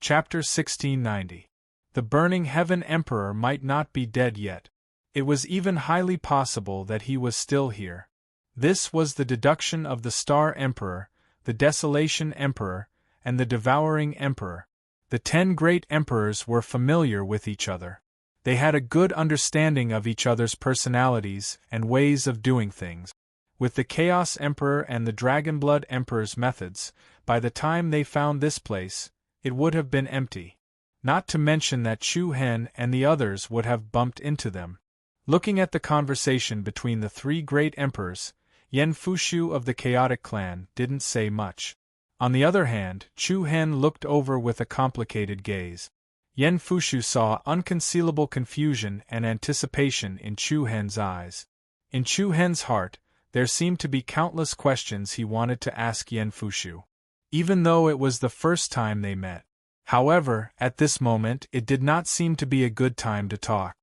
Chapter 1690. The Burning Heaven Emperor might not be dead yet. It was even highly possible that he was still here. This was the deduction of the Star Emperor, the Desolation Emperor, and the Devouring Emperor. The 10 great emperors were familiar with each other. They had a good understanding of each other's personalities and ways of doing things. With the Chaos Emperor and the Dragonblood Emperor's methods, by the time they found this place, it would have been empty. Not to mention that Chu Hen and the others would have bumped into them. Looking at the conversation between the 3 great emperors, Yan Fushu of the Chaotic Clan didn't say much. On the other hand, Chu Hen looked over with a complicated gaze. Yan Fushu saw unconcealable confusion and anticipation in Chu Hen's eyes. In Chu Hen's heart, there seemed to be countless questions he wanted to ask Yan Fushu, even though it was the first time they met. However, at this moment it did not seem to be a good time to talk.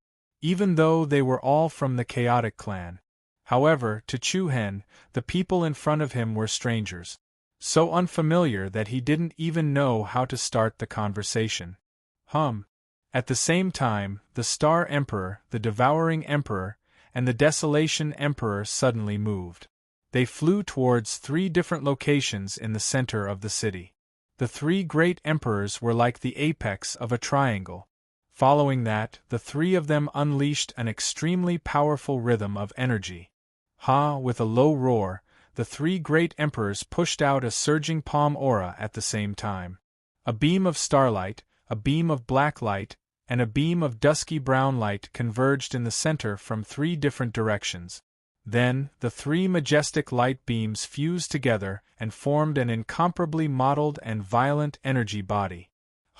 Even though they were all from the Chaotic Clan. However, to Chu Hen, the people in front of him were strangers. So unfamiliar that he didn't even know how to start the conversation. At the same time, the Star Emperor, the Devouring Emperor, and the Desolation Emperor suddenly moved. They flew towards 3 different locations in the center of the city. The 3 great emperors were like the apex of a triangle. Following that, the 3 of them unleashed an extremely powerful rhythm of energy. With a low roar, the 3 great emperors pushed out a surging palm aura at the same time. A beam of starlight, a beam of black light, and a beam of dusky brown light converged in the center from 3 different directions. Then, the 3 majestic light beams fused together and formed an incomparably mottled and violent energy body.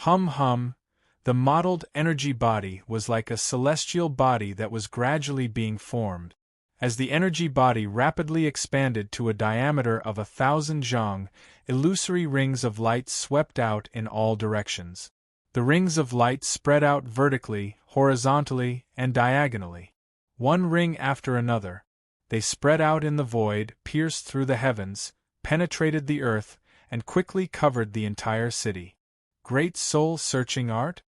The mottled energy body was like a celestial body that was gradually being formed. As the energy body rapidly expanded to a diameter of 1,000 zhang, illusory rings of light swept out in all directions. The rings of light spread out vertically, horizontally, and diagonally. One ring after another. They spread out in the void, pierced through the heavens, penetrated the earth, and quickly covered the entire city. Great soul-searching art?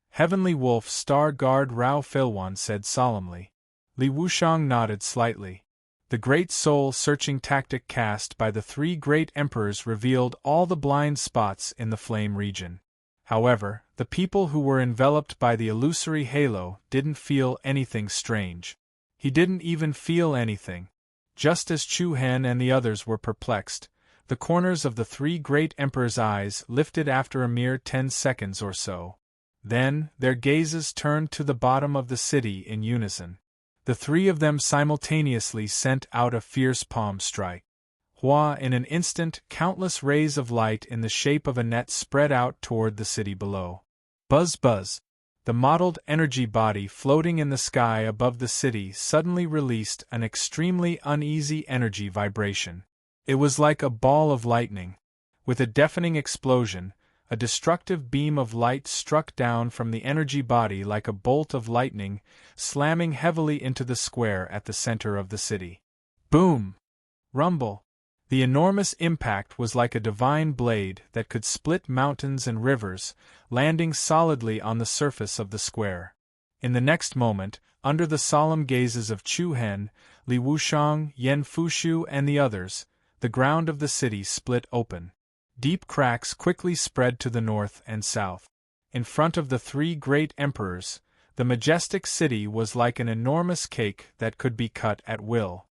Heavenly Wolf Star Guard Rao Filwan said solemnly. Li Wushang nodded slightly. The great soul-searching tactic cast by the 3 great emperors revealed all the blind spots in the flame region. However, the people who were enveloped by the illusory halo didn't feel anything strange. He didn't even feel anything. Just as Chu Hen and the others were perplexed, the corners of the 3 great emperors' eyes lifted after a mere 10 seconds or so. Then, their gazes turned to the bottom of the city in unison. The 3 of them simultaneously sent out a fierce palm strike. In an instant, countless rays of light in the shape of a net spread out toward the city below. Buzz buzz. The mottled energy body floating in the sky above the city suddenly released an extremely uneasy energy vibration. It was like a ball of lightning. With a deafening explosion, a destructive beam of light struck down from the energy body like a bolt of lightning, slamming heavily into the square at the center of the city. Boom! Rumble! The enormous impact was like a divine blade that could split mountains and rivers, landing solidly on the surface of the square. In the next moment, under the solemn gazes of Chu Hen, Li Wushang, Yan Fushu, and the others, the ground of the city split open. Deep cracks quickly spread to the north and south. In front of the 3 great emperors, the majestic city was like an enormous cake that could be cut at will.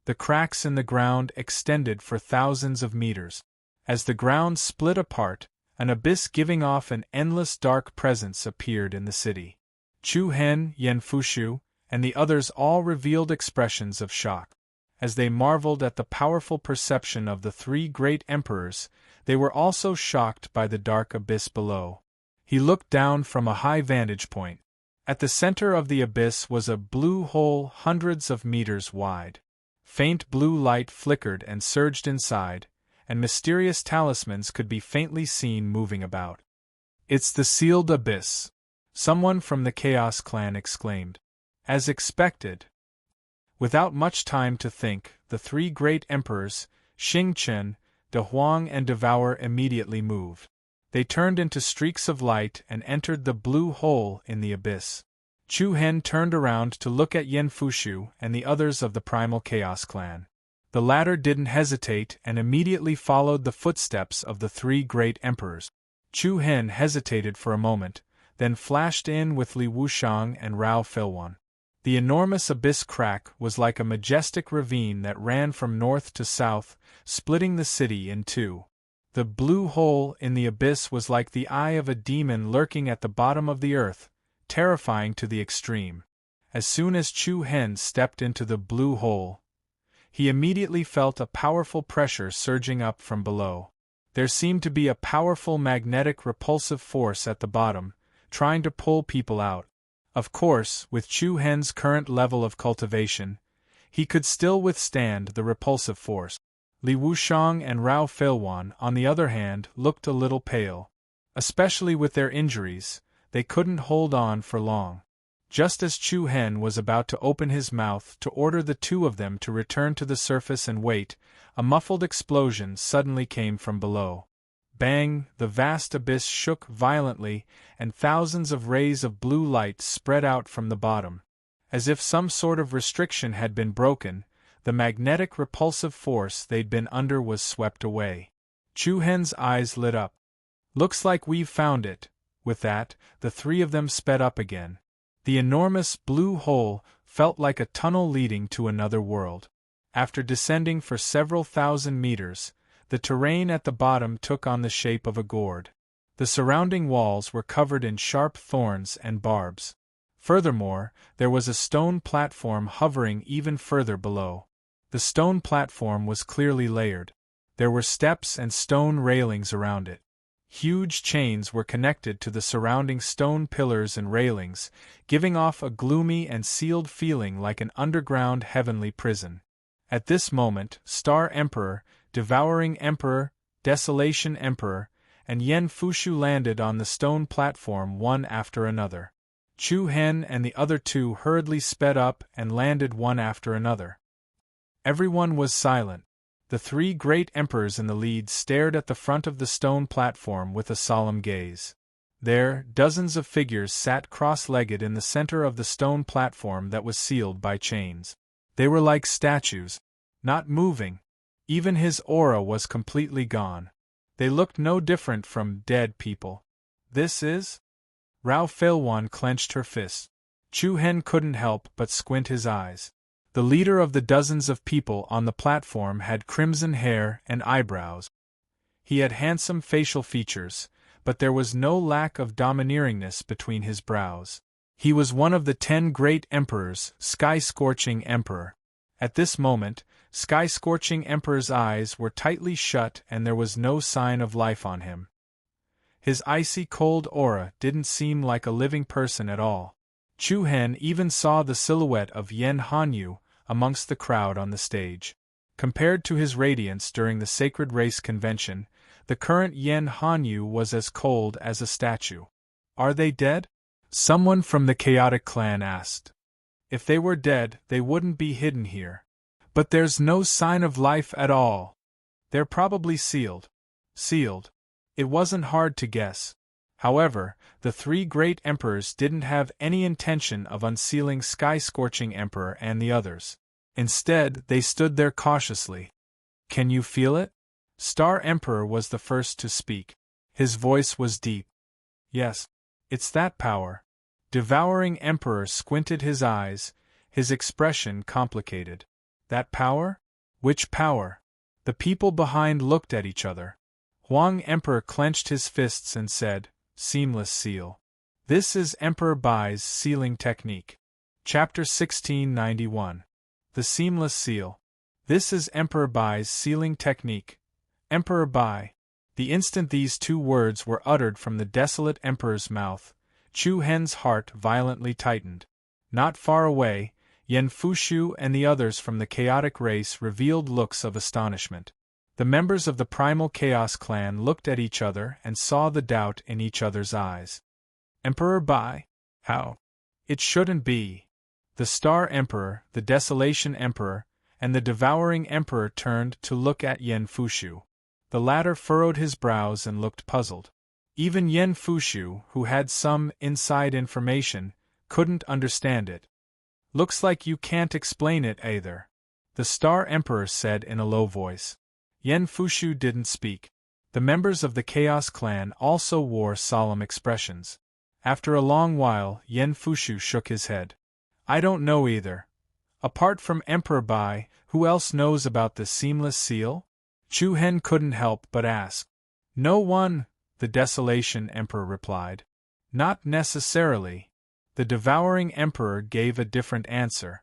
The cracks in the ground extended for thousands of meters. As the ground split apart, an abyss giving off an endless dark presence appeared in the city. Chu Hen, Yan Fushu, and the others all revealed expressions of shock. As they marveled at the powerful perception of the 3 great emperors, they were also shocked by the dark abyss below. He looked down from a high vantage point. At the center of the abyss was a blue hole hundreds of meters wide. Faint blue light flickered and surged inside, and mysterious talismans could be faintly seen moving about. "It's the sealed abyss," someone from the Chaos Clan exclaimed. As expected. Without much time to think, the 3 great emperors, Xingchen, De Huang and Devour immediately moved. They turned into streaks of light and entered the blue hole in the abyss. Chu Hen turned around to look at Yen Fushu and the others of the Primal Chaos clan. The latter didn't hesitate and immediately followed the footsteps of the three great emperors. Chu Hen hesitated for a moment, then flashed in with Li Wuxiang and Rao Filwan. The enormous abyss crack was like a majestic ravine that ran from north to south, splitting the city in two. The blue hole in the abyss was like the eye of a demon lurking at the bottom of the earth, terrifying to the extreme. As soon as Chu Hen stepped into the blue hole, he immediately felt a powerful pressure surging up from below. There seemed to be a powerful magnetic repulsive force at the bottom, trying to pull people out. Of course, with Chu Hen's current level of cultivation, he could still withstand the repulsive force. Li Wuxiang and Rao Filwan, on the other hand, looked a little pale. Especially with their injuries, they couldn't hold on for long. Just as Chu Hen was about to open his mouth to order the two of them to return to the surface and wait, a muffled explosion suddenly came from below. Bang! The vast abyss shook violently, and thousands of rays of blue light spread out from the bottom. As if some sort of restriction had been broken, the magnetic repulsive force they'd been under was swept away. Chu Hen's eyes lit up. "Looks like we've found it." With that, the three of them sped up again. The enormous blue hole felt like a tunnel leading to another world. After descending for several thousand meters, the terrain at the bottom took on the shape of a gourd. The surrounding walls were covered in sharp thorns and barbs. Furthermore, there was a stone platform hovering even further below. The stone platform was clearly layered. There were steps and stone railings around it. Huge chains were connected to the surrounding stone pillars and railings, giving off a gloomy and sealed feeling like an underground heavenly prison. At this moment, Star Emperor, Devouring Emperor, Desolation Emperor, and Yen Fushu landed on the stone platform one after another. Chu Hen and the other two hurriedly sped up and landed one after another. Everyone was silent. The three great emperors in the lead stared at the front of the stone platform with a solemn gaze. There, dozens of figures sat cross-legged in the center of the stone platform that was sealed by chains. They were like statues, not moving. Even his aura was completely gone. They looked no different from dead people. "This is?" Rao Filwan clenched her fists. Chu Hen couldn't help but squint his eyes. The leader of the dozens of people on the platform had crimson hair and eyebrows. He had handsome facial features, but there was no lack of domineeringness between his brows. He was one of the 10 great emperors, Sky-Scorching Emperor. At this moment, Sky-Scorching Emperor's eyes were tightly shut and there was no sign of life on him. His icy cold aura didn't seem like a living person at all. Chu Hen even saw the silhouette of Yen Hanyu amongst the crowd on the stage. Compared to his radiance during the Sacred Race Convention, the current Yen Hanyu was as cold as a statue. "Are they dead?" someone from the Chaotic Clan asked. "If they were dead, they wouldn't be hidden here. But there's no sign of life at all. They're probably sealed." Sealed. It wasn't hard to guess. However, the three great emperors didn't have any intention of unsealing Sky-Scorching Emperor and the others. Instead, they stood there cautiously. "Can you feel it?" Star Emperor was the first to speak. His voice was deep. "Yes. It's that power." Devouring Emperor squinted his eyes, his expression complicated. "That power? Which power?" The people behind looked at each other. Huang Emperor clenched his fists and said, "Seamless seal. This is Emperor Bai's sealing technique." Chapter 1691. The Seamless Seal. This is Emperor Bai's sealing technique. Emperor Bai. The instant these two words were uttered from the desolate emperor's mouth, Chu Hen's heart violently tightened. Not far away, Yen Fushu and the others from the chaotic race revealed looks of astonishment. The members of the Primal Chaos clan looked at each other and saw the doubt in each other's eyes. "Emperor Bai? How? It shouldn't be." The Star Emperor, the Desolation Emperor, and the Devouring Emperor turned to look at Yen Fushu. The latter furrowed his brows and looked puzzled. Even Yen Fushu, who had some inside information, couldn't understand it. Looks like you can't explain it either, the Star Emperor said in a low voice. Yen Fushu didn't speak. The members of the Chaos Clan also wore solemn expressions. After a long while, Yen Fushu shook his head. I don't know either. Apart from Emperor Bai, who else knows about the seamless seal? Chu Hen couldn't help but ask. No one, the Desolation Emperor replied. Not necessarily. The Devouring Emperor gave a different answer.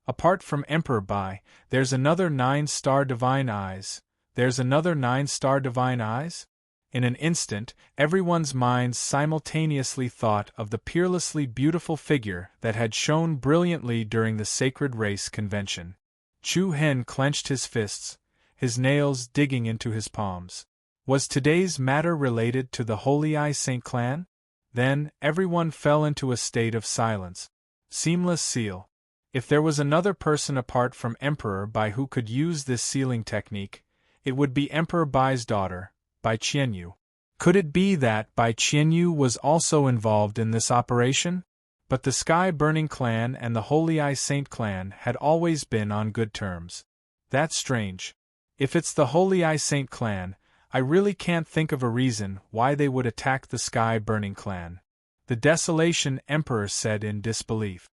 Apart from Emperor Bai, there's another 9-star Divine Eyes. There's another 9-star Divine Eyes? In an instant, everyone's minds simultaneously thought of the peerlessly beautiful figure that had shone brilliantly during the Sacred Race Convention. Chu Hen clenched his fists, his nails digging into his palms. Was today's matter related to the Holy Eye Saint clan? Then, everyone fell into a state of silence. Seamless seal. If there was another person apart from Emperor Bai who could use this sealing technique, it would be Emperor Bai's daughter, Bai Qianyu. Could it be that Bai Qianyu was also involved in this operation? But the Sky Burning Clan and the Holy Eye Saint clan had always been on good terms. That's strange. If it's the Holy Eye Saint clan, I really can't think of a reason why they would attack the Sky Burning Clan, the Desolation Emperor said in disbelief.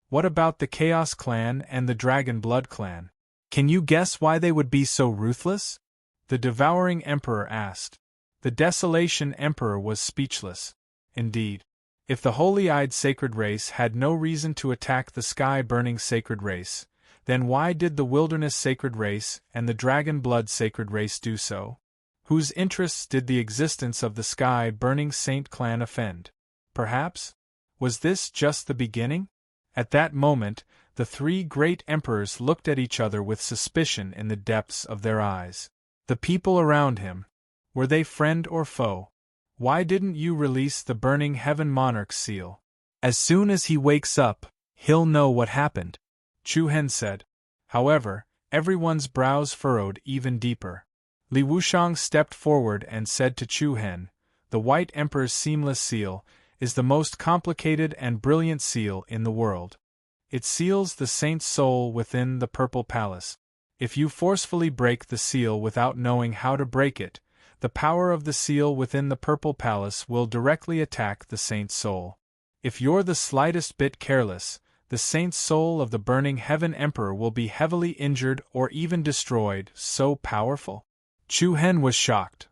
What about the Chaos Clan and the Dragon Blood Clan? Can you guess why they would be so ruthless? The Devouring Emperor asked. The Desolation Emperor was speechless. Indeed. If the Holy-Eyed Sacred Race had no reason to attack the Sky-Burning Sacred Race, then why did the Wilderness Sacred Race and the Dragon Blood Sacred Race do so? Whose interests did the existence of the Sky-Burning Saint clan offend? Perhaps? Was this just the beginning? At that moment, the three great emperors looked at each other with suspicion in the depths of their eyes. The people around him, were they friend or foe? Why didn't you release the Burning Heaven Monarch's seal? As soon as he wakes up, he'll know what happened, Chu Hen said. However, everyone's brows furrowed even deeper. Li Wuxiang stepped forward and said to Chu Hen, the White Emperor's seamless seal is the most complicated and brilliant seal in the world. It seals the saint's soul within the Purple Palace. If you forcefully break the seal without knowing how to break it, the power of the seal within the Purple Palace will directly attack the saint's soul. If you're the slightest bit careless, the saint's soul of the Burning Heaven Emperor will be heavily injured or even destroyed. So powerful? Chu Hen was shocked.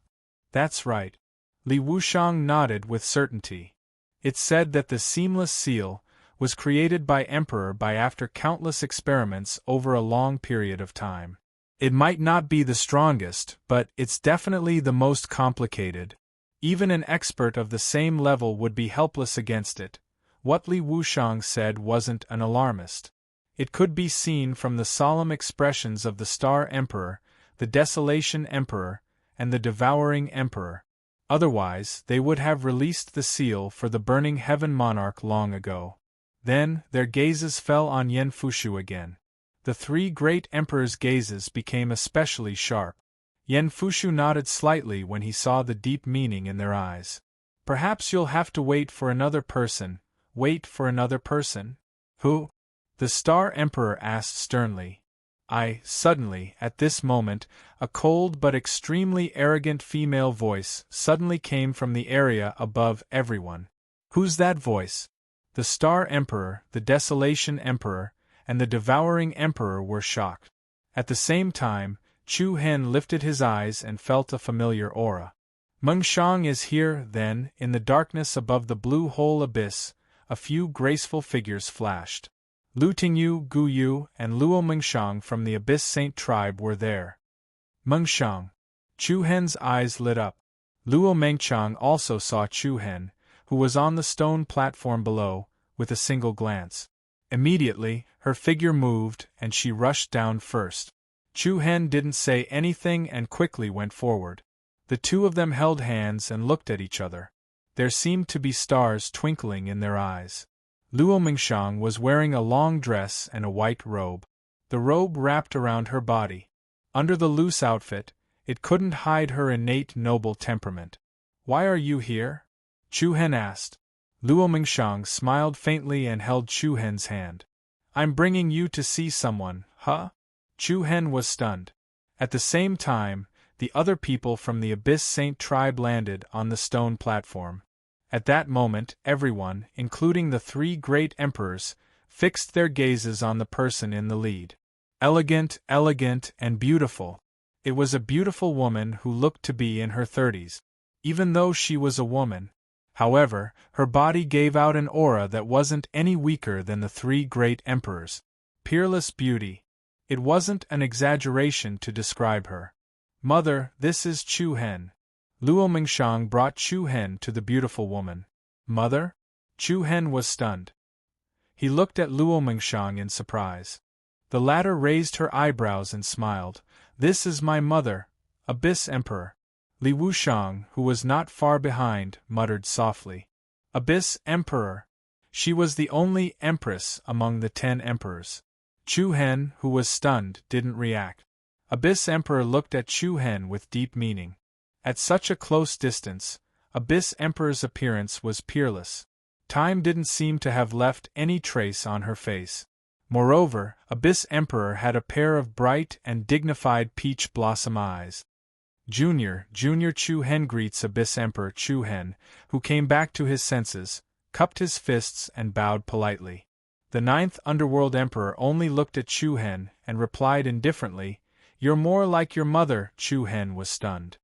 That's right. Li Wuxiang nodded with certainty. It's said that the seamless seal was created by Emperor Bai after countless experiments over a long period of time. It might not be the strongest, but it's definitely the most complicated. Even an expert of the same level would be helpless against it. What Li Wuxiang said wasn't an alarmist. It could be seen from the solemn expressions of the Star Emperor, the Desolation Emperor, and the Devouring Emperor. Otherwise, they would have released the seal for the Burning Heaven Monarch long ago. Then, their gazes fell on Yen Fushu again. The three great emperors' gazes became especially sharp. Yen Fushu nodded slightly when he saw the deep meaning in their eyes. Perhaps you'll have to wait for another person. Wait for another person? Who? The Star Emperor asked sternly. Suddenly, at this moment, a cold but extremely arrogant female voice suddenly came from the area above everyone. Who's that voice? The Star Emperor, the Desolation Emperor, and the Devouring Emperor were shocked. At the same time, Chu Hen lifted his eyes and felt a familiar aura. Mengshang is here, then, in the darkness above the blue hole abyss, a few graceful figures flashed. Lu Tingyu, Gu Yu, and Luo Mengshang from the Abyss Saint tribe were there. Mengshang. Chu Hen's eyes lit up. Luo Mengshang also saw Chu Hen, who was on the stone platform below, with a single glance. Immediately, her figure moved and she rushed down first. Chu Hen didn't say anything and quickly went forward. The two of them held hands and looked at each other. There seemed to be stars twinkling in their eyes. Luo Mengshang was wearing a long dress and a white robe. The robe wrapped around her body. Under the loose outfit, it couldn't hide her innate noble temperament. Why are you here? Chu Hen asked. Luo Mingshang smiled faintly and held Chu Hen's hand. I'm bringing you to see someone, huh? Chu Hen was stunned. At the same time, the other people from the Abyss Saint tribe landed on the stone platform. At that moment, everyone, including the three great emperors, fixed their gazes on the person in the lead. Elegant, and beautiful. It was a beautiful woman who looked to be in her 30s. Even though she was a woman, however, her body gave out an aura that wasn't any weaker than the three great emperors. Peerless beauty. It wasn't an exaggeration to describe her. Mother, this is Chu Hen. Luo Mingshang brought Chu Hen to the beautiful woman. Mother? Chu Hen was stunned. He looked at Luo Mingshang in surprise. The latter raised her eyebrows and smiled. This is my mother, Abyss Emperor. Li Wushang, who was not far behind, muttered softly. Abyss Emperor. She was the only empress among the 10 emperors. Chu Hen, who was stunned, didn't react. Abyss Emperor looked at Chu Hen with deep meaning. At such a close distance, Abyss Emperor's appearance was peerless. Time didn't seem to have left any trace on her face. Moreover, Abyss Emperor had a pair of bright and dignified peach blossom eyes. Junior Chu Hen greets Abyss Emperor Chu Hen, who came back to his senses, cupped his fists and bowed politely. The 9th Underworld Emperor only looked at Chu Hen and replied indifferently, "You're more like your mother." Chu Hen was stunned.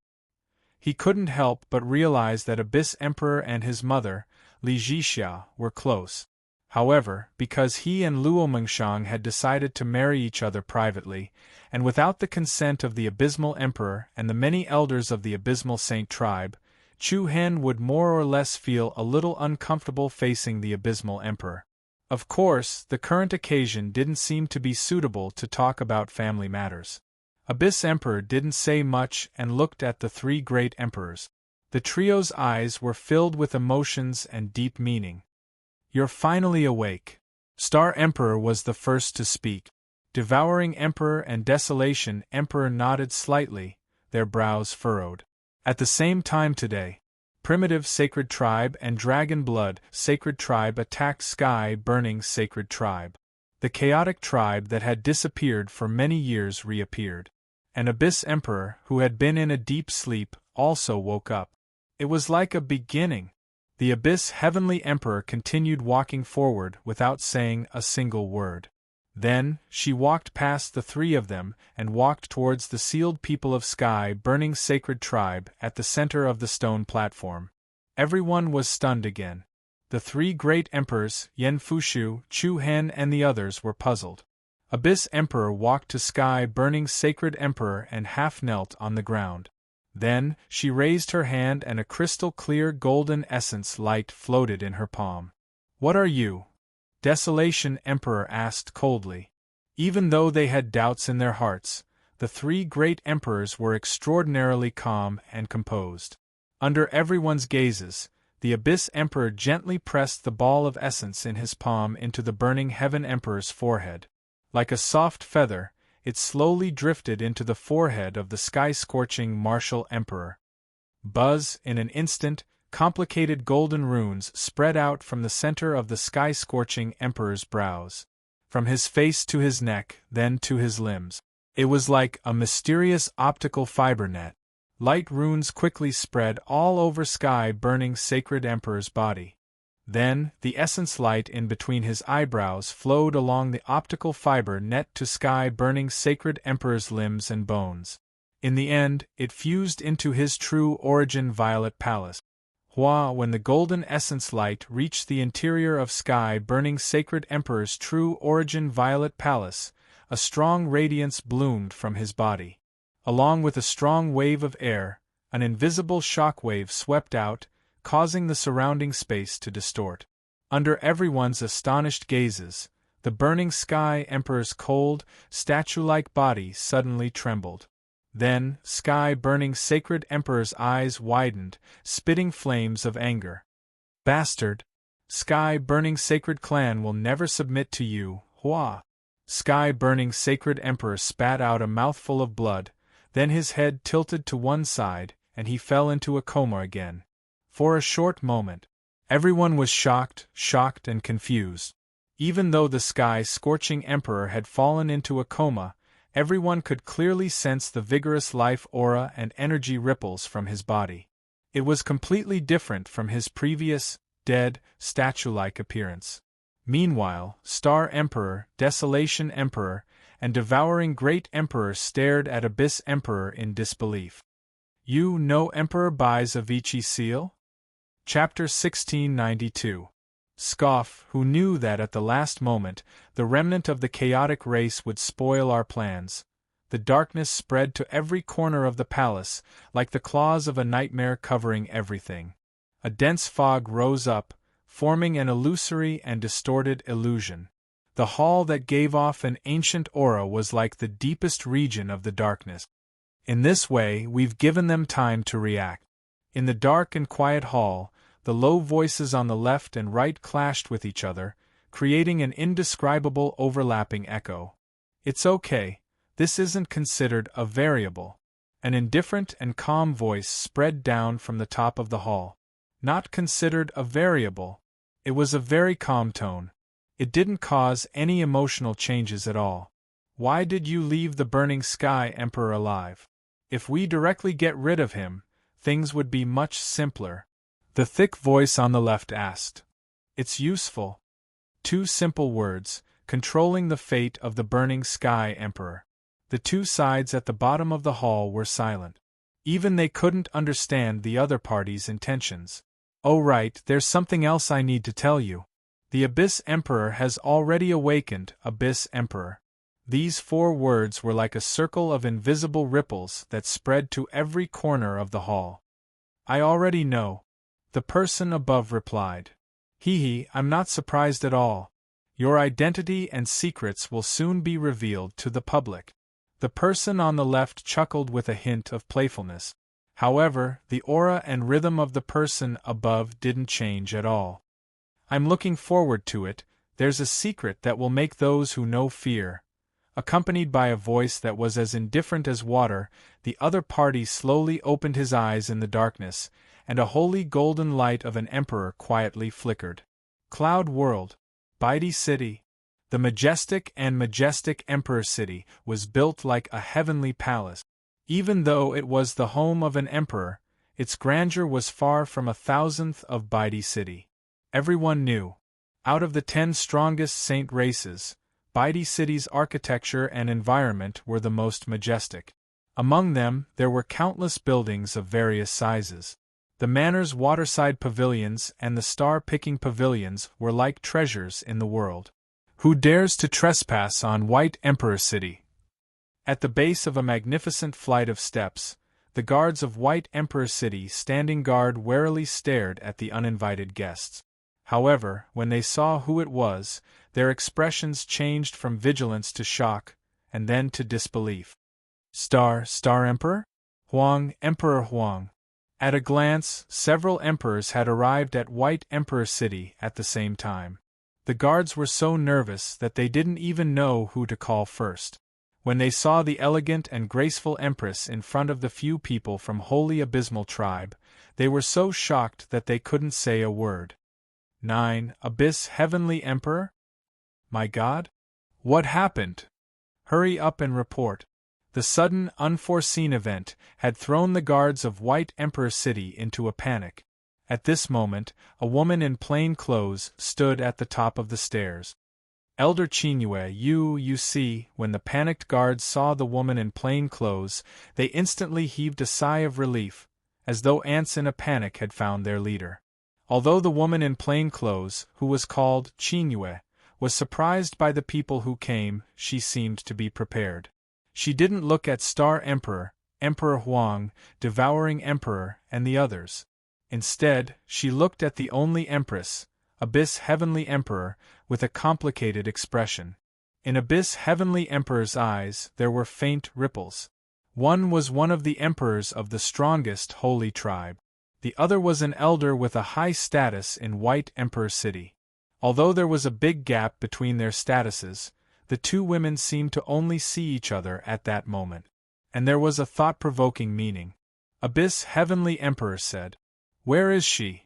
He couldn't help but realize that Abyss Emperor and his mother, Li Zhixia, were close. However, because he and Luo Mingshang had decided to marry each other privately, and without the consent of the Abysmal Emperor and the many elders of the Abysmal Saint tribe, Chu Hen would more or less feel a little uncomfortable facing the Abysmal Emperor. Of course, the current occasion didn't seem to be suitable to talk about family matters. Abyss Emperor didn't say much and looked at the three great emperors. The trio's eyes were filled with emotions and deep meaning. You're finally awake. Star Emperor was the first to speak. Devouring Emperor and Desolation Emperor nodded slightly, their brows furrowed. At the same time today, Primitive Sacred Tribe and Dragon Blood Sacred Tribe attacked Sky Burning Sacred Tribe. The chaotic tribe that had disappeared for many years reappeared. An Abyss Emperor, who had been in a deep sleep, also woke up. It was like a beginning. The Abyss Heavenly Emperor continued walking forward without saying a single word. Then, she walked past the three of them and walked towards the sealed people of Sky Burning Sacred Tribe at the center of the stone platform. Everyone was stunned again. The three great emperors, Yen Fushu, Chu Hen and the others were puzzled. Abyss Emperor walked to Sky Burning Sacred Emperor and half-knelt on the ground. Then, she raised her hand and a crystal-clear golden essence light floated in her palm. What are you? Desolation Emperor asked coldly. Even though they had doubts in their hearts, the three great emperors were extraordinarily calm and composed. Under everyone's gazes, the Abyss Emperor gently pressed the ball of essence in his palm into the Burning Heaven Emperor's forehead. Like a soft feather, it slowly drifted into the forehead of the sky-scorching Martial Emperor. Buzz, in an instant, complicated golden runes spread out from the center of the sky-scorching Emperor's brows. From his face to his neck, then to his limbs. It was like a mysterious optical fiber net. Light runes quickly spread all over Sky Burning Sacred Emperor's body. Then, the essence light in between his eyebrows flowed along the optical fiber net to Sky Burning Sacred Emperor's limbs and bones. In the end, it fused into his true origin Violet Palace. When the golden essence light reached the interior of Sky Burning Sacred Emperor's true origin Violet Palace, a strong radiance bloomed from his body. Along with a strong wave of air, an invisible shock wave swept out, causing the surrounding space to distort. Under everyone's astonished gazes, the Burning Sky Emperor's cold, statue-like body suddenly trembled. Then, Sky Burning Sacred Emperor's eyes widened, spitting flames of anger. Bastard! Sky Burning Sacred Clan will never submit to you, Hua! Sky Burning Sacred Emperor spat out a mouthful of blood, then his head tilted to one side, and he fell into a coma again. For a short moment, everyone was shocked and confused. Even though the sky-scorching emperor had fallen into a coma, everyone could clearly sense the vigorous life aura and energy ripples from his body. It was completely different from his previous, dead, statue-like appearance. Meanwhile, Star Emperor, Desolation Emperor, and Devouring Great Emperor stared at Abyss Emperor in disbelief. "You know Emperor buys a Vici seal?" Chapter 1692. Scoff, who knew that at the last moment, the remnant of the chaotic race would spoil our plans. The darkness spread to every corner of the palace, like the claws of a nightmare covering everything. A dense fog rose up, forming an illusory and distorted illusion. The hall that gave off an ancient aura was like the deepest region of the darkness. In this way, we've given them time to react. In the dark and quiet hall, the low voices on the left and right clashed with each other, creating an indescribable overlapping echo. "It's okay, this isn't considered a variable." An indifferent and calm voice spread down from the top of the hall. "Not considered a variable." It was a very calm tone. It didn't cause any emotional changes at all. "Why did you leave the Burning Sky Emperor alive? If we directly get rid of him, things would be much simpler," the thick voice on the left asked. "It's useful." 2 simple words, controlling the fate of the Burning Sky Emperor. The 2 sides at the bottom of the hall were silent. Even they couldn't understand the other party's intentions. "Oh right, there's something else I need to tell you. The Abyss Emperor has already awakened, Abyss Emperor." These 4 words were like a circle of invisible ripples that spread to every corner of the hall. "I already know," the person above replied. "Hee, I'm not surprised at all. Your identity and secrets will soon be revealed to the public." The person on the left chuckled with a hint of playfulness. However, the aura and rhythm of the person above didn't change at all. "I'm looking forward to it. There's a secret that will make those who know fear." Accompanied by a voice that was as indifferent as water, the other party slowly opened his eyes in the darkness, and a holy golden light of an emperor quietly flickered. Cloud World, Baidy City. The majestic Emperor City was built like a heavenly palace. Even though it was the home of an emperor, its grandeur was far from 1,000th of Baidy City. Everyone knew. Out of the 10 strongest saint races, Baidy City's architecture and environment were the most majestic. Among them, there were countless buildings of various sizes. The manor's waterside pavilions and the star-picking pavilions were like treasures in the world. Who dares to trespass on White Emperor City? At the base of a magnificent flight of steps, the guards of White Emperor City standing guard warily stared at the uninvited guests. However, when they saw who it was, their expressions changed from vigilance to shock, and then to disbelief. Star Emperor? Huang, Emperor Huang. At a glance, several emperors had arrived at White Emperor City at the same time. The guards were so nervous that they didn't even know who to call first. When they saw the elegant and graceful empress in front of the few people from Holy Abysmal Tribe, they were so shocked that they couldn't say a word. 9. Abyss Heavenly Emperor? My God? What happened? Hurry up and report. The sudden, unforeseen event had thrown the guards of White Emperor City into a panic. At this moment, a woman in plain clothes stood at the top of the stairs. Elder Qingyue, you see, when the panicked guards saw the woman in plain clothes, they instantly heaved a sigh of relief, as though ants in a panic had found their leader. Although the woman in plain clothes, who was called Qingyue, was surprised by the people who came, she seemed to be prepared. She didn't look at Star Emperor, Emperor Huang, Devouring Emperor, and the others. Instead, she looked at the only Empress, Abyss Heavenly Emperor, with a complicated expression. In Abyss Heavenly Emperor's eyes there were faint ripples. One was one of the emperors of the strongest holy tribe. The other was an elder with a high status in White Emperor City. Although there was a big gap between their statuses, the 2 women seemed to only see each other at that moment. And there was a thought-provoking meaning. Abyss Heavenly Emperor said, Where is she?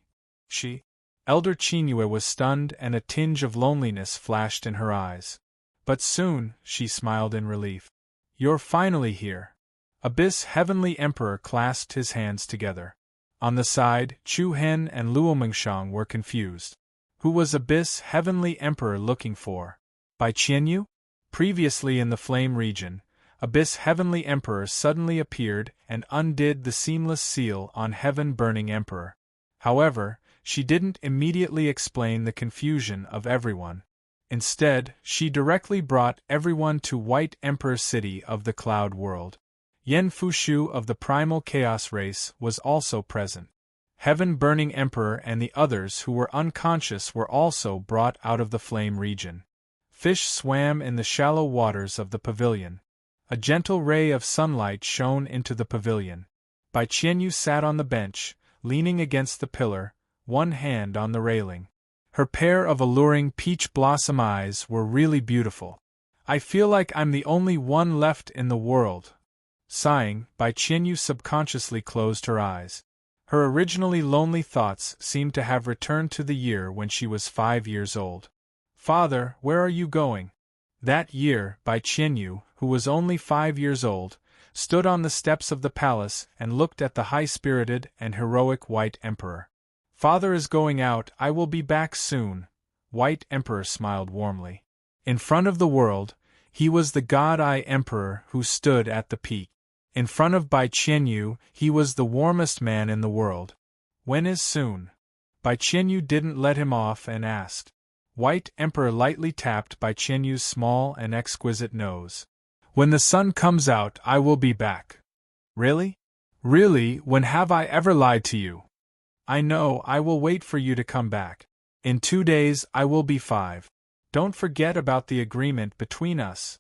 She? Elder Chinue was stunned and a tinge of loneliness flashed in her eyes. But soon, she smiled in relief. You're finally here. Abyss Heavenly Emperor clasped his hands together. On the side, Chu Hen and Luo Mengshang were confused. Who was Abyss Heavenly Emperor looking for? By Qianyu? Previously in the Flame region, Abyss Heavenly Emperor suddenly appeared and undid the seamless seal on Heaven Burning Emperor. However, she didn't immediately explain the confusion of everyone. Instead, she directly brought everyone to White Emperor City of the Cloud World. Yen Fushu of the Primal Chaos race was also present. Heaven Burning Emperor and the others who were unconscious were also brought out of the Flame region. Fish swam in the shallow waters of the pavilion. A gentle ray of sunlight shone into the pavilion. Bai Qianyu sat on the bench, leaning against the pillar, one hand on the railing. Her pair of alluring peach blossom eyes were really beautiful. I feel like I'm the only one left in the world. Sighing, Bai Qianyu subconsciously closed her eyes. Her originally lonely thoughts seemed to have returned to the year when she was 5 years old. Father, where are you going? That year, Bai Qianyu, who was only 5 years old, stood on the steps of the palace and looked at the high-spirited and heroic White Emperor. Father is going out, I will be back soon. White Emperor smiled warmly. In front of the world, he was the God-Eye Emperor who stood at the peak. In front of Bai Qianyu, he was the warmest man in the world. When is soon? Bai Qianyu didn't let him off and asked. White Emperor lightly tapped Bai Qianyu's small and exquisite nose. When the sun comes out, I will be back. Really? Really, when have I ever lied to you? I know, I will wait for you to come back. In 2 days, I will be 5. Don't forget about the agreement between us.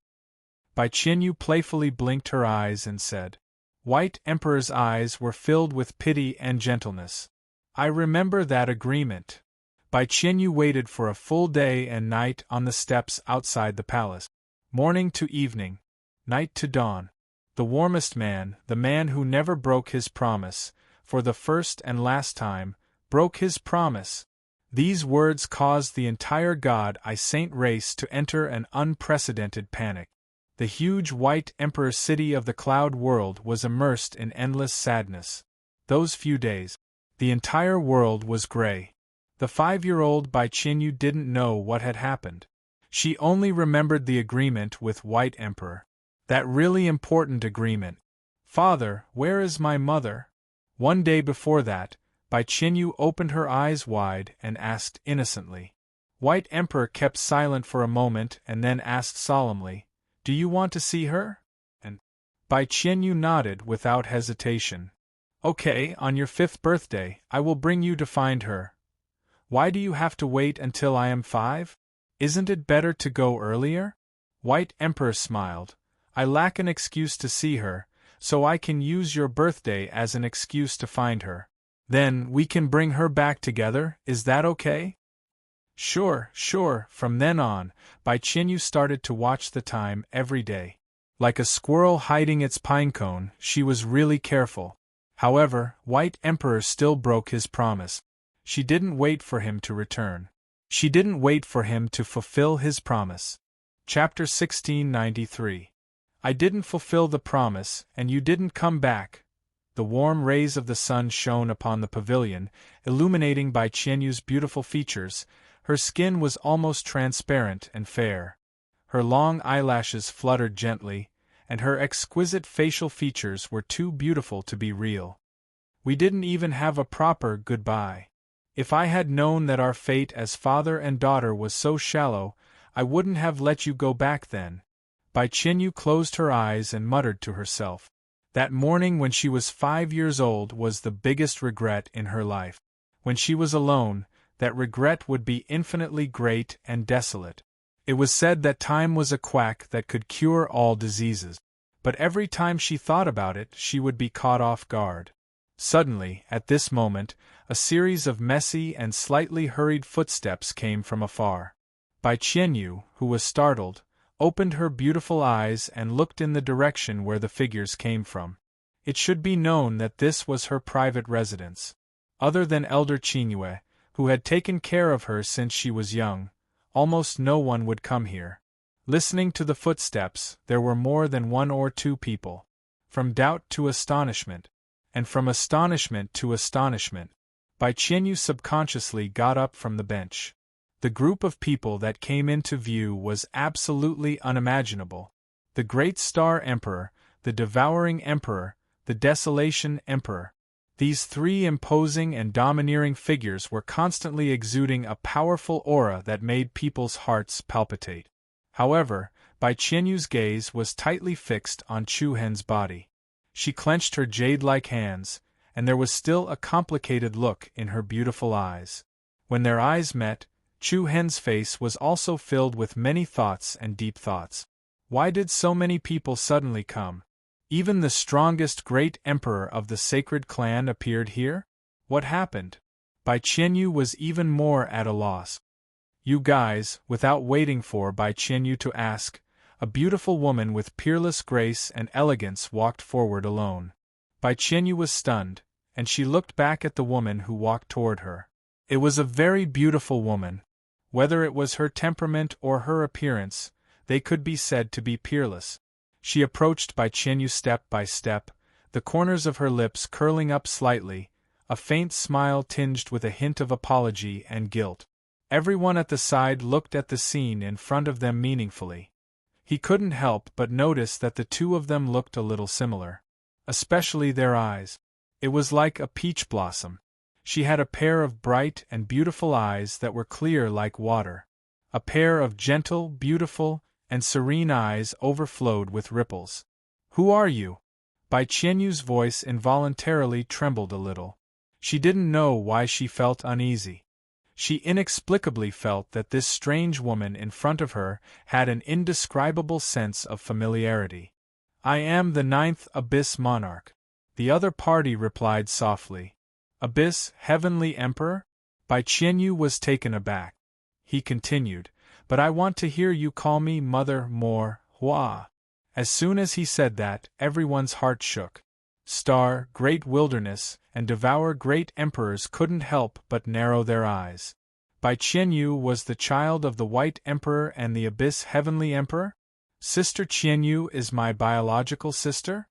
Bai Qianyu playfully blinked her eyes and said. White Emperor's eyes were filled with pity and gentleness. I remember that agreement. Bai Qianyu waited for a full day and night on the steps outside the palace. Morning to evening, night to dawn. The warmest man, the man who never broke his promise, for the first and last time, broke his promise. These words caused the entire God-Eye Saint race to enter an unprecedented panic. The huge White Emperor city of the Cloud World was immersed in endless sadness. Those few days, the entire world was gray. The 5-year-old Bai Qianyu didn't know what had happened. She only remembered the agreement with White Emperor. That really important agreement. Father, where is my mother? One day before that, Bai Qianyu opened her eyes wide and asked innocently. White Emperor kept silent for a moment and then asked solemnly, Do you want to see her? And Bai Qianyu nodded without hesitation. Okay, on your 5th birthday, I will bring you to find her. Why do you have to wait until I am 5? Isn't it better to go earlier? White Emperor smiled. I lack an excuse to see her, so I can use your birthday as an excuse to find her. Then we can bring her back together, is that okay? Sure. From then on, Bai Qianyu started to watch the time every day. Like a squirrel hiding its pinecone, she was really careful. However, White Emperor still broke his promise. She didn't wait for him to return. She didn't wait for him to fulfill his promise. Chapter 1693. I didn't fulfill the promise, and you didn't come back. The warm rays of the sun shone upon the pavilion, illuminating Bai Qianyu's beautiful features. Her skin was almost transparent and fair. Her long eyelashes fluttered gently, and her exquisite facial features were too beautiful to be real. We didn't even have a proper goodbye. If I had known that our fate as father and daughter was so shallow, I wouldn't have let you go back then. Bai Qianyu closed her eyes and muttered to herself. That morning when she was 5 years old was the biggest regret in her life. When she was alone, that regret would be infinitely great and desolate. It was said that time was a quack that could cure all diseases. But every time she thought about it, she would be caught off guard. Suddenly, at this moment, a series of messy and slightly hurried footsteps came from afar. Bai Qianyu, who was startled, opened her beautiful eyes and looked in the direction where the figures came from. It should be known that this was her private residence. Other than Elder Qingyue, who had taken care of her since she was young, almost no one would come here. Listening to the footsteps, there were more than one or two people. From doubt to astonishment, and from astonishment to astonishment, Bai Qianyu subconsciously got up from the bench. The group of people that came into view was absolutely unimaginable. The Great Star Emperor, the Devouring Emperor, the Desolation Emperor. These three imposing and domineering figures were constantly exuding a powerful aura that made people's hearts palpitate. However, Bai Qianyu's gaze was tightly fixed on Chu Hen's body. She clenched her jade-like hands, and there was still a complicated look in her beautiful eyes. When their eyes met, Chu Hen's face was also filled with many thoughts and deep thoughts. Why did so many people suddenly come? Even the strongest great emperor of the sacred clan appeared here? What happened? Bai Qianyu was even more at a loss. You guys, without waiting for Bai Qianyu to ask, a beautiful woman with peerless grace and elegance walked forward alone. Bai Qianyu was stunned, and she looked back at the woman who walked toward her. It was a very beautiful woman. Whether it was her temperament or her appearance, they could be said to be peerless. She approached Bai Qianyu step by step, the corners of her lips curling up slightly, a faint smile tinged with a hint of apology and guilt. Everyone at the side looked at the scene in front of them meaningfully. He couldn't help but notice that the two of them looked a little similar. Especially their eyes. It was like a peach blossom. She had a pair of bright and beautiful eyes that were clear like water. A pair of gentle, beautiful, and serene eyes overflowed with ripples. Who are you? Bai Qianyu's voice involuntarily trembled a little. She didn't know why she felt uneasy. She inexplicably felt that this strange woman in front of her had an indescribable sense of familiarity. I am the 9th Abyss Monarch. The other party replied softly. Abyss, Heavenly Emperor? Bai Qianyu was taken aback. He continued, but I want to hear you call me Mother more, Hua. As soon as he said that, everyone's heart shook. Star, Great Wilderness, and Devour Great Emperors couldn't help but narrow their eyes. Bai Qianyu was the child of the White Emperor and the Abyss Heavenly Emperor? Sister Qianyu is my biological sister?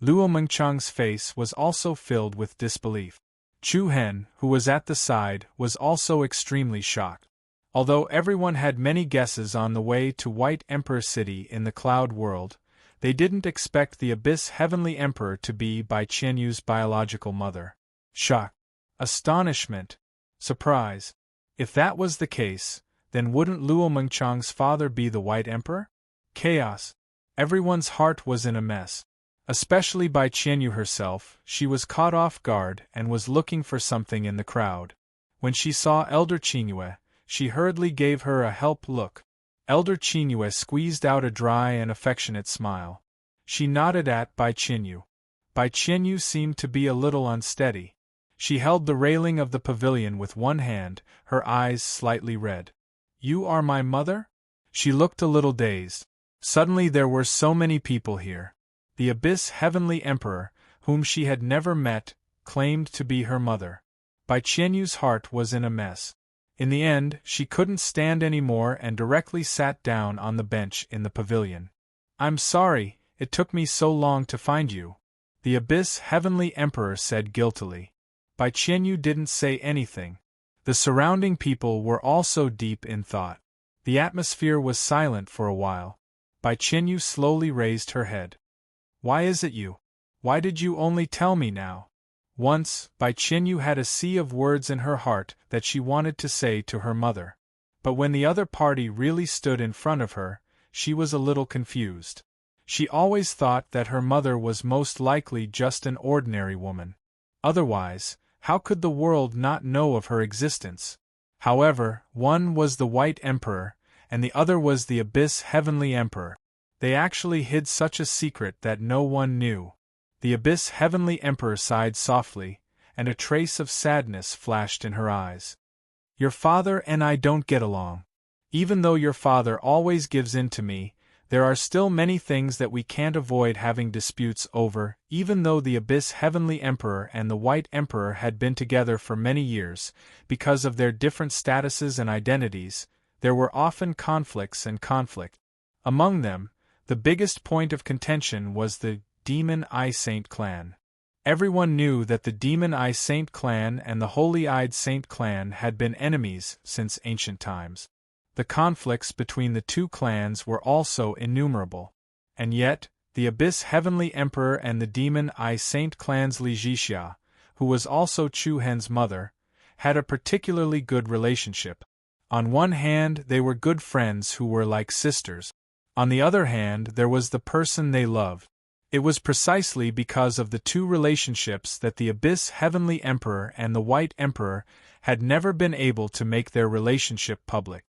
Luo Mengchang's face was also filled with disbelief. Chu Hen, who was at the side, was also extremely shocked. Although everyone had many guesses on the way to White Emperor City in the Cloud World, they didn't expect the Abyss Heavenly Emperor to be Bai Qianyu's biological mother. Shock. Astonishment. Surprise. If that was the case, then wouldn't Luo Mengchang's father be the White Emperor? Chaos. Everyone's heart was in a mess. Especially Bai Qianyu herself. She was caught off guard and was looking for something in the crowd. When she saw Elder Qingyue, she hurriedly gave her a help look. Elder Qingyue squeezed out a dry and affectionate smile. She nodded at Bai Qianyu. Bai Qianyu seemed to be a little unsteady. She held the railing of the pavilion with one hand, her eyes slightly red. You are my mother? She looked a little dazed. Suddenly there were so many people here. The Abyss Heavenly Emperor, whom she had never met, claimed to be her mother. Bai Qianyu's heart was in a mess. In the end, she couldn't stand any more and directly sat down on the bench in the pavilion. I'm sorry, it took me so long to find you, the Abyss Heavenly Emperor said guiltily. Bai Qianyu didn't say anything. The surrounding people were also deep in thought. The atmosphere was silent for a while. Bai Qianyu slowly raised her head. Why is it you? Why did you only tell me now? Once, Bai Qianyu had a sea of words in her heart that she wanted to say to her mother. But when the other party really stood in front of her, she was a little confused. She always thought that her mother was most likely just an ordinary woman. Otherwise, how could the world not know of her existence? However, one was the White Emperor, and the other was the Abyss Heavenly Emperor. They actually hid such a secret that no one knew. The Abyss Heavenly Emperor sighed softly, and a trace of sadness flashed in her eyes. Your father and I don't get along. Even though your father always gives in to me, There are still many things that we can't avoid having disputes over, even though the Abyss Heavenly Emperor and the White Emperor had been together for many years. Because of their different statuses and identities, there were often conflicts and conflict. Among them, the biggest point of contention was the Demon Eye Saint clan. Everyone knew that the Demon Eye Saint clan and the Holy Eyed Saint clan had been enemies since ancient times. The conflicts between the two clans were also innumerable. And yet, the Abyss Heavenly Emperor and the Demon Eye Saint clan'sLijixia, who was also Chu Hen's mother, had a particularly good relationship. On one hand, they were good friends who were like sisters. On the other hand, there was the person they loved. It was precisely because of the two relationships that the Abyss Heavenly Emperor and the White Emperor had never been able to make their relationship public.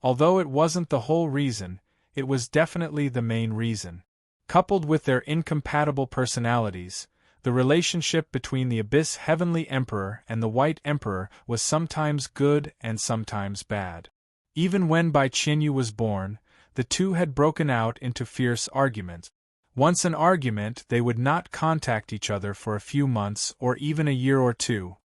Although it wasn't the whole reason, it was definitely the main reason. Coupled with their incompatible personalities, the relationship between the Abyss Heavenly Emperor and the White Emperor was sometimes good and sometimes bad. Even when Bai Qinyu was born, the two had broken out into fierce arguments. Once an argument, they would not contact each other for a few months or even a year or two.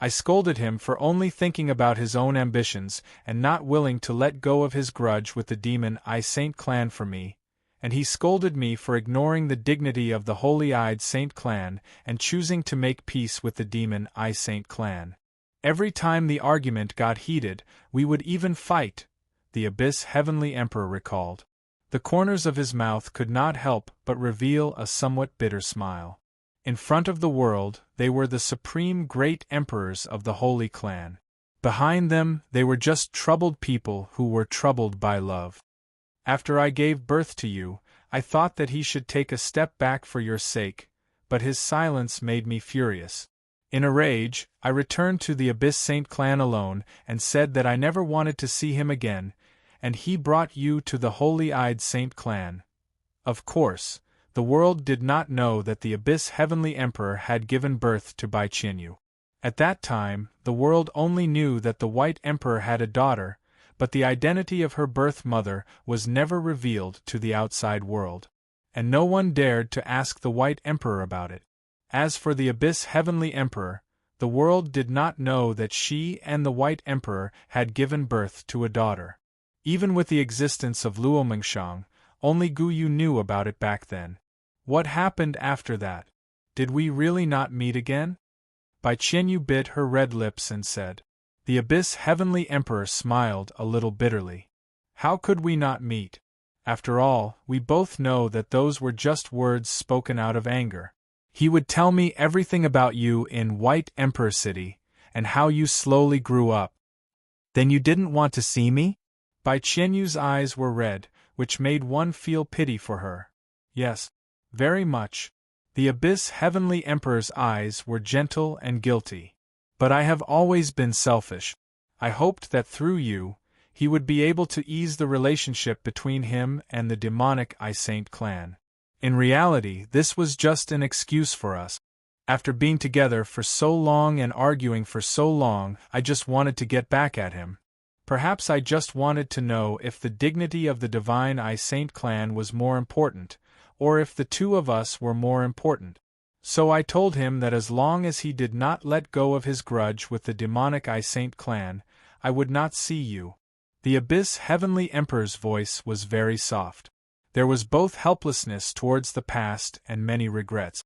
I scolded him for only thinking about his own ambitions and not willing to let go of his grudge with the Demon Eye Saint clan for me, and he scolded me for ignoring the dignity of the Holy-Eyed Saint clan and choosing to make peace with the Demon Eye Saint clan. Every time the argument got heated, we would even fight, the Abyss Heavenly Emperor recalled. The corners of his mouth could not help but reveal a somewhat bitter smile. In front of the world, they were the supreme great emperors of the Holy Clan. Behind them, they were just troubled people who were troubled by love. After I gave birth to you, I thought that he should take a step back for your sake, but his silence made me furious. In a rage, I returned to the Abyss Saint clan alone and said that I never wanted to see him again, and he brought you to the Holy-Eyed Saint clan. Of course, the world did not know that the Abyss Heavenly Emperor had given birth to Bai Qinyu. At that time, the world only knew that the White Emperor had a daughter, but the identity of her birth mother was never revealed to the outside world. And no one dared to ask the White Emperor about it. As for the Abyss Heavenly Emperor, the world did not know that she and the White Emperor had given birth to a daughter. Even with the existence of Luo Mengshang, only Gu Yu knew about it back then. What happened after that? Did we really not meet again? Bai Qinyu bit her red lips and said. The Abyss Heavenly Emperor smiled a little bitterly. How could we not meet? After all, we both know that those were just words spoken out of anger. He would tell me everything about you in White Emperor City, and how you slowly grew up. Then you didn't want to see me? Bai Qianyu's eyes were red, which made one feel pity for her. Yes, very much. The Abyss Heavenly Emperor's eyes were gentle and guilty. But I have always been selfish. I hoped that through you, he would be able to ease the relationship between him and the demonic Eye Saint clan. In reality, this was just an excuse for us. After being together for so long and arguing for so long, I just wanted to get back at him. Perhaps I just wanted to know if the dignity of the Divine Eye Saint clan was more important, or if the two of us were more important. So I told him that as long as he did not let go of his grudge with the demonic Eye Saint clan, I would not see you. The Abyss Heavenly Emperor's voice was very soft. There was both helplessness towards the past and many regrets.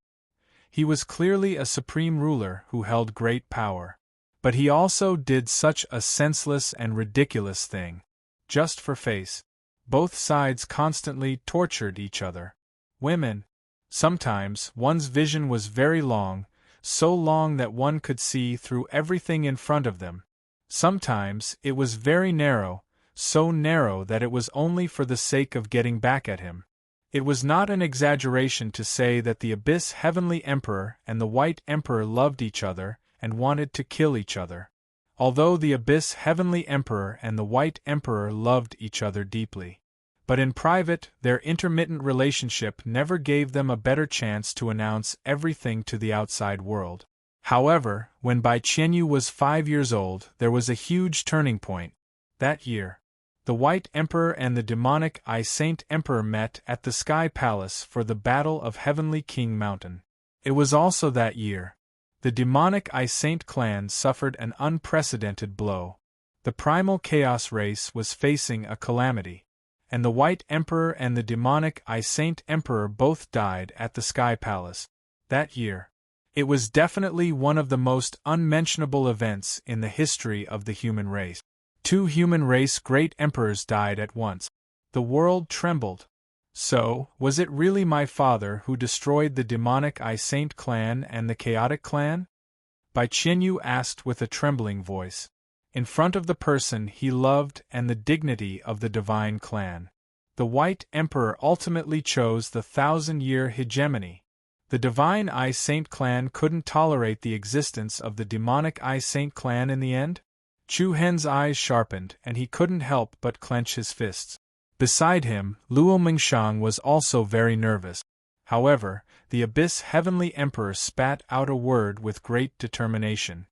He was clearly a supreme ruler who held great power. But he also did such a senseless and ridiculous thing. Just for face. Both sides constantly tortured each other. Women. Sometimes, one's vision was very long, so long that one could see through everything in front of them. Sometimes, it was very narrow, so narrow that it was only for the sake of getting back at him. It was not an exaggeration to say that the Abyss Heavenly Emperor and the White Emperor loved each other and wanted to kill each other. Although the Abyss Heavenly Emperor and the White Emperor loved each other deeply. But in private, their intermittent relationship never gave them a better chance to announce everything to the outside world. However, when Bai Qianyu was 5 years old, there was a huge turning point. That year. The White Emperor and the demonic I Saint Emperor met at the Sky Palace for the Battle of Heavenly King Mountain. It was also that year. The demonic I Saint clan suffered an unprecedented blow. The primal chaos race was facing a calamity, and the White Emperor and the demonic I Saint Emperor both died at the Sky Palace that year. It was definitely one of the most unmentionable events in the history of the human race. 2 human race great emperors died at once. The world trembled. So, was it really my father who destroyed the demonic I Saint clan and the chaotic clan? Bai Qianyu asked with a trembling voice. In front of the person he loved and the dignity of the divine clan. The White Emperor ultimately chose the 1,000-year hegemony. The divine I Saint clan couldn't tolerate the existence of the demonic I Saint clan in the end? Chu Hen's eyes sharpened and he couldn't help but clench his fists. Beside him, Luo Mingxiang was also very nervous. However, the Abyss Heavenly Emperor spat out a word with great determination.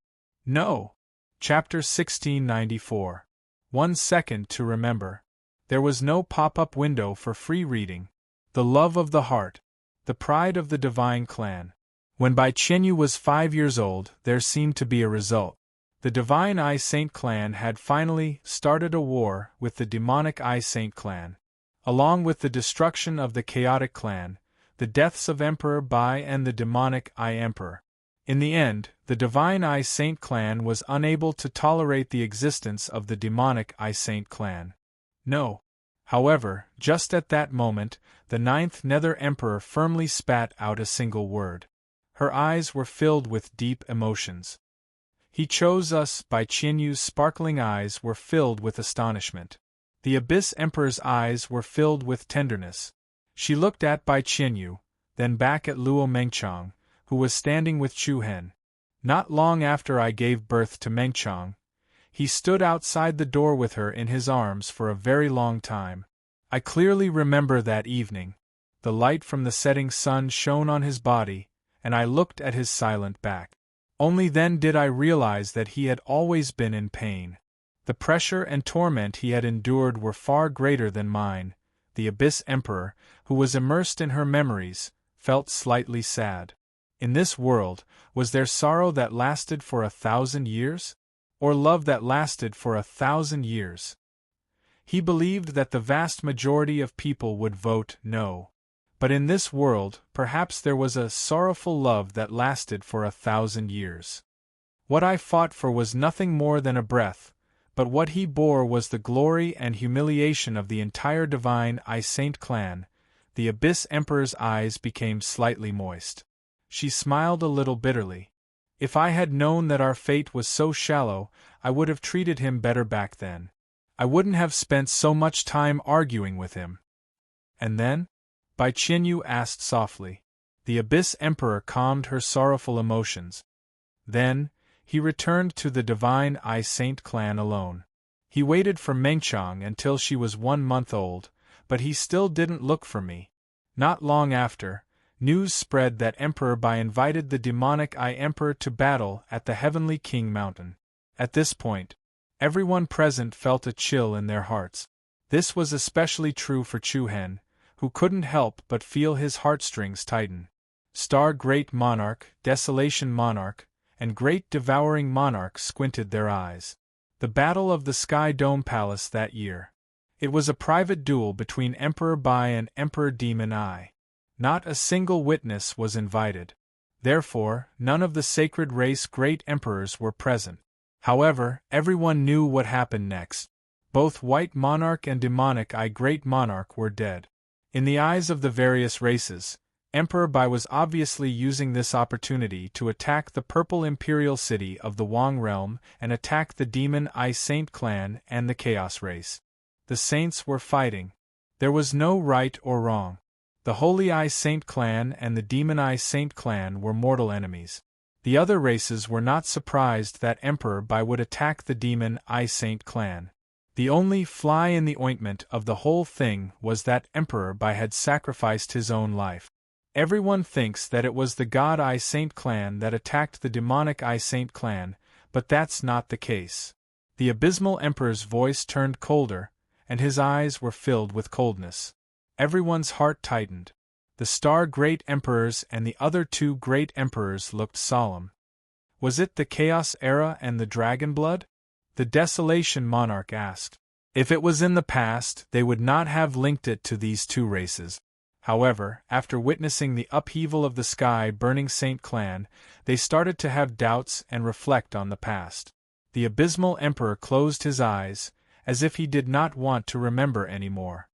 No! Chapter 1694. 1 second to remember. There was no pop-up window for free reading. The love of the heart. The pride of the divine clan. When Bai Qianyu was 5 years old, there seemed to be a result. The divine I Saint clan had finally started a war with the demonic I Saint clan. Along with the destruction of the chaotic clan, the deaths of Emperor Bai and the demonic I Emperor. In the end, the divine I Saint clan was unable to tolerate the existence of the demonic I Saint clan. No. However, just at that moment, the 9th Nether Emperor firmly spat out a single word. Her eyes were filled with deep emotions. He chose us. Bai Qianyu's sparkling eyes were filled with astonishment. The Abyss Emperor's eyes were filled with tenderness. She looked at Bai Qianyu, then back at Luo Mengqiang, who was standing with Chu Hen. Not long after I gave birth to Mengqiang, he stood outside the door with her in his arms for a very long time. I clearly remember that evening. The light from the setting sun shone on his body, and I looked at his silent back. Only then did I realize that he had always been in pain. The pressure and torment he had endured were far greater than mine. The Abyss Emperor, who was immersed in her memories, felt slightly sad. In this world, was there sorrow that lasted for 1,000 years? Or love that lasted for 1,000 years? He believed that the vast majority of people would vote no. But in this world, perhaps there was a sorrowful love that lasted for 1,000 years. What I fought for was nothing more than a breath, but what he bore was the glory and humiliation of the entire divine I Saint clan. The Abyss Emperor's eyes became slightly moist. She smiled a little bitterly. If I had known that our fate was so shallow, I would have treated him better back then. I wouldn't have spent so much time arguing with him. And then? Bai Qianyu asked softly. The Abyss Emperor calmed her sorrowful emotions. Then, he returned to the divine I Saint clan alone. He waited for Mengqiang until she was 1 month old, but he still didn't look for me. Not long after, news spread that Emperor Bai invited the demonic I Emperor to battle at the Heavenly King Mountain. At this point, everyone present felt a chill in their hearts. This was especially true for Chu Hen, who couldn't help but feel his heartstrings tighten. Star Great Monarch, Desolation Monarch, and Great Devouring Monarch squinted their eyes. The Battle of the Sky Dome Palace that year. It was a private duel between Emperor Bai and Emperor Demon I. Not a single witness was invited. Therefore, none of the sacred race great emperors were present. However, everyone knew what happened next. Both White Monarch and Demonic I Great Monarch were dead. In the eyes of the various races, Emperor Bai was obviously using this opportunity to attack the Purple Imperial City of the Wang Realm and attack the Demon I Saint clan and the Chaos race. The Saints were fighting. There was no right or wrong. The Holy I Saint clan and the Demon I Saint clan were mortal enemies. The other races were not surprised that Emperor Bai would attack the Demon I Saint clan. The only fly in the ointment of the whole thing was that Emperor Bai had sacrificed his own life. Everyone thinks that it was the God I Saint clan that attacked the demonic I Saint clan, but that's not the case. The Abysmal Emperor's voice turned colder, and his eyes were filled with coldness. Everyone's heart tightened. The Star Great Emperors and the other two Great Emperors looked solemn. Was it the Chaos Era and the Dragon Blood? The Desolation Monarch asked. If it was in the past, they would not have linked it to these two races. However, after witnessing the upheaval of the sky-burning Saint Clan, they started to have doubts and reflect on the past. The Abysmal Emperor closed his eyes, as if he did not want to remember anymore.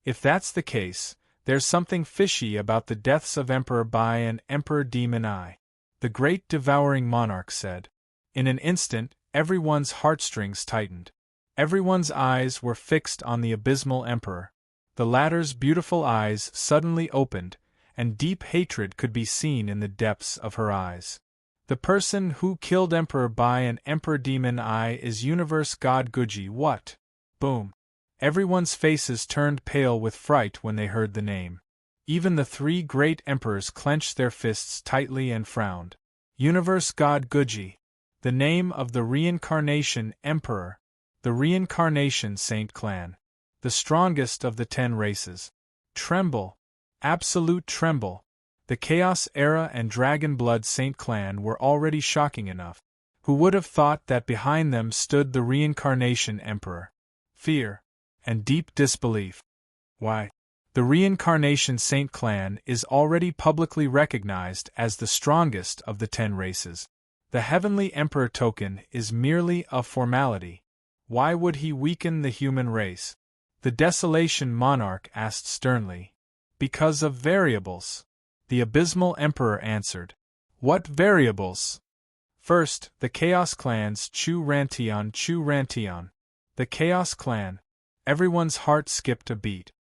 If that's the case, there's something fishy about the deaths of Emperor Bai and Emperor Demon Eye, the great devouring monarch said. In an instant, everyone's heartstrings tightened. Everyone's eyes were fixed on the Abysmal Emperor. The latter's beautiful eyes suddenly opened, and deep hatred could be seen in the depths of her eyes. The person who killed Emperor Bai and Emperor Demon Eye is Universe God Guji. What? Boom. Everyone's faces turned pale with fright when they heard the name. Even the three great emperors clenched their fists tightly and frowned. Universe God Guji. The name of the Reincarnation Emperor. The Reincarnation Saint Clan. The strongest of the 10 races. Tremble. Absolute tremble. The Chaos Era and Dragon Blood Saint Clan were already shocking enough. Who would have thought that behind them stood the Reincarnation Emperor? Fear. And deep disbelief. Why? The Reincarnation Saint Clan is already publicly recognized as the strongest of the 10 races. The Heavenly Emperor token is merely a formality. Why would he weaken the human race? The Desolation Monarch asked sternly. Because of variables. The Abysmal Emperor answered. What variables? First, the Chaos Clan's Chu Rantion. The Chaos Clan. Everyone's heart skipped a beat.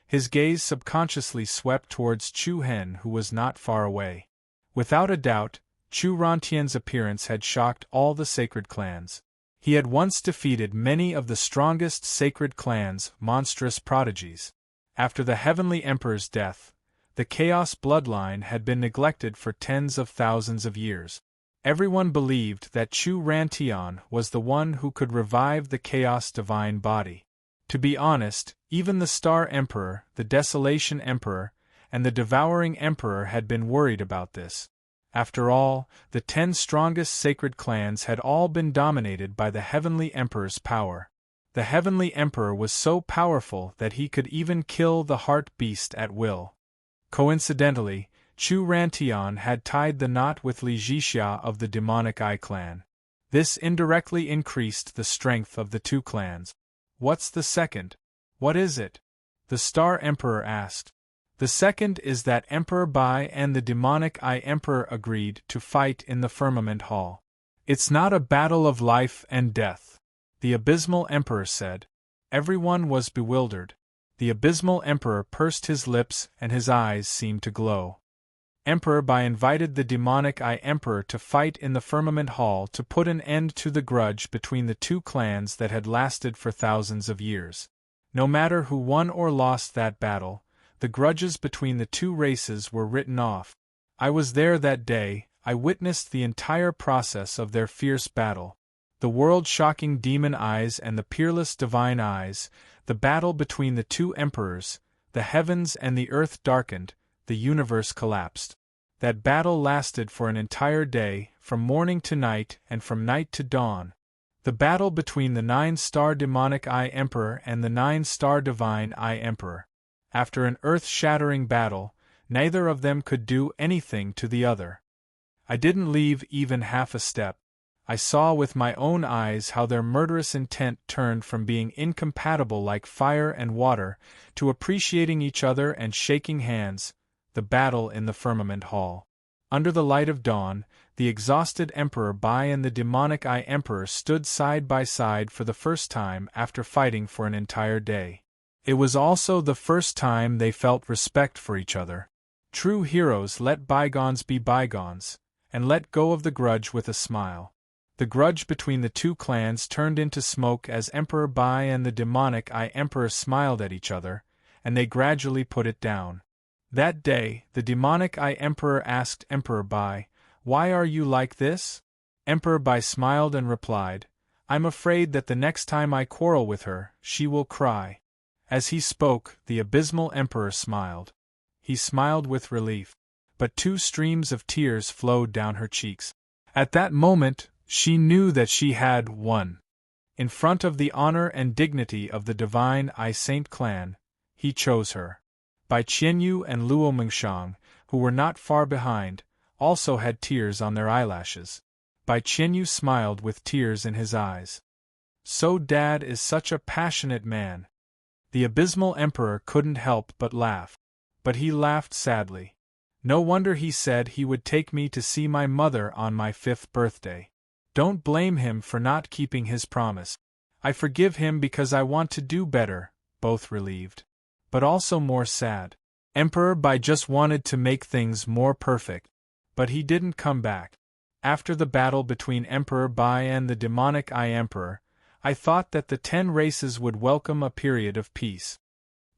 His gaze subconsciously swept towards Chu Hen, who was not far away. Without a doubt, Chu Rantian's appearance had shocked all the sacred clans. He had once defeated many of the strongest sacred clans, monstrous prodigies. After the Heavenly Emperor's death, the Chaos bloodline had been neglected for tens of thousands of years. Everyone believed that Chu Rantian was the one who could revive the Chaos divine body. To be honest, even the Star Emperor, the Desolation Emperor, and the Devouring Emperor had been worried about this. After all, the 10 strongest sacred clans had all been dominated by the Heavenly Emperor's power. The Heavenly Emperor was so powerful that he could even kill the Heart Beast at will. Coincidentally, Chu Rantian had tied the knot with Li Jixia of the Demonic Eye clan. This indirectly increased the strength of the two clans. What's the second? What is it? The Star Emperor asked. The second is that Emperor Bai and the Demonic Eye Emperor agreed to fight in the Firmament Hall. It's not a battle of life and death, the Abysmal Emperor said. Everyone was bewildered. The Abysmal Emperor pursed his lips and his eyes seemed to glow. Emperor Bai invited the Demonic Eye Emperor to fight in the Firmament Hall to put an end to the grudge between the two clans that had lasted for thousands of years. No matter who won or lost that battle, the grudges between the two races were written off. I was there that day. I witnessed the entire process of their fierce battle. The world-shocking demon eyes and the peerless divine eyes, the battle between the two emperors, the heavens and the earth darkened, the universe collapsed. That battle lasted for an entire day, from morning to night and from night to dawn. The battle between the 9-star Demonic Eye Emperor and the 9-star Divine Eye Emperor. After an earth-shattering battle, neither of them could do anything to the other. I didn't leave even half a step. I saw with my own eyes how their murderous intent turned from being incompatible like fire and water to appreciating each other and shaking hands. The battle in the Firmament Hall. Under the light of dawn, the exhausted Emperor Bai and the Demonic Eye Emperor stood side by side for the first time after fighting for an entire day. It was also the first time they felt respect for each other. True heroes let bygones be bygones, and let go of the grudge with a smile. The grudge between the two clans turned into smoke as Emperor Bai and the Demonic Eye Emperor smiled at each other, and they gradually put it down. That day, the Demonic Eye Emperor asked Emperor Bai, "Why are you like this?" Emperor Bai smiled and replied, I'm afraid that the next time I quarrel with her, she will cry." As he spoke, the abysmal emperor smiled. He smiled with relief. But 2 streams of tears flowed down her cheeks. At that moment, she knew that she had won. In front of the honor and dignity of the divine I Saint clan, he chose her. Bai Qianyu and Luo Mengshang, who were not far behind, also had tears on their eyelashes. Bai Qianyu smiled with tears in his eyes. "So Dad is such a passionate man." The abysmal emperor couldn't help but laugh. But he laughed sadly. "No wonder he said he would take me to see my mother on my 5th birthday. Don't blame him for not keeping his promise. I forgive him because I want to do better," both relieved. But also more sad. Emperor Bai just wanted to make things more perfect. But he didn't come back. After the battle between Emperor Bai and the demonic Eye Emperor, I thought that the 10 races would welcome a period of peace.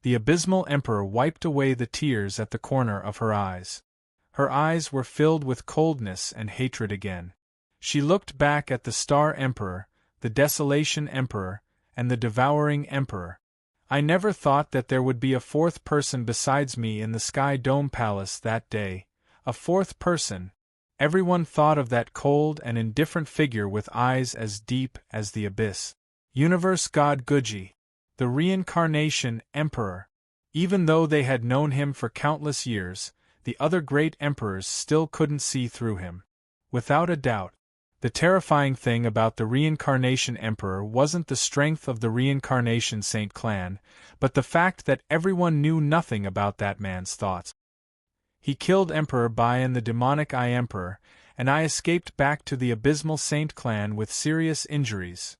The abysmal emperor wiped away the tears at the corner of her eyes. Her eyes were filled with coldness and hatred again. She looked back at the Star Emperor, the Desolation Emperor, and the Devouring Emperor. "I never thought that there would be a 4th person besides me in the Sky Dome Palace that day. A 4th person." Everyone thought of that cold and indifferent figure with eyes as deep as the abyss. Universe God Guji, the Reincarnation Emperor. Even though they had known him for countless years, the other great emperors still couldn't see through him. Without a doubt, the terrifying thing about the Reincarnation Emperor wasn't the strength of the Reincarnation Saint clan, but the fact that everyone knew nothing about that man's thoughts. He killed Emperor Bai and the demonic Eye Emperor, and I escaped back to the abysmal Saint clan with serious injuries,"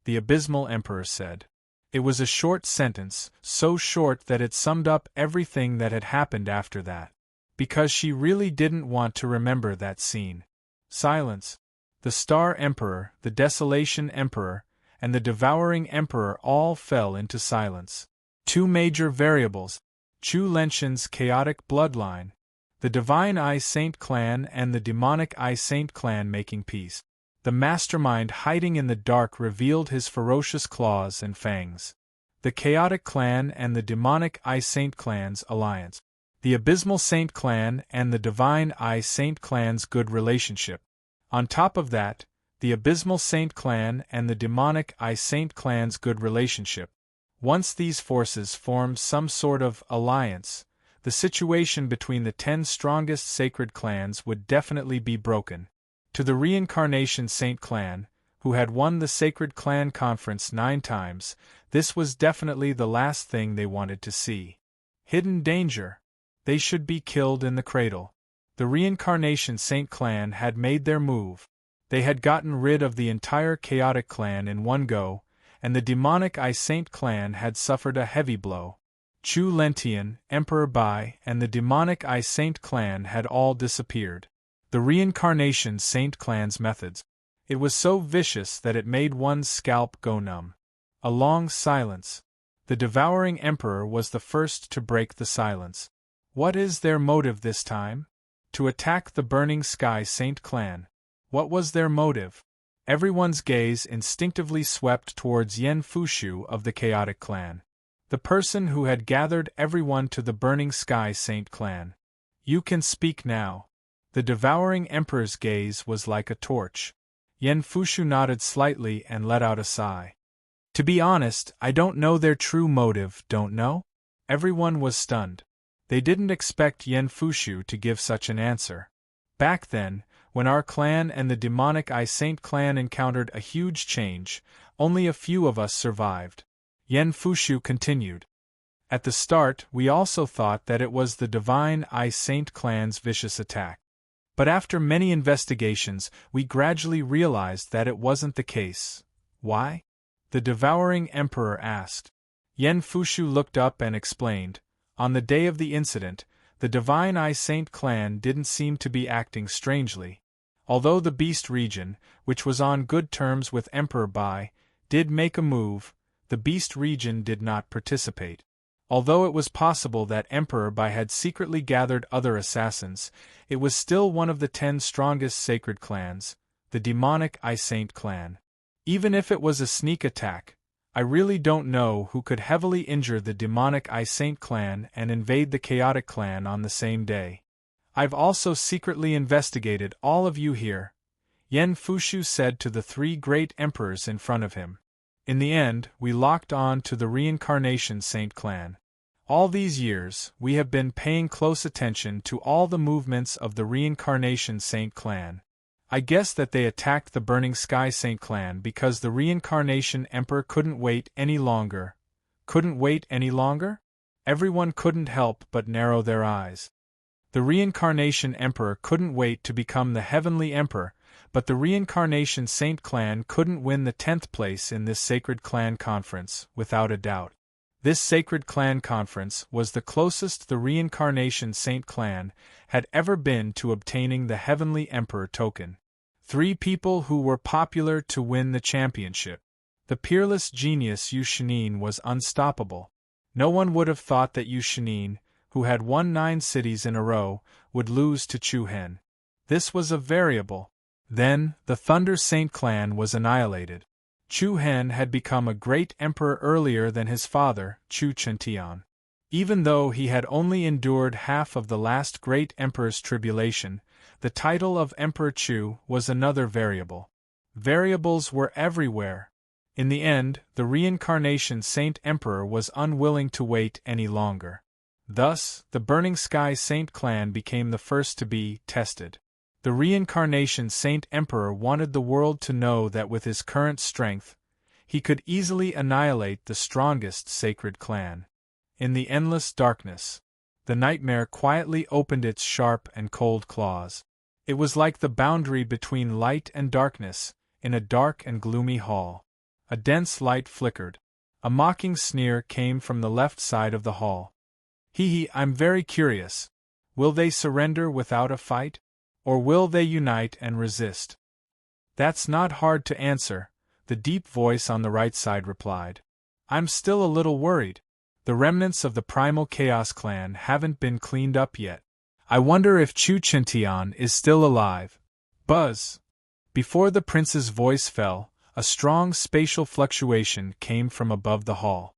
the abysmal emperor said. It was a short sentence, so short that it summed up everything that had happened after that. Because she really didn't want to remember that scene. Silence. The Star Emperor, the Desolation Emperor, and the Devouring Emperor all fell into silence. 2 major variables: Chu Lenshin's chaotic bloodline, the Divine Eye Saint clan and the Demonic Eye Saint clan making peace. The mastermind hiding in the dark revealed his ferocious claws and fangs. The Chaotic Clan and the Demonic Eye Saint clan's alliance. The Abysmal Saint clan and the Divine Eye Saint clan's good relationship. On top of that, the Abysmal Saint clan and the Demonic Eye Saint clan's good relationship. Once these forces formed some sort of alliance, the situation between the 10 strongest sacred clans would definitely be broken. To the Reincarnation Saint clan, who had won the Sacred Clan Conference 9 times, this was definitely the last thing they wanted to see. Hidden danger. They should be killed in the cradle. The Reincarnation Saint clan had made their move. They had gotten rid of the entire Chaotic Clan in one go, and the Demonic Eye Saint clan had suffered a heavy blow. Chu Lentian, Emperor Bai, and the Demonic Eye Saint clan had all disappeared. The Reincarnation Saint clan's methods. It was so vicious that it made one's scalp go numb. A long silence. The Devouring Emperor was the first to break the silence. What is their motive this time? To attack the Burning Sky Saint clan. What was their motive? Everyone's gaze instinctively swept towards Yen Fushu of the Chaotic Clan. The person who had gathered everyone to the Burning Sky Saint clan. "You can speak now." The Devouring Emperor's gaze was like a torch. Yen Fushu nodded slightly and let out a sigh. "To be honest, I don't know their true motive, don't know?" Everyone was stunned. They didn't expect Yen Fushu to give such an answer. Back then, when our clan and the Demonic Eye Saint clan encountered a huge change, only a few of us survived. Yen Fushu continued. At the start, we also thought that it was the Divine Eye Saint clan's vicious attack. But after many investigations, we gradually realized that it wasn't the case. Why? The Devouring Emperor asked. Yen Fushu looked up and explained. On the day of the incident, the Divine Eye Saint clan didn't seem to be acting strangely. Although the Beast region, which was on good terms with Emperor Bai, did make a move, the Beast region did not participate. Although it was possible that Emperor Bai had secretly gathered other assassins, it was still one of the 10 strongest sacred clans, the Demonic Eye Saint clan. Even if it was a sneak attack, I really don't know who could heavily injure the demonic I Saint clan and invade the chaotic clan on the same day. I've also secretly investigated all of you here, Yen Fushu said to the three great emperors in front of him. In the end, we locked on to the Reincarnation Saint clan. All these years, we have been paying close attention to all the movements of the Reincarnation Saint clan. I guess that they attacked the Burning Sky Saint clan because the Reincarnation Emperor couldn't wait any longer. Couldn't wait any longer? Everyone couldn't help but narrow their eyes. The Reincarnation Emperor couldn't wait to become the Heavenly Emperor, but the Reincarnation Saint clan couldn't win the 10th place in this sacred clan conference, without a doubt. This sacred clan conference was the closest the Reincarnation Saint clan had ever been to obtaining the Heavenly Emperor token. 3 people who were popular to win the championship. The peerless genius Yu Shinin was unstoppable. No one would have thought that Yu Shinin, who had won 9 cities in a row, would lose to Chu Hen. This was a variable. Then, the Thunder Saint clan was annihilated. Chu Hen had become a great emperor earlier than his father, Chu Chentian. Even though he had only endured half of the last great emperor's tribulation, the title of Emperor Chu was another variable. Variables were everywhere. In the end, the Reincarnation Saint Emperor was unwilling to wait any longer. Thus, the Burning Sky Saint clan became the first to be tested. The Reincarnation Saint Emperor wanted the world to know that with his current strength, he could easily annihilate the strongest sacred clan. In the endless darkness, the nightmare quietly opened its sharp and cold claws. It was like the boundary between light and darkness, in a dark and gloomy hall. A dense light flickered. A mocking sneer came from the left side of the hall. Hee, I'm very curious. Will they surrender without a fight? Or will they unite and resist? That's not hard to answer, the deep voice on the right side replied. I'm still a little worried. The remnants of the primal Chaos clan haven't been cleaned up yet. I wonder if Chu Chentian is still alive. Buzz! Before the prince's voice fell, a strong spatial fluctuation came from above the hall.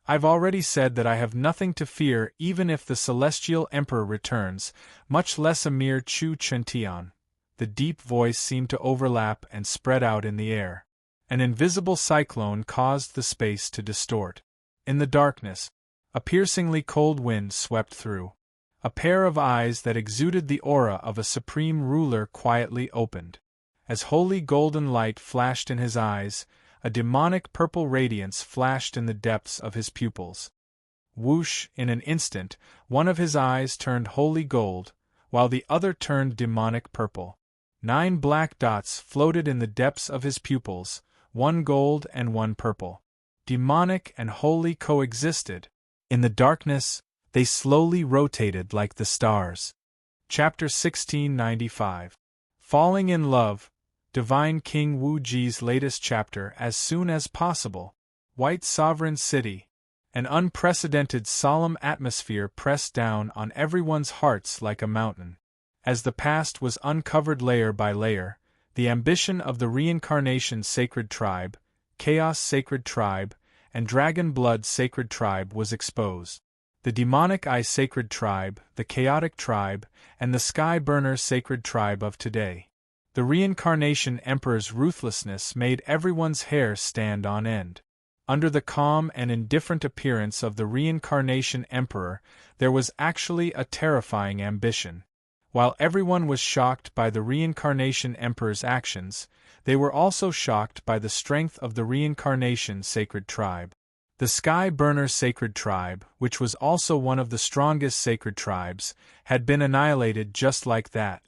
I've already said that I have nothing to fear even if the Celestial Emperor returns, much less a mere Chu Chentian. The deep voice seemed to overlap and spread out in the air. An invisible cyclone caused the space to distort. In the darkness, a piercingly cold wind swept through. A pair of eyes that exuded the aura of a supreme ruler quietly opened. As holy golden light flashed in his eyes, a demonic purple radiance flashed in the depths of his pupils. Whoosh! In an instant, one of his eyes turned holy gold, while the other turned demonic purple. 9 black dots floated in the depths of his pupils, 1 gold and 1 purple. Demonic and holy coexisted. In the darkness, they slowly rotated like the stars. Chapter 1695. Falling in Love. Divine King Wu Ji's latest chapter as soon as possible. White Sovereign City. An unprecedented solemn atmosphere pressed down on everyone's hearts like a mountain. As the past was uncovered layer by layer, the ambition of the Reincarnation Sacred Tribe, Chaos Sacred Tribe, and Dragon Blood Sacred Tribe was exposed. The Demonic Eye Sacred Tribe, the Chaotic Tribe, and the Sky Burner Sacred Tribe of today. The Reincarnation Emperor's ruthlessness made everyone's hair stand on end. Under the calm and indifferent appearance of the Reincarnation Emperor, there was actually a terrifying ambition. While everyone was shocked by the Reincarnation Emperor's actions, they were also shocked by the strength of the Reincarnation Sacred Tribe. The Sky Burner Sacred Tribe, which was also one of the strongest sacred tribes, had been annihilated just like that.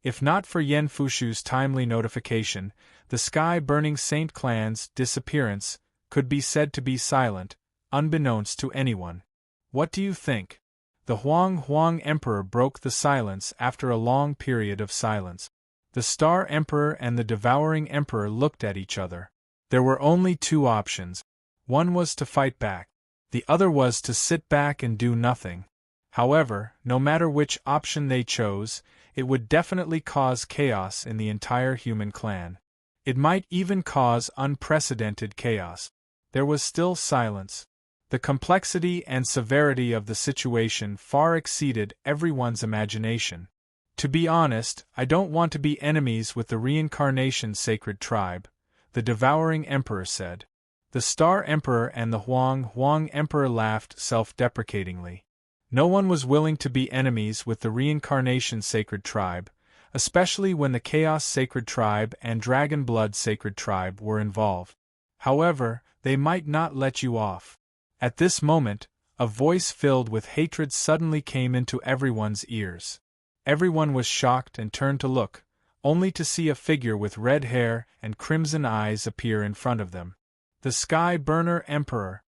If not for Yen Fushu's timely notification, the Sky Burning Saint clan's disappearance could be said to be silent, unbeknownst to anyone. What do you think? The Huang Emperor broke the silence after a long period of silence. The Star Emperor and the Devouring Emperor looked at each other. There were only 2 options. One was to fight back. The other was to sit back and do nothing. However, no matter which option they chose, it would definitely cause chaos in the entire human clan. It might even cause unprecedented chaos. There was still silence. The complexity and severity of the situation far exceeded everyone's imagination. To be honest, I don't want to be enemies with the reincarnation sacred tribe, the devouring emperor said. The Star Emperor and the Huang Emperor laughed self-deprecatingly. No one was willing to be enemies with the reincarnation sacred tribe, especially when the Chaos Sacred Tribe and Dragon Blood Sacred Tribe were involved. However, they might not let you off. At this moment, a voice filled with hatred suddenly came into everyone's ears. Everyone was shocked and turned to look, only to see a figure with red hair and crimson eyes appear in front of them. The Sky Burner Emperor.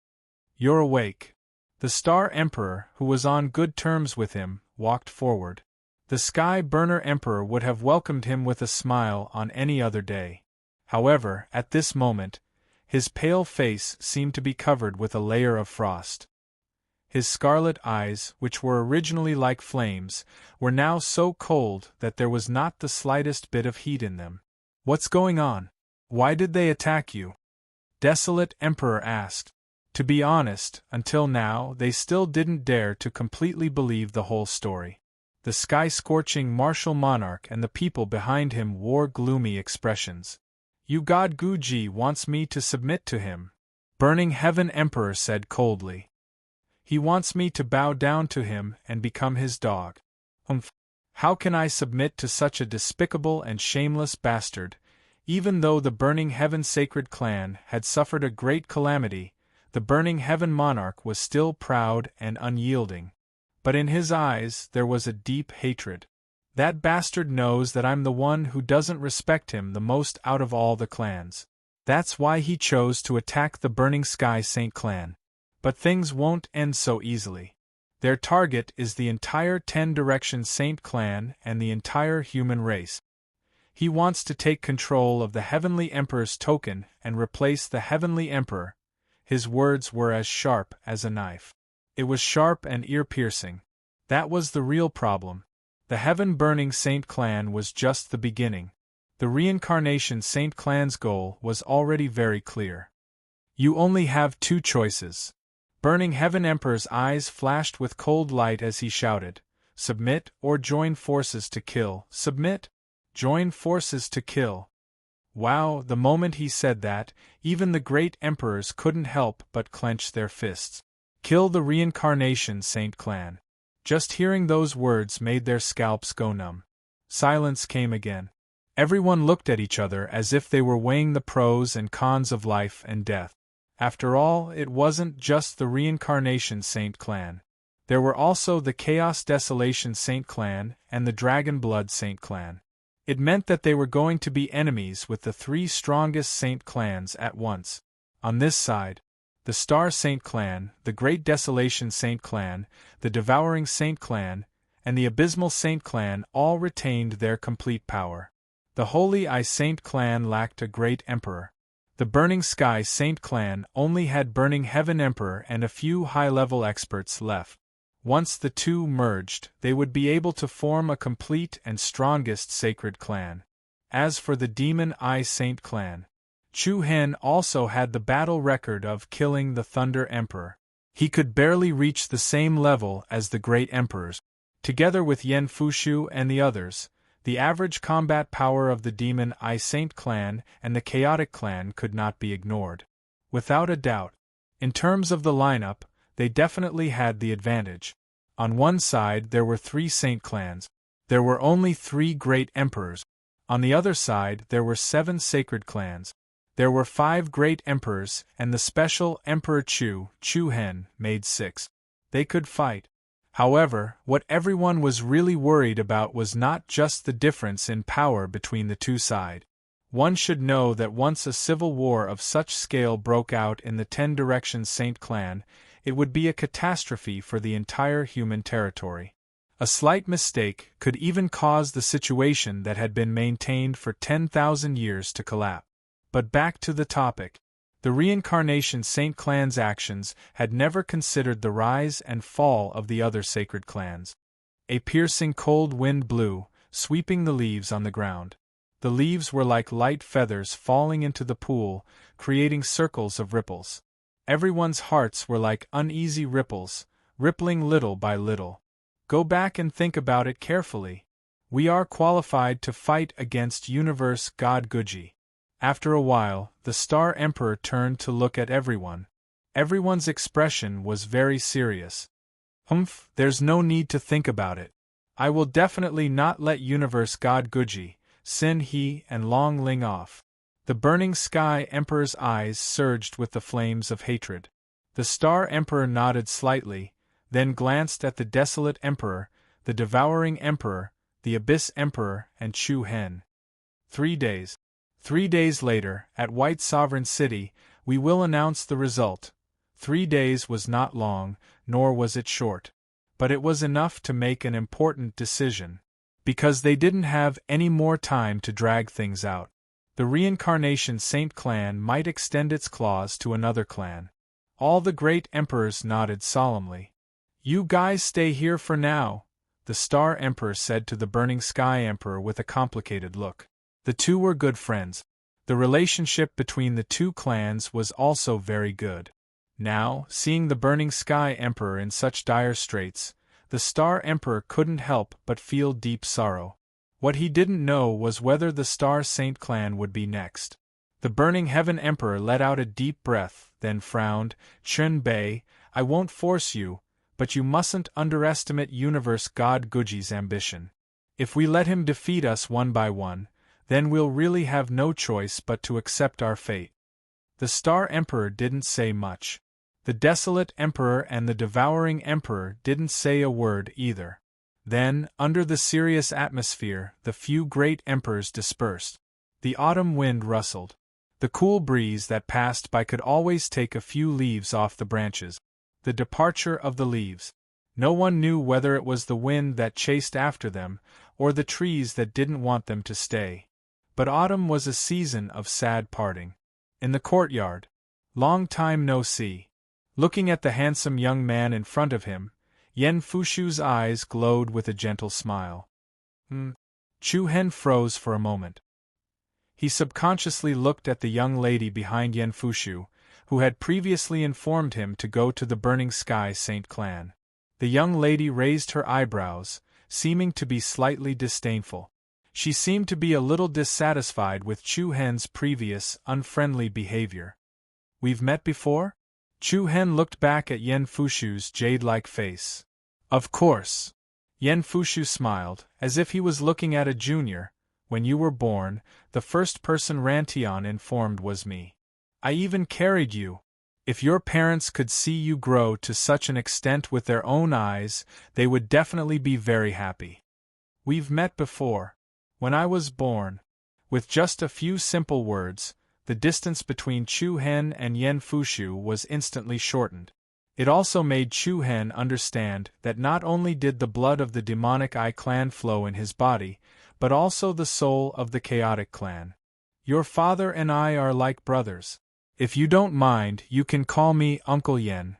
You're awake. The Star Emperor, who was on good terms with him, walked forward. The Sky Burner Emperor would have welcomed him with a smile on any other day. However, at this moment, his pale face seemed to be covered with a layer of frost. His scarlet eyes, which were originally like flames, were now so cold that there was not the slightest bit of heat in them. What's going on? Why did they attack you? Desolate Emperor asked. To be honest, until now they still didn't dare to completely believe the whole story. The sky-scorching martial monarch and the people behind him wore gloomy expressions. You God Guji wants me to submit to him, Burning Heaven Emperor said coldly. He wants me to bow down to him and become his dog. How can I submit to such a despicable and shameless bastard? Even though the Burning Heaven Sacred Clan had suffered a great calamity, the Burning Heaven Monarch was still proud and unyielding. But in his eyes there was a deep hatred. That bastard knows that I'm the one who doesn't respect him the most out of all the clans. That's why he chose to attack the Burning Sky Saint clan. But things won't end so easily. Their target is the entire 10 Direction Saint clan and the entire human race. He wants to take control of the Heavenly Emperor's token and replace the Heavenly Emperor. His words were as sharp as a knife. It was sharp and ear-piercing. That was the real problem. The Heaven-Burning Saint Clan was just the beginning. The Reincarnation Saint Clan's goal was already very clear. You only have two choices. Burning Heaven Emperor's eyes flashed with cold light as he shouted, submit or join forces to kill. Submit? Join forces to kill. Wow, the moment he said that, even the great emperors couldn't help but clench their fists. Kill the Reincarnation Saint Clan. Just hearing those words made their scalps go numb. Silence came again. Everyone looked at each other as if they were weighing the pros and cons of life and death. After all, it wasn't just the Reincarnation Saint Clan. There were also the Chaos Desolation Saint Clan and the Dragon Blood Saint Clan. It meant that they were going to be enemies with the 3 strongest Saint clans at once. On this side, the Star Saint Clan, the Great Desolation Saint Clan, the Devouring Saint Clan, and the Abysmal Saint Clan all retained their complete power. The Holy Eye Saint Clan lacked a great emperor. The Burning Sky Saint Clan only had Burning Heaven Emperor and a few high-level experts left. Once the two merged, they would be able to form a complete and strongest sacred clan. As for the Demon Eye Saint Clan, Chu Hen also had the battle record of killing the Thunder Emperor. He could barely reach the same level as the Great Emperors. Together with Yen Fushu and the others, the average combat power of the Demon Eye Saint Clan and the Chaotic Clan could not be ignored. Without a doubt, in terms of the lineup, they definitely had the advantage. On one side there were 3 Saint Clans. There were only 3 Great Emperors. On the other side there were 7 Sacred Clans. There were 5 Great Emperors, and the special Emperor Chu Hen, made 6. They could fight. However, what everyone was really worried about was not just the difference in power between the two sides. One should know that once a civil war of such scale broke out in the 10 Direction Saint Clan, it would be a catastrophe for the entire human territory. A slight mistake could even cause the situation that had been maintained for 10,000 years to collapse. But back to the topic. The Reincarnation Saint Clan's actions had never considered the rise and fall of the other sacred clans. A piercing cold wind blew, sweeping the leaves on the ground. The leaves were like light feathers falling into the pool, creating circles of ripples. Everyone's hearts were like uneasy ripples, rippling little by little. Go back and think about it carefully. We are qualified to fight against Universe God Guji. After a while, the Star Emperor turned to look at everyone. Everyone's expression was very serious. Humph, there's no need to think about it. I will definitely not let Universe God Guji, Sin He and Long Ling off. The Burning Sky Emperor's eyes surged with the flames of hatred. The Star Emperor nodded slightly, then glanced at the Desolate Emperor, the Devouring Emperor, the Abyss Emperor, and Chu Hen. 3 days. 3 days later, at White Sovereign City, we will announce the result. 3 days was not long, nor was it short. But it was enough to make an important decision. Because they didn't have any more time to drag things out. The Reincarnation Saint clan might extend its claws to another clan. All the great emperors nodded solemnly. You guys stay here for now, the Star Emperor said to the Burning Sky Emperor with a complicated look. The two were good friends. The relationship between the two clans was also very good. Now, seeing the Burning Sky Emperor in such dire straits, the Star Emperor couldn't help but feel deep sorrow. What he didn't know was whether the Star Saint clan would be next. The Burning Heaven Emperor let out a deep breath, then frowned. Chen Bei, I won't force you, but you mustn't underestimate Universe God Guji's ambition. If we let him defeat us one by one, then we'll really have no choice but to accept our fate. The Star Emperor didn't say much. The Desolate Emperor and the Devouring Emperor didn't say a word either. Then, under the serious atmosphere, the few great emperors dispersed. The autumn wind rustled. The cool breeze that passed by could always take a few leaves off the branches. The departure of the leaves. No one knew whether it was the wind that chased after them, or the trees that didn't want them to stay. But autumn was a season of sad parting. In the courtyard. Long time no see. Looking at the handsome young man in front of him, Yen Fushu's eyes glowed with a gentle smile. Chu Hen froze for a moment. He subconsciously looked at the young lady behind Yen Fushu, who had previously informed him to go to the Burning Sky Saint clan. The young lady raised her eyebrows, seeming to be slightly disdainful. She seemed to be a little dissatisfied with Chu Hen's previous, unfriendly behavior. We've met before? Chu Hen looked back at Yen Fushu's jade-like face. Of course. Yen Fushu smiled, as if he was looking at a junior. When you were born, the first person Rantian informed was me. I even carried you. If your parents could see you grow to such an extent with their own eyes, they would definitely be very happy. We've met before. When I was born. With just a few simple words, the distance between Chu Hen and Yen Fushu was instantly shortened. It also made Chu Hen understand that not only did the blood of the demonic Eye clan flow in his body, but also the soul of the chaotic clan. Your father and I are like brothers. If you don't mind, you can call me Uncle Yen.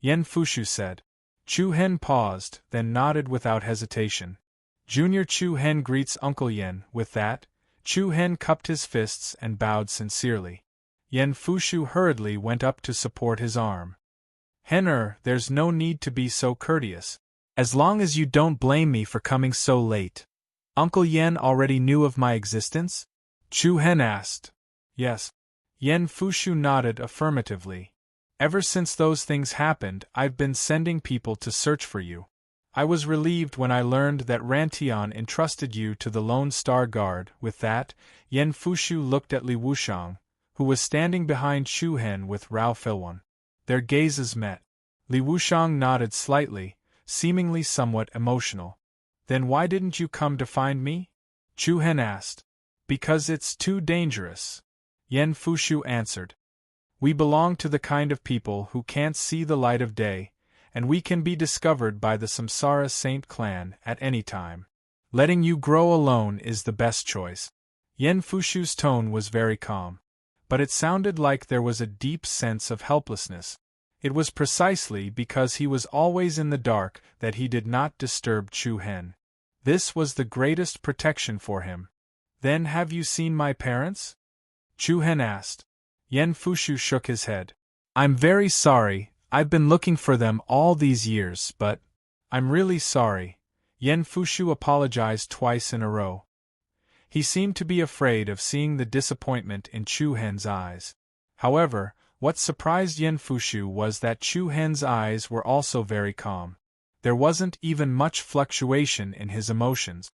Yen Fushu said. Chu Hen paused, then nodded without hesitation. Junior Chu Hen greets Uncle Yen. With that, Chu Hen cupped his fists and bowed sincerely. Yen Fushu hurriedly went up to support his arm. Hen there's no need to be so courteous. As long as you don't blame me for coming so late. Uncle Yen already knew of my existence? Chu Hen asked. Yes. Yen Fushu nodded affirmatively. Ever since those things happened, I've been sending people to search for you. I was relieved when I learned that Rantian entrusted you to the Lone Star Guard. With that, Yen Fushu looked at Li Wushang, who was standing behind Chu Hen with Rao Filwan. Their gazes met. Li Wushang nodded slightly, seemingly somewhat emotional. Then why didn't you come to find me? Chu Hen asked. Because it's too dangerous. Yen Fushu answered. We belong to the kind of people who can't see the light of day, and we can be discovered by the Samsara Saint clan at any time. Letting you grow alone is the best choice. Yen Fushu's tone was very calm. But it sounded like there was a deep sense of helplessness. It was precisely because he was always in the dark that he did not disturb Chu Hen. This was the greatest protection for him. Then have you seen my parents? Chu Hen asked. Yan Fushu shook his head. I'm very sorry, I've been looking for them all these years, but… I'm really sorry. Yan Fushu apologized twice in a row. He seemed to be afraid of seeing the disappointment in Chu Hen's eyes. However, what surprised Yan Fushu was that Chu Hen's eyes were also very calm. There wasn't even much fluctuation in his emotions.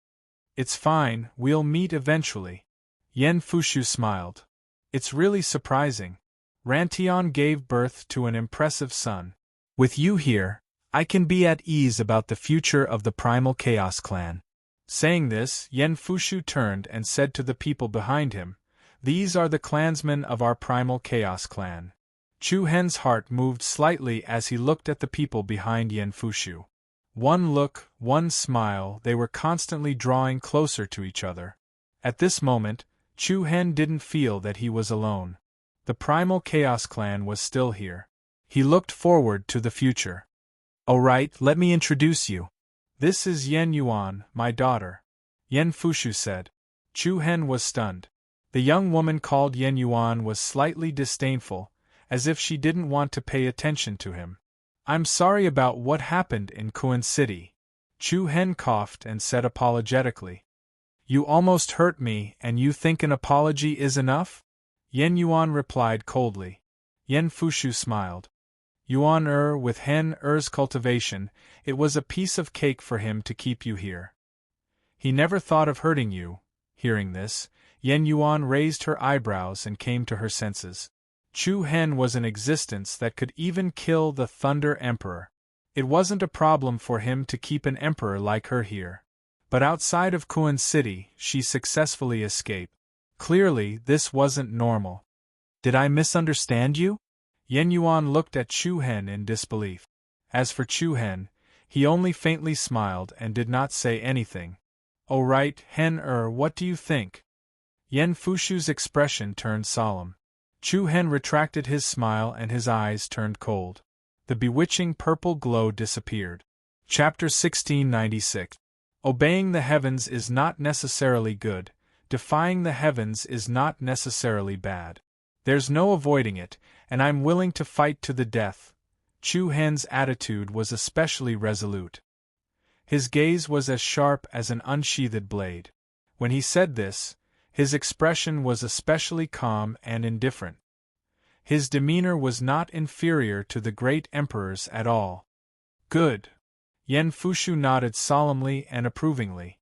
It's fine, we'll meet eventually. Yan Fushu smiled. It's really surprising. Rantian gave birth to an impressive son. With you here, I can be at ease about the future of the Primal Chaos Clan. Saying this, Yan Fushu turned and said to the people behind him, These are the clansmen of our Primal Chaos Clan. Chu Hen's heart moved slightly as he looked at the people behind Yan Fushu. One look, one smile, they were constantly drawing closer to each other. At this moment, Chu Hen didn't feel that he was alone. The Primal Chaos Clan was still here. He looked forward to the future. Alright, let me introduce you. This is Yen Yuan, my daughter. Yan Fushu said. Chu Hen was stunned. The young woman called Yen Yuan was slightly disdainful, as if she didn't want to pay attention to him. I'm sorry about what happened in Kuan City. Chu Hen coughed and said apologetically. You almost hurt me and you think an apology is enough? Yen Yuan replied coldly. Yan Fushu smiled. Yuan with Hen cultivation, it was a piece of cake for him to keep you here. He never thought of hurting you. Hearing this, Yen Yuan raised her eyebrows and came to her senses. Chu Hen was an existence that could even kill the Thunder Emperor. It wasn't a problem for him to keep an emperor like her here. But outside of Kuan City, she successfully escaped. Clearly, this wasn't normal. Did I misunderstand you? Yen Yuan looked at Chu Hen in disbelief. As for Chu Hen, he only faintly smiled and did not say anything. Oh right, Hen what do you think? Yan Fushu's expression turned solemn. Chu Hen retracted his smile and his eyes turned cold. The bewitching purple glow disappeared. Chapter 1696. Obeying the heavens is not necessarily good, defying the heavens is not necessarily bad. There's no avoiding it, and I'm willing to fight to the death. Chu Hen's attitude was especially resolute. His gaze was as sharp as an unsheathed blade. When he said this, his expression was especially calm and indifferent. His demeanor was not inferior to the great emperor's at all. Good. Yan Fushu nodded solemnly and approvingly.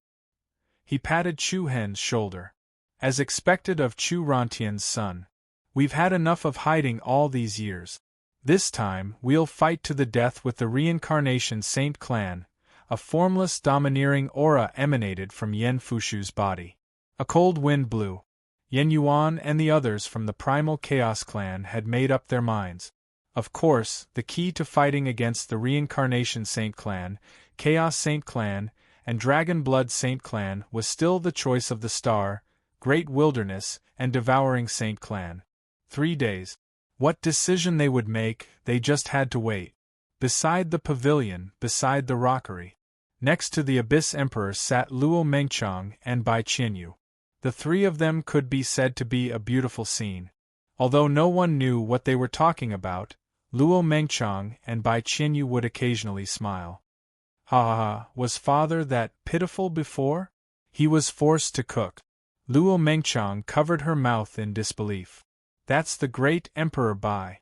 He patted Chu Hen's shoulder. As expected of Chu Rantian's son. We've had enough of hiding all these years. This time, we'll fight to the death with the Reincarnation Saint Clan. A formless domineering aura emanated from Yan Fushu's body. A cold wind blew. Yen Yuan and the others from the Primal Chaos Clan had made up their minds. Of course, the key to fighting against the Reincarnation Saint Clan, Chaos Saint Clan, and Dragon Blood Saint Clan was still the choice of the Star, Great Wilderness, and Devouring Saint Clan. 3 days. What decision they would make, they just had to wait. Beside the pavilion, beside the rockery. Next to the Abyss Emperor sat Luo Mengchang and Bai Qianyu. The three of them could be said to be a beautiful scene. Although no one knew what they were talking about, Luo Mengchang and Bai Qianyu would occasionally smile. Ha ha ha, was father that pitiful before? He was forced to cook. Luo Mengchang covered her mouth in disbelief. That's the great Emperor Bai.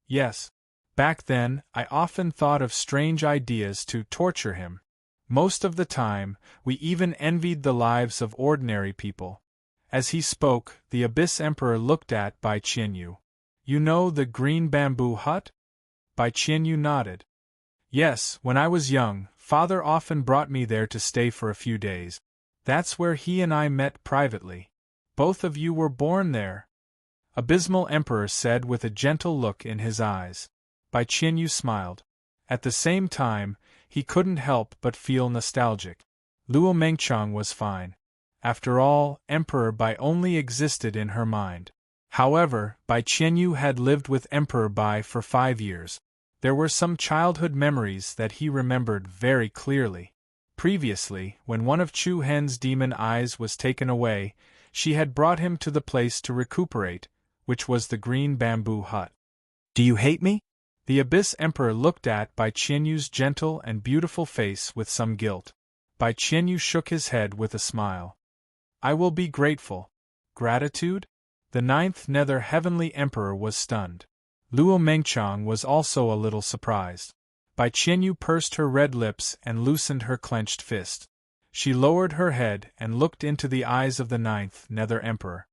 Yes. Back then, I often thought of strange ideas to torture him. Most of the time, we even envied the lives of ordinary people. As he spoke, the Abyss Emperor looked at Bai Qianyu. You know the green bamboo hut? Bai Qianyu nodded. Yes, when I was young, father often brought me there to stay for a few days. That's where he and I met privately. Both of you were born there. Abysmal Emperor said with a gentle look in his eyes. Bai Qianyu smiled. At the same time, he couldn't help but feel nostalgic. Luo Mengchang was fine. After all, Emperor Bai only existed in her mind. However, Bai Qianyu had lived with Emperor Bai for 5 years. There were some childhood memories that he remembered very clearly. Previously, when one of Chu Hen's demon eyes was taken away, She had brought him to the place to recuperate, which was the green bamboo hut. "Do you hate me?" The Abyss Emperor looked at Bai Qianyu's gentle and beautiful face with some guilt. Bai Qianyu shook his head with a smile. "I will be grateful." Gratitude? The ninth Nether Heavenly Emperor was stunned. Luo Mengqiang was also a little surprised. Bai Qianyu pursed her red lips and loosened her clenched fist. She lowered her head and looked into the eyes of the ninth Nether Emperor.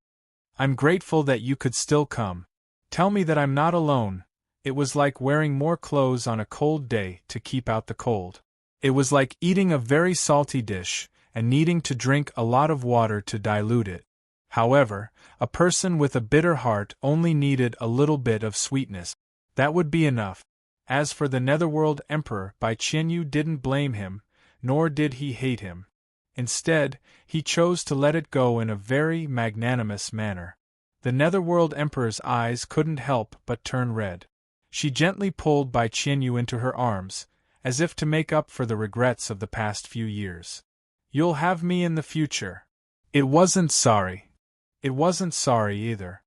"I'm grateful that you could still come. Tell me that I'm not alone." It was like wearing more clothes on a cold day to keep out the cold. It was like eating a very salty dish and needing to drink a lot of water to dilute it. However, a person with a bitter heart only needed a little bit of sweetness. That would be enough. As for the Netherworld Emperor, Bai Qianyu didn't blame him, nor did he hate him. Instead, he chose to let it go in a very magnanimous manner. The Netherworld Emperor's eyes couldn't help but turn red. She gently pulled Bai Qianyu into her arms, as if to make up for the regrets of the past few years. "You'll have me in the future." It wasn't sorry. It wasn't sorry either.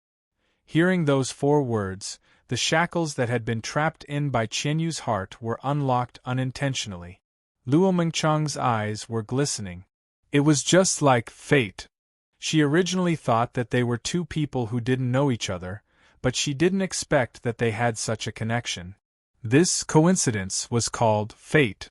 Hearing those 4 words, the shackles that had been trapped in Bai Qianyu's heart were unlocked unintentionally. Luo Mengqiang's eyes were glistening. It was just like fate. She originally thought that they were 2 people who didn't know each other, but she didn't expect that they had such a connection. This coincidence was called fate.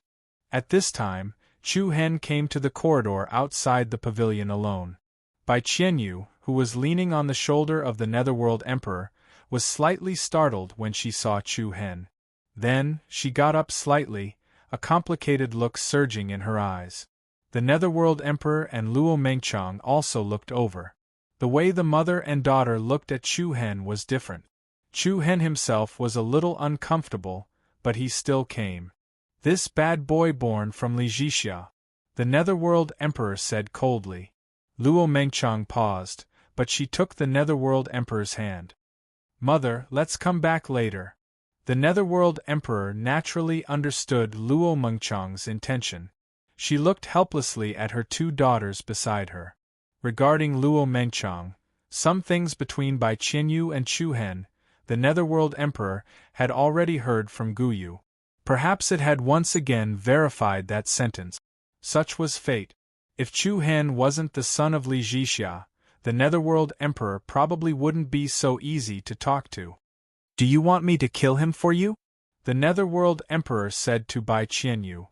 At this time, Chu Hen came to the corridor outside the pavilion alone. Bai Qianyu, who was leaning on the shoulder of the Netherworld Emperor, was slightly startled when she saw Chu Hen. Then, she got up slightly, a complicated look surging in her eyes. The Netherworld Emperor and Luo Mengqiang also looked over. The way the mother and daughter looked at Chu Hen was different. Chu Hen himself was a little uncomfortable, but he still came. "This bad boy born from Lijixia," the Netherworld Emperor said coldly. Luo Mengqiang paused, but she took the Netherworld Emperor's hand. "Mother, let's come back later." The Netherworld Emperor naturally understood Luo Mengqiang's intention. She looked helplessly at her 2 daughters beside her. Regarding Luo Mengqiang, some things between Bai Qianyu and Chu Hen, the Netherworld Emperor had already heard from Guyu. Perhaps it had once again verified that sentence. Such was fate. If Chu Hen wasn't the son of Lijixia, the Netherworld Emperor probably wouldn't be so easy to talk to. "Do you want me to kill him for you?" the Netherworld Emperor said to Bai Qianyu.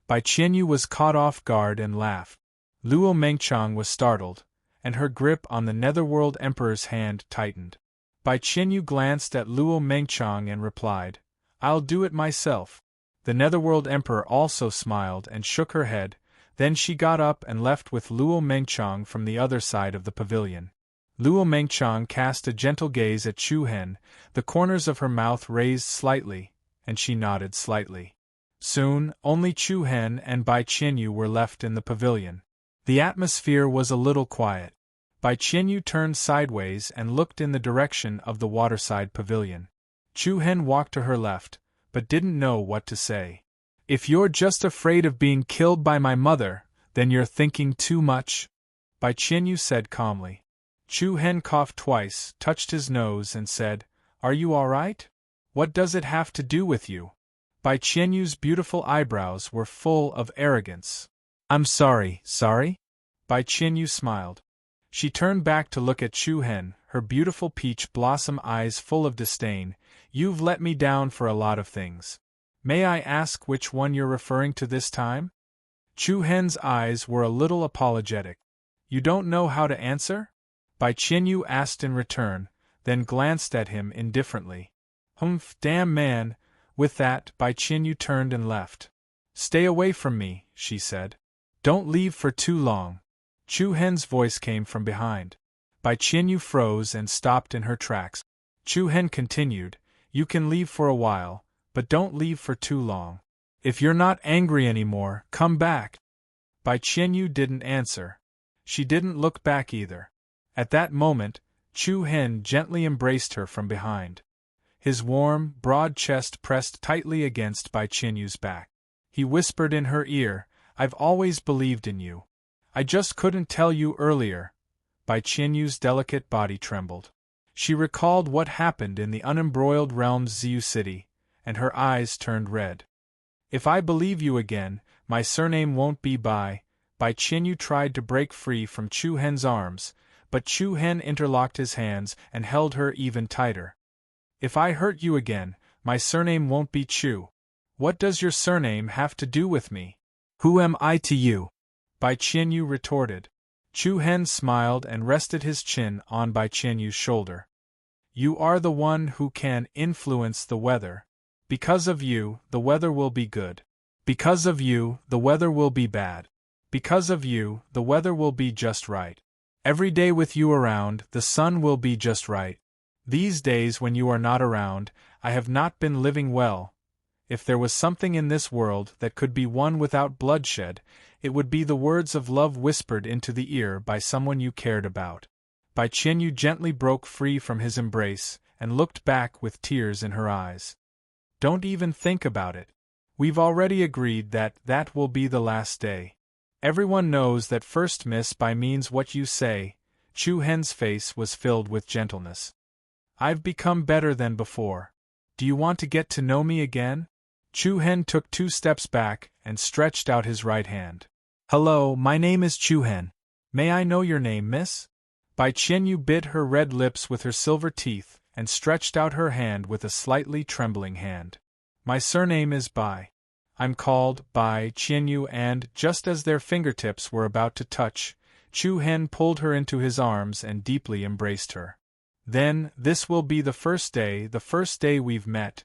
Bai Qianyu was caught off guard and laughed. Luo Mengqiang was startled, and her grip on the Netherworld Emperor's hand tightened. Bai Qianyu glanced at Luo Mengqiang and replied, "I'll do it myself." The Netherworld Emperor also smiled and shook her head, then she got up and left with Luo Mengqiang from the other side of the pavilion. Luo Mengqiang cast a gentle gaze at Chu Hen, the corners of her mouth raised slightly, and she nodded slightly. Soon, only Chu Hen and Bai Qianyu were left in the pavilion. The atmosphere was a little quiet. Bai Qianyu turned sideways and looked in the direction of the waterside pavilion. Chu Hen walked to her left, but didn't know what to say. "If you're just afraid of being killed by my mother, then you're thinking too much," Bai Qianyu said calmly. Chu Hen coughed twice, touched his nose and said, "Are you all right? What does it have to do with you?" Bai Qianyu's beautiful eyebrows were full of arrogance. "I'm sorry." "Sorry?" Bai Qianyu smiled. She turned back to look at Chu Hen, her beautiful peach blossom eyes full of disdain. "You've let me down for a lot of things. May I ask which one you're referring to this time?" Chu Hen's eyes were a little apologetic. "You don't know how to answer?" Bai Qianyu asked in return, then glanced at him indifferently. "Humph, damn man." With that, Bai Qianyu turned and left. "Stay away from me," she said. "Don't leave for too long." Chu Hen's voice came from behind. Bai Qianyu froze and stopped in her tracks. Chu Hen continued, "You can leave for a while, but don't leave for too long. If you're not angry anymore, come back." Bai Qianyu didn't answer. She didn't look back either. At that moment, Chu Hen gently embraced her from behind. His warm, broad chest pressed tightly against Bai Qianyu's back. He whispered in her ear, "I've always believed in you. I just couldn't tell you earlier. Bai Qianyu's delicate body trembled. She recalled what happened in the unembroiled realms Xiu City, and her eyes turned red. If I believe you again, my surname won't be Bai. Bai Qianyu tried to break free from Chu Hen's arms, but Chu Hen interlocked his hands and held her even tighter. If I hurt you again, my surname won't be Chu. What does your surname have to do with me? Who am I to you? Bai Qianyu retorted. Chu Hen smiled and rested his chin on Bai Qianyu's shoulder. You are the one who can influence the weather. Because of you, the weather will be good. Because of you, the weather will be bad. Because of you, the weather will be just right. Every day with you around, the sun will be just right. These days when you are not around, I have not been living well. If there was something in this world that could be won without bloodshed, it would be the words of love whispered into the ear by someone you cared about. Bai Qianyu gently broke free from his embrace and looked back with tears in her eyes. Don't even think about it. We've already agreed that that will be the last day. Everyone knows that first miss by means what you say. Chu Hen's face was filled with gentleness. I've become better than before. Do you want to get to know me again? Chu Hen took 2 steps back and stretched out his right hand. Hello, my name is Chu Hen. May I know your name, miss? Bai Qianyu bit her red lips with her silver teeth and stretched out her hand with a slightly trembling hand. My surname is Bai. I'm called Bai Qianyu, and just as their fingertips were about to touch, Chu Hen pulled her into his arms and deeply embraced her. Then, this will be the first day we've met.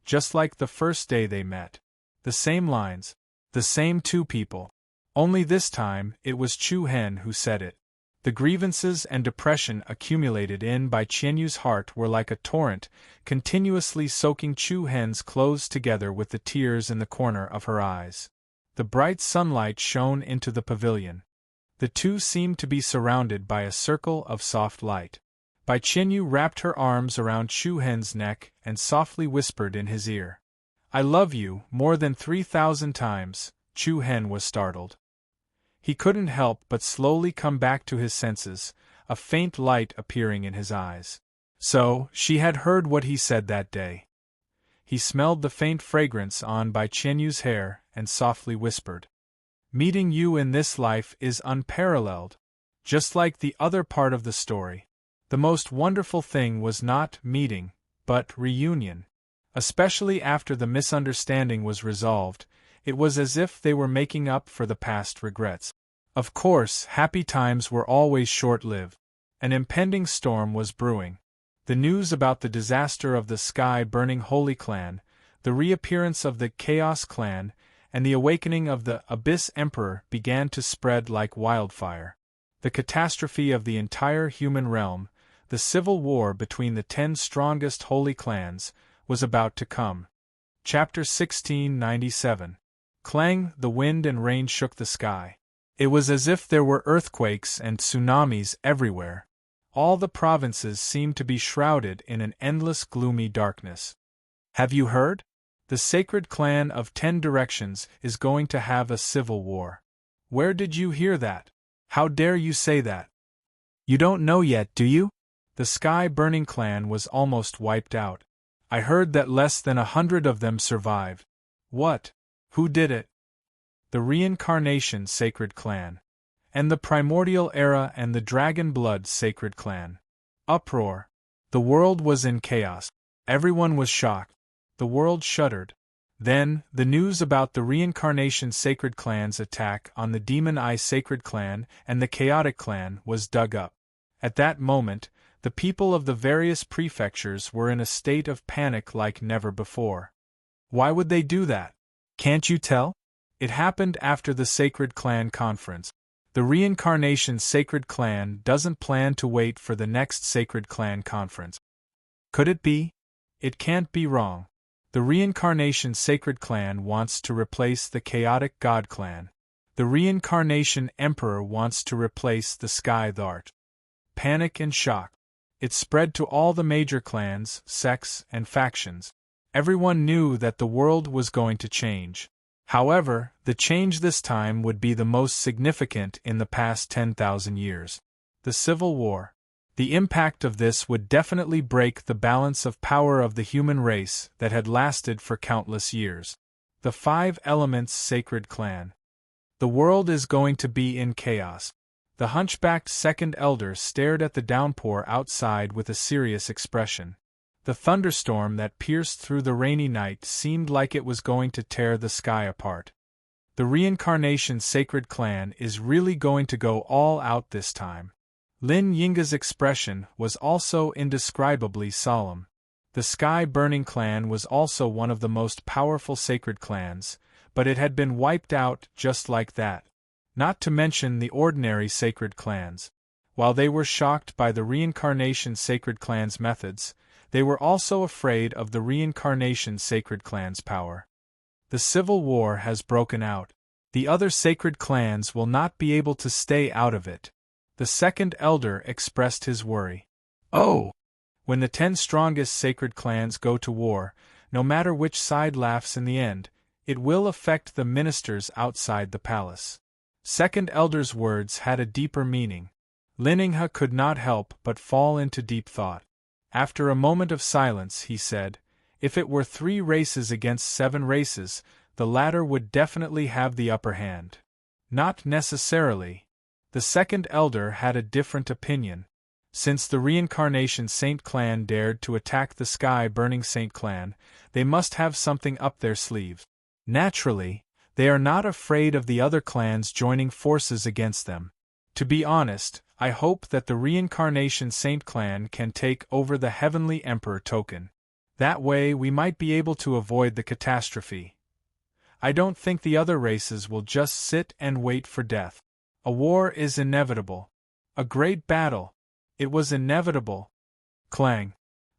Just like the first day they met. The same lines. The same 2 people. Only this time, it was Chu Hen who said it. The grievances and depression accumulated in Bai Qianyu's heart were like a torrent, continuously soaking Chu Hen's clothes together with the tears in the corner of her eyes. The bright sunlight shone into the pavilion. The 2 seemed to be surrounded by a circle of soft light. Bai Qianyu wrapped her arms around Chu Hen's neck and softly whispered in his ear. I love you more than 3,000 times. Chu Hen was startled. He couldn't help but slowly come back to his senses, a faint light appearing in his eyes. So, she had heard what he said that day. He smelled the faint fragrance on Bai Qianyu's hair and softly whispered. Meeting you in this life is unparalleled. Just like the other part of the story. The most wonderful thing was not meeting, but reunion. Especially after the misunderstanding was resolved, it was as if they were making up for the past regrets. Of course, happy times were always short-lived. An impending storm was brewing. The news about the disaster of the sky-burning Holy Clan, the reappearance of the Chaos Clan, and the awakening of the Abyss Emperor began to spread like wildfire. The catastrophe of the entire human realm, the civil war between the 10 strongest holy clans, was about to come. Chapter 1697. Clang, the wind and rain shook the sky. It was as if there were earthquakes and tsunamis everywhere. All the provinces seemed to be shrouded in an endless gloomy darkness. Have you heard? The sacred clan of 10 Directions is going to have a civil war. Where did you hear that? How dare you say that? You don't know yet, do you? The sky-burning clan was almost wiped out. I heard that less than 100 of them survived. What? Who did it? The Reincarnation Sacred Clan. And the Primordial Era and the Dragon Blood Sacred Clan. Uproar. The world was in chaos. Everyone was shocked. The world shuddered. Then, the news about the Reincarnation Sacred Clan's attack on the Demon Eye Sacred Clan and the Chaotic Clan was dug up. At that moment, the people of the various prefectures were in a state of panic like never before. Why would they do that? Can't you tell? It happened after the Sacred Clan Conference. The Reincarnation Sacred Clan doesn't plan to wait for the next Sacred Clan Conference. Could it be? It can't be wrong. The Reincarnation Sacred Clan wants to replace the Chaotic God Clan. The Reincarnation Emperor wants to replace the Sky Thart. Panic and shock. It spread to all the major clans, sects, and factions. Everyone knew that the world was going to change. However, the change this time would be the most significant in the past 10,000 years. The Civil War. The impact of this would definitely break the balance of power of the human race that had lasted for countless years. The Five Elements Sacred Clan. The world is going to be in chaos. The hunchbacked second elder stared at the downpour outside with a serious expression. The thunderstorm that pierced through the rainy night seemed like it was going to tear the sky apart. The Reincarnation Sacred Clan is really going to go all out this time. Lin Yinga's expression was also indescribably solemn. The Sky Burning Clan was also one of the most powerful sacred clans, but it had been wiped out just like that. Not to mention the ordinary sacred clans. While they were shocked by the Reincarnation Sacred Clan's methods, they were also afraid of the Reincarnation Sacred Clan's power. The Civil War has broken out. The other sacred clans will not be able to stay out of it. The second elder expressed his worry. Oh! When the 10 strongest sacred clans go to war, no matter which side laughs in the end, it will affect the ministers outside the palace. Second elder's words had a deeper meaning. Lin Yinghe could not help but fall into deep thought. After a moment of silence, he said, "If it were 3 races against 7 races, the latter would definitely have the upper hand." Not necessarily. The second elder had a different opinion. Since the Reincarnation Saint Clan dared to attack the Sky Burning Saint Clan, they must have something up their sleeve. Naturally, they are not afraid of the other clans joining forces against them. To be honest, I hope that the Reincarnation Saint Clan can take over the Heavenly Emperor token. That way we might be able to avoid the catastrophe. I don't think the other races will just sit and wait for death. A war is inevitable. A great battle. It was inevitable. Clang.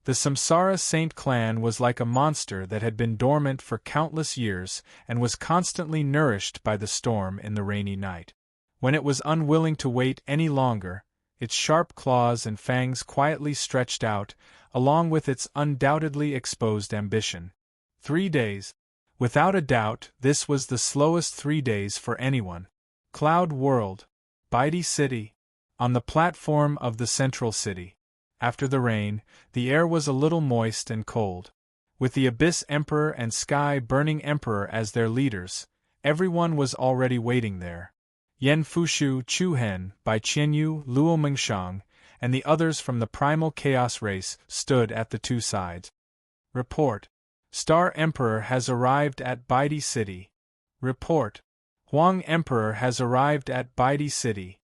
The Samsara Saint Clan was like a monster that had been dormant for countless years and was constantly nourished by the storm in the rainy night. When it was unwilling to wait any longer, its sharp claws and fangs quietly stretched out, along with its undoubtedly exposed ambition. 3 days. Without a doubt, this was the slowest 3 days for anyone. Cloud World. Baidi City. On the platform of the central city. After the rain, the air was a little moist and cold. With the Abyss Emperor and Sky Burning Emperor as their leaders, everyone was already waiting there. Yan Fushu Chuhen by Qianyu Luo Mengshang and the others from the Primal Chaos race stood at the 2 sides. Report. Star Emperor has arrived at Baidi City. Report. Huang Emperor has arrived at Baidi City.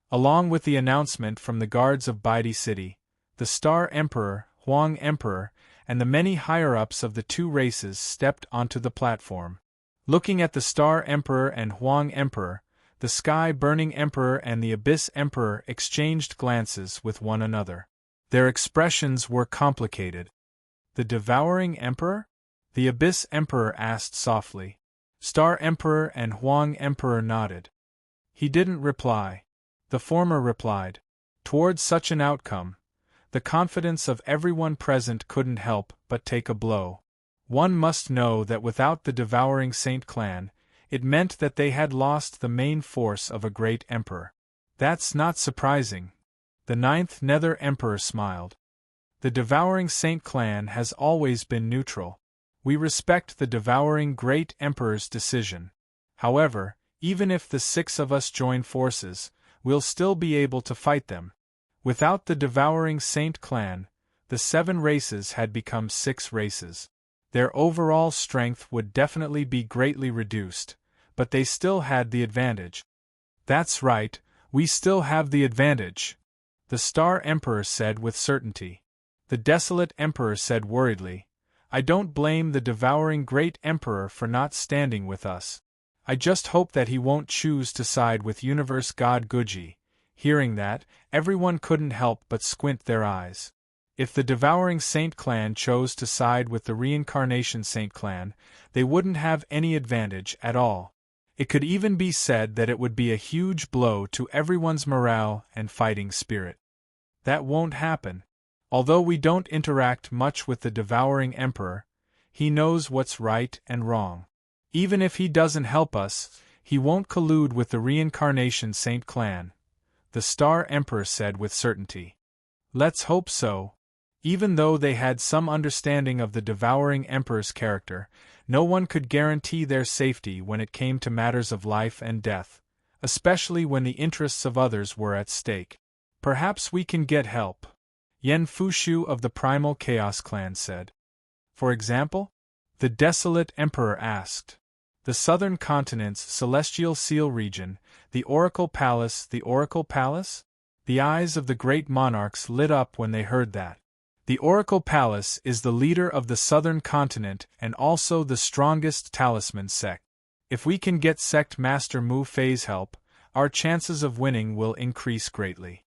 Along with the announcement from the guards of Baidi City, the Star Emperor, Huang Emperor, and the many higher-ups of the 2 races stepped onto the platform. Looking at the Star Emperor and Huang Emperor, the Sky Burning Emperor and the Abyss Emperor exchanged glances with one another. Their expressions were complicated. The Devouring Emperor? The Abyss Emperor asked softly. Star Emperor and Huang Emperor nodded. He didn't reply. The former replied. Towards such an outcome, the confidence of everyone present couldn't help but take a blow. One must know that without the Devouring Saint Clan, it meant that they had lost the main force of a great emperor. That's not surprising. The 9th Nether Emperor smiled. The Devouring Saint Clan has always been neutral. We respect the Devouring Great Emperor's decision. However, even if the 6 of us join forces, we'll still be able to fight them. Without the Devouring Saint Clan, the 7 races had become 6 races. Their overall strength would definitely be greatly reduced, but they still had the advantage. That's right, we still have the advantage, the Star Emperor said with certainty. The Desolate Emperor said worriedly, I don't blame the Devouring Great Emperor for not standing with us. I just hope that he won't choose to side with Universe God Guji. Hearing that, everyone couldn't help but squint their eyes. If the Devouring Saint Clan chose to side with the Reincarnation Saint Clan, they wouldn't have any advantage at all. It could even be said that it would be a huge blow to everyone's morale and fighting spirit. That won't happen. Although we don't interact much with the Devouring Emperor, he knows what's right and wrong. Even if he doesn't help us, he won't collude with the Reincarnation Saint Clan. the Star Emperor said with certainty. Let's hope so. Even though they had some understanding of the devouring Emperor's character, no one could guarantee their safety when it came to matters of life and death, especially when the interests of others were at stake. Perhaps we can get help, Yen Fushu of the Primal Chaos Clan said. For example? The Desolate Emperor asked. The southern continent's celestial seal region, the Oracle Palace. The Oracle Palace? The eyes of the great monarchs lit up when they heard that. The Oracle Palace is the leader of the southern continent and also the strongest talisman sect. If we can get Sect Master Mu Fei's help, our chances of winning will increase greatly.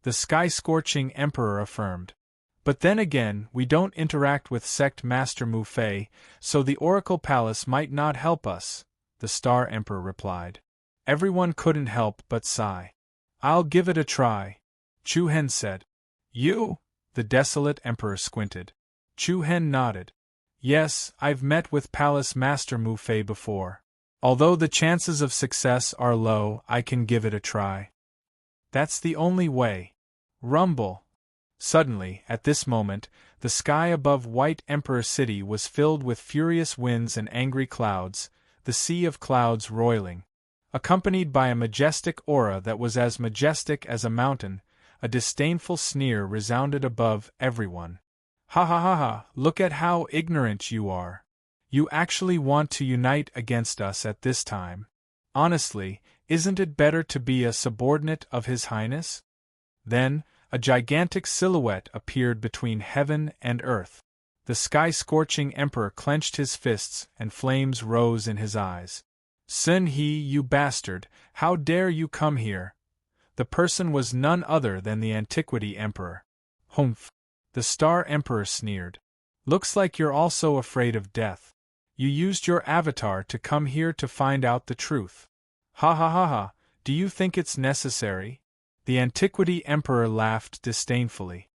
The Sky-Scorching Emperor affirmed. But then again, we don't interact with Sect Master Mu Fei, so the Oracle Palace might not help us, the Star Emperor replied. Everyone couldn't help but sigh. I'll give it a try, Chu Hen said. You? The Desolate Emperor squinted. Chu Hen nodded. Yes, I've met with Palace Master Mu Fei before. Although the chances of success are low, I can give it a try. That's the only way. Rumble. Suddenly, at this moment, the sky above White Emperor City was filled with furious winds and angry clouds, the sea of clouds roiling. Accompanied by a majestic aura that was as majestic as a mountain, a disdainful sneer resounded above everyone. Ha ha ha ha, look at how ignorant you are. You actually want to unite against us at this time. Honestly, isn't it better to be a subordinate of His Highness? Then, a gigantic silhouette appeared between heaven and earth. The Sky-Scorching Emperor clenched his fists and flames rose in his eyes. Sun He, you bastard, how dare you come here? The person was none other than the Antiquity Emperor. Humph! The Star Emperor sneered. Looks like you're also afraid of death. You used your avatar to come here to find out the truth. Ha ha ha ha, do you think it's necessary? The Antiquity Emperor laughed disdainfully.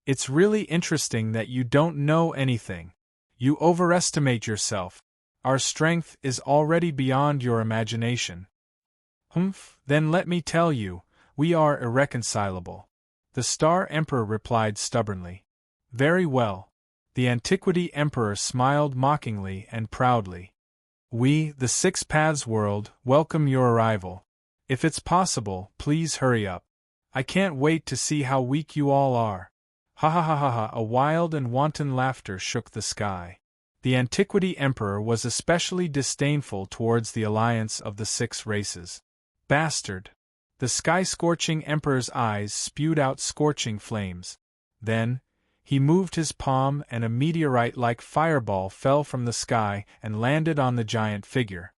It's really interesting that you don't know anything. You overestimate yourself. Our strength is already beyond your imagination. Humph, then let me tell you, we are irreconcilable. The Star Emperor replied stubbornly. Very well. The Antiquity Emperor smiled mockingly and proudly. We, the Six Paths World, welcome your arrival. If it's possible, please hurry up. I can't wait to see how weak you all are. Ha ha ha ha ha, a wild and wanton laughter shook the sky. The Antiquity Emperor was especially disdainful towards the alliance of the six races. Bastard! The Sky-Scorching Emperor's eyes spewed out scorching flames. Then, he moved his palm and a meteorite-like fireball fell from the sky and landed on the giant figure.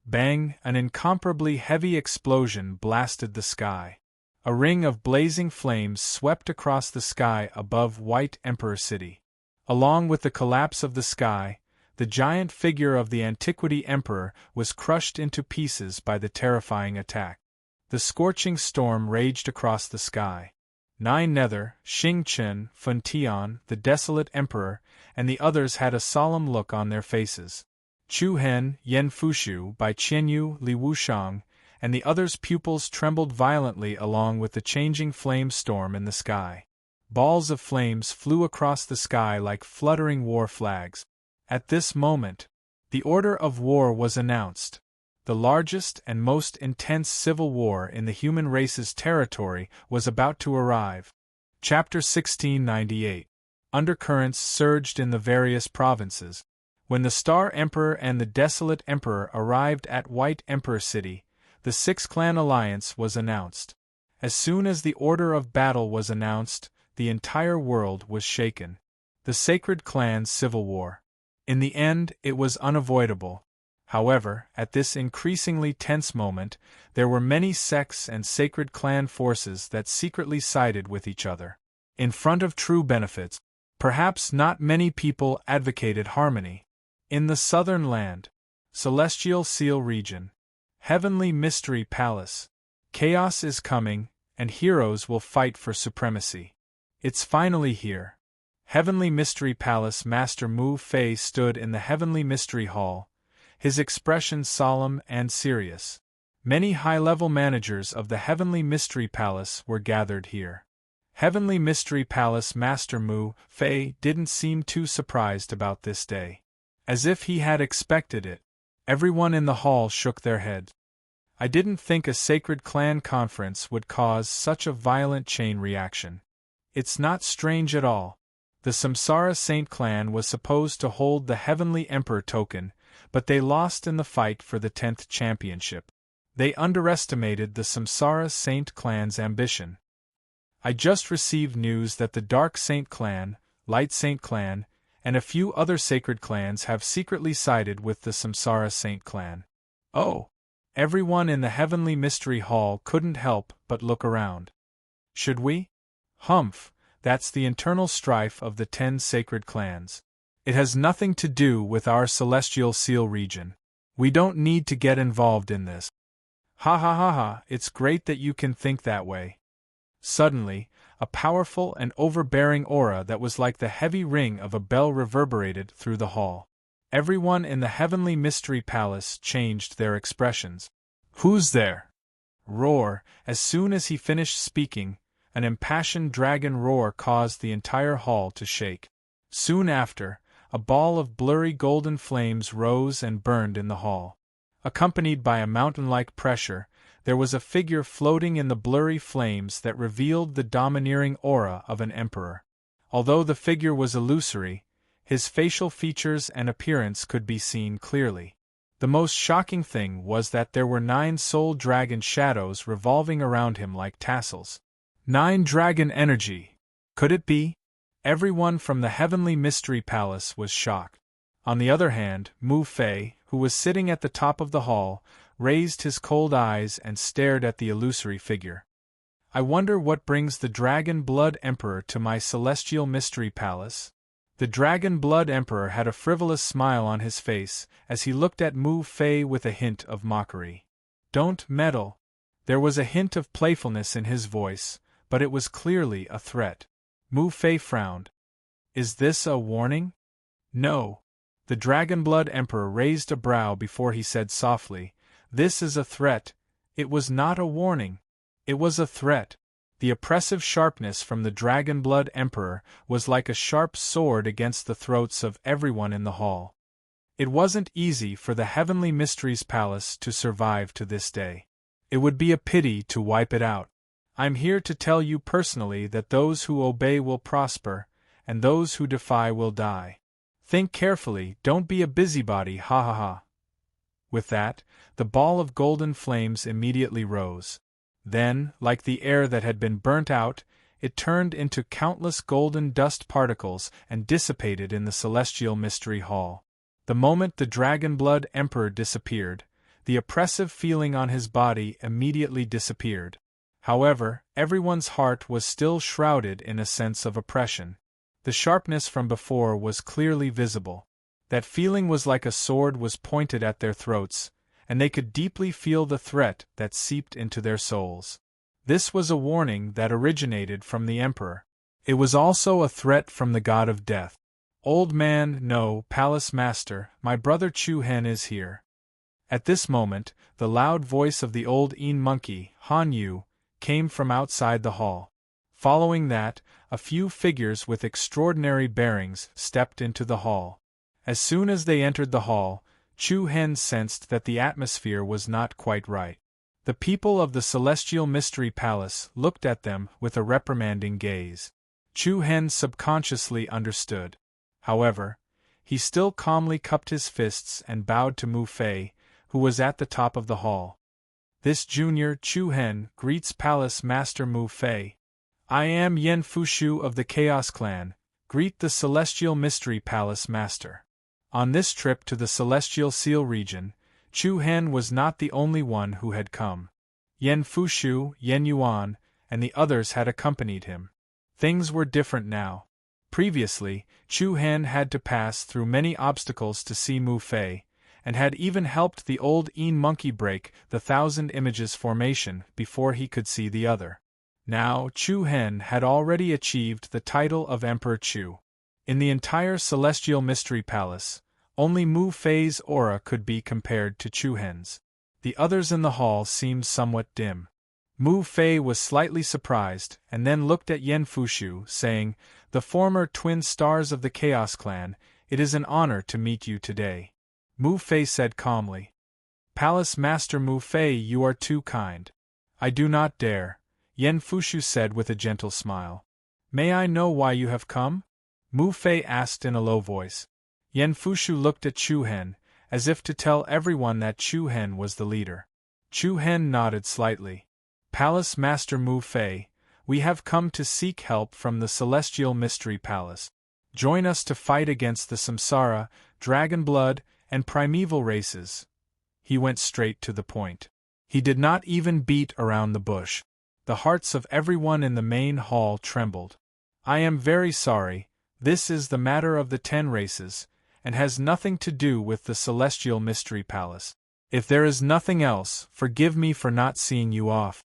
Bang! An incomparably heavy explosion blasted the sky. A ring of blazing flames swept across the sky above White Emperor City. Along with the collapse of the sky, the giant figure of the Antiquity Emperor was crushed into pieces by the terrifying attack. The scorching storm raged across the sky. Nine Nether, Xing Chen, Fun Tian, the Desolate Emperor, and the others had a solemn look on their faces. Chu Hen, Yen Fushu, Bai Qianyu, Li Wushang, and the others' pupils trembled violently along with the changing flame storm in the sky. Balls of flames flew across the sky like fluttering war flags. At this moment, the order of war was announced. The largest and most intense civil war in the human race's territory was about to arrive. Chapter 1698. Undercurrents surged in the various provinces. When the Star Emperor and the Desolate Emperor arrived at White Emperor City, the Six-Clan Alliance was announced. As soon as the order of battle was announced, the entire world was shaken. The Sacred Clan's civil war. In the end, it was unavoidable. However, at this increasingly tense moment, there were many sects and Sacred Clan forces that secretly sided with each other. In front of true benefits, perhaps not many people advocated harmony. In the Southern Land, Celestial Seal Region, Heavenly Mystery Palace, chaos is coming, and heroes will fight for supremacy. It's finally here. Heavenly Mystery Palace Master Mu Fei stood in the Heavenly Mystery Hall, his expression solemn and serious. Many high-level managers of the Heavenly Mystery Palace were gathered here. Heavenly Mystery Palace Master Mu Fei didn't seem too surprised about this day. As if he had expected it. Everyone in the hall shook their heads. I didn't think a sacred clan conference would cause such a violent chain reaction. It's not strange at all. The Samsara Saint clan was supposed to hold the Heavenly Emperor token, but they lost in the fight for the 10th championship. They underestimated the Samsara Saint clan's ambition. I just received news that the Dark Saint clan, Light Saint clan, and a few other sacred clans have secretly sided with the Samsara Saint clan. Oh! Everyone in the Heavenly Mystery Hall couldn't help but look around. Should we? Humph, that's the internal strife of the 10 sacred clans. It has nothing to do with our celestial seal region. We don't need to get involved in this. Ha ha ha ha, it's great that you can think that way. Suddenly, a powerful and overbearing aura that was like the heavy ring of a bell reverberated through the hall. Everyone in the Heavenly Mystery Palace changed their expressions. Who's there? Roar. As soon as he finished speaking, an impassioned dragon roar caused the entire hall to shake. Soon after, a ball of blurry golden flames rose and burned in the hall. Accompanied by a mountain-like pressure, there was a figure floating in the blurry flames that revealed the domineering aura of an emperor. Although the figure was illusory, his facial features and appearance could be seen clearly. The most shocking thing was that there were 9 soul dragon shadows revolving around him like tassels. 9 dragon energy! Could it be? Everyone from the Heavenly Mystery Palace was shocked. On the other hand, Mu Fei, who was sitting at the top of the hall, raised his cold eyes and stared at the illusory figure. I wonder what brings the Dragon Blood Emperor to my Celestial Mystery Palace? The Dragon Blood Emperor had a frivolous smile on his face as he looked at Mu Fei with a hint of mockery. Don't meddle. There was a hint of playfulness in his voice, but it was clearly a threat. Mu Fei frowned. Is this a warning? No. The Dragon Blood Emperor raised a brow before he said softly, This is a threat. It was not a warning. It was a threat. The oppressive sharpness from the Dragon Blood Emperor was like a sharp sword against the throats of everyone in the hall. It wasn't easy for the Heavenly Mysteries Palace to survive to this day. It would be a pity to wipe it out. I'm here to tell you personally that those who obey will prosper, and those who defy will die. Think carefully, don't be a busybody, ha ha ha. With that, the ball of golden flames immediately rose. Then, like the air that had been burnt out, it turned into countless golden dust particles and dissipated in the Celestial Mystery Hall. The moment the Dragon Blood Emperor disappeared, the oppressive feeling on his body immediately disappeared. However, everyone's heart was still shrouded in a sense of oppression. The sharpness from before was clearly visible. That feeling was like a sword was pointed at their throats, and they could deeply feel the threat that seeped into their souls. This was a warning that originated from the Emperor. It was also a threat from the god of death. Old man, no, Palace Master, my brother Chu Hen is here. At this moment, the loud voice of the old Een monkey, Han Yu, came from outside the hall. Following that, a few figures with extraordinary bearings stepped into the hall. As soon as they entered the hall, Chu Hen sensed that the atmosphere was not quite right. The people of the Celestial Mystery Palace looked at them with a reprimanding gaze. Chu Hen subconsciously understood. However, he still calmly cupped his fists and bowed to Mu Fei, who was at the top of the hall. This junior Chu Hen greets Palace Master Mu Fei. I am Yen Fushu of the Chaos Clan, greet the Celestial Mystery Palace Master. On this trip to the Celestial Seal region, Chu Hen was not the only one who had come. Yen Fushu, Yen Yuan, and the others had accompanied him. Things were different now. Previously, Chu Hen had to pass through many obstacles to see Mu Fei, and had even helped the old Een monkey break the 1,000 Images formation before he could see the other. Now, Chu Hen had already achieved the title of Emperor Chu. In the entire Celestial Mystery Palace, only Mu Fei's aura could be compared to Chu Hen's. The others in the hall seemed somewhat dim. Mu Fei was slightly surprised, and then looked at Yen Fushu, saying, "The former twin stars of the Chaos Clan, it is an honor to meet you today." Mu Fei said calmly. "Palace Master Mu Fei, you are too kind. I do not dare," Yen Fushu said with a gentle smile. "May I know why you have come?" Mu Fei asked in a low voice. Yen Fushu looked at Chu Hen, as if to tell everyone that Chu Hen was the leader. Chu Hen nodded slightly. "Palace Master Mu Fei, we have come to seek help from the Celestial Mystery Palace. Join us to fight against the Samsara, Dragon Blood, and Primeval races." He went straight to the point. He did not even beat around the bush. The hearts of everyone in the main hall trembled. "I am very sorry, this is the matter of the 10 races, and has nothing to do with the Celestial Mystery Palace. If there is nothing else, forgive me for not seeing you off."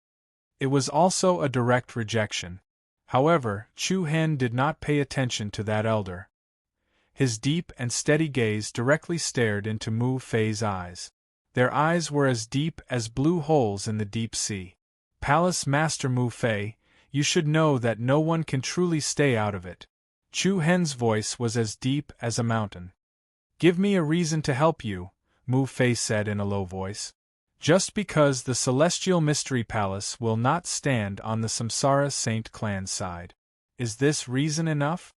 It was also a direct rejection. However, Chu Hen did not pay attention to that elder. His deep and steady gaze directly stared into Mu Fei's eyes. Their eyes were as deep as blue holes in the deep sea. "Palace Master Mu Fei, you should know that no one can truly stay out of it." Chu Hen's voice was as deep as a mountain. "Give me a reason to help you," Mu Fei said in a low voice. "Just because the Celestial Mystery Palace will not stand on the Samsara Saint Clan's side. Is this reason enough?"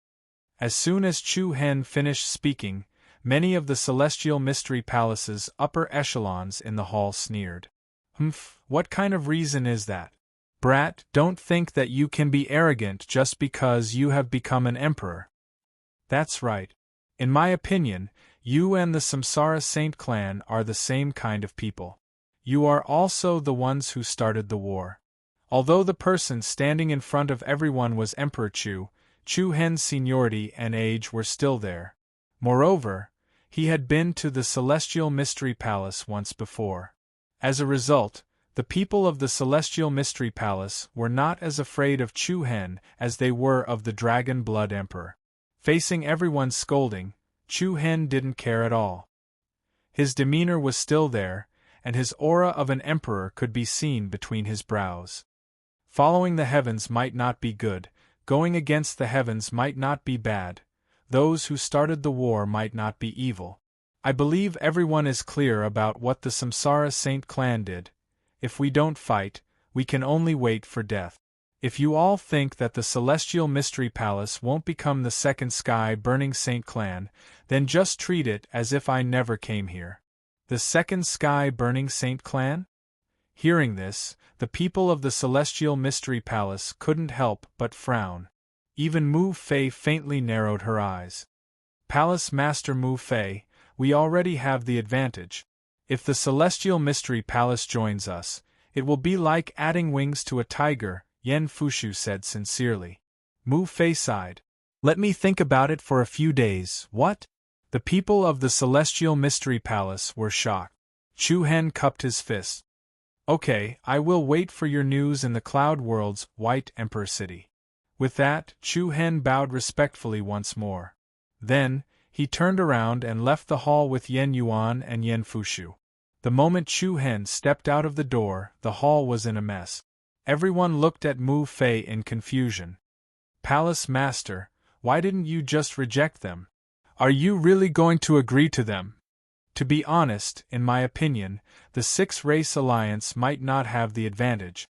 As soon as Chu Hen finished speaking, many of the Celestial Mystery Palace's upper echelons in the hall sneered. "Humph, what kind of reason is that? Brat, don't think that you can be arrogant just because you have become an emperor." "That's right. In my opinion, you and the Samsara Saint Clan are the same kind of people. You are also the ones who started the war." Although the person standing in front of everyone was Emperor Chu, Chu Hen's seniority and age were still there. Moreover, he had been to the Celestial Mystery Palace once before. As a result, the people of the Celestial Mystery Palace were not as afraid of Chu Hen as they were of the Dragon Blood Emperor. Facing everyone's scolding, Chu Hen didn't care at all. His demeanor was still there, and his aura of an emperor could be seen between his brows. Following the heavens might not be good, going against the heavens might not be bad, those who started the war might not be evil. I believe everyone is clear about what the Samsara Saint Clan did. If we don't fight, we can only wait for death. If you all think that the Celestial Mystery Palace won't become the second sky-burning Saint Clan, then just treat it as if I never came here. The second sky-burning Saint Clan? Hearing this, the people of the Celestial Mystery Palace couldn't help but frown. Even Mu Fei faintly narrowed her eyes. "Palace Master Mu Fei, we already have the advantage. If the Celestial Mystery Palace joins us, it will be like adding wings to a tiger," Yen Fushu said sincerely. Mu Fei sighed. "Let me think about it for a few days, what?" The people of the Celestial Mystery Palace were shocked. Chu Hen cupped his fist. "Okay, I will wait for your news in the Cloud World's White Emperor City." With that, Chu Hen bowed respectfully once more. Then, he turned around and left the hall with Yen Yuan and Yen Fushu. The moment Chu Hen stepped out of the door, the hall was in a mess. Everyone looked at Mu Fei in confusion. "Palace Master, why didn't you just reject them? Are you really going to agree to them?" To be honest, in my opinion, the six-race alliance might not have the advantage.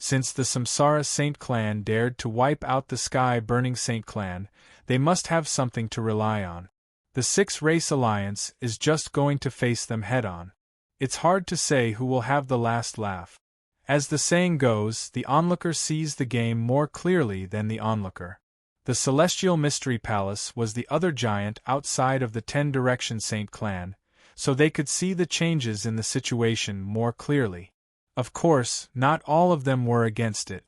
Since the Samsara Saint Clan dared to wipe out the sky-burning Saint Clan, they must have something to rely on. The six-race alliance is just going to face them head-on. It's hard to say who will have the last laugh. As the saying goes, the onlooker sees the game more clearly than the onlooker. The Celestial Mystery Palace was the other giant outside of the 10-direction Saint Clan, so they could see the changes in the situation more clearly. Of course, not all of them were against it.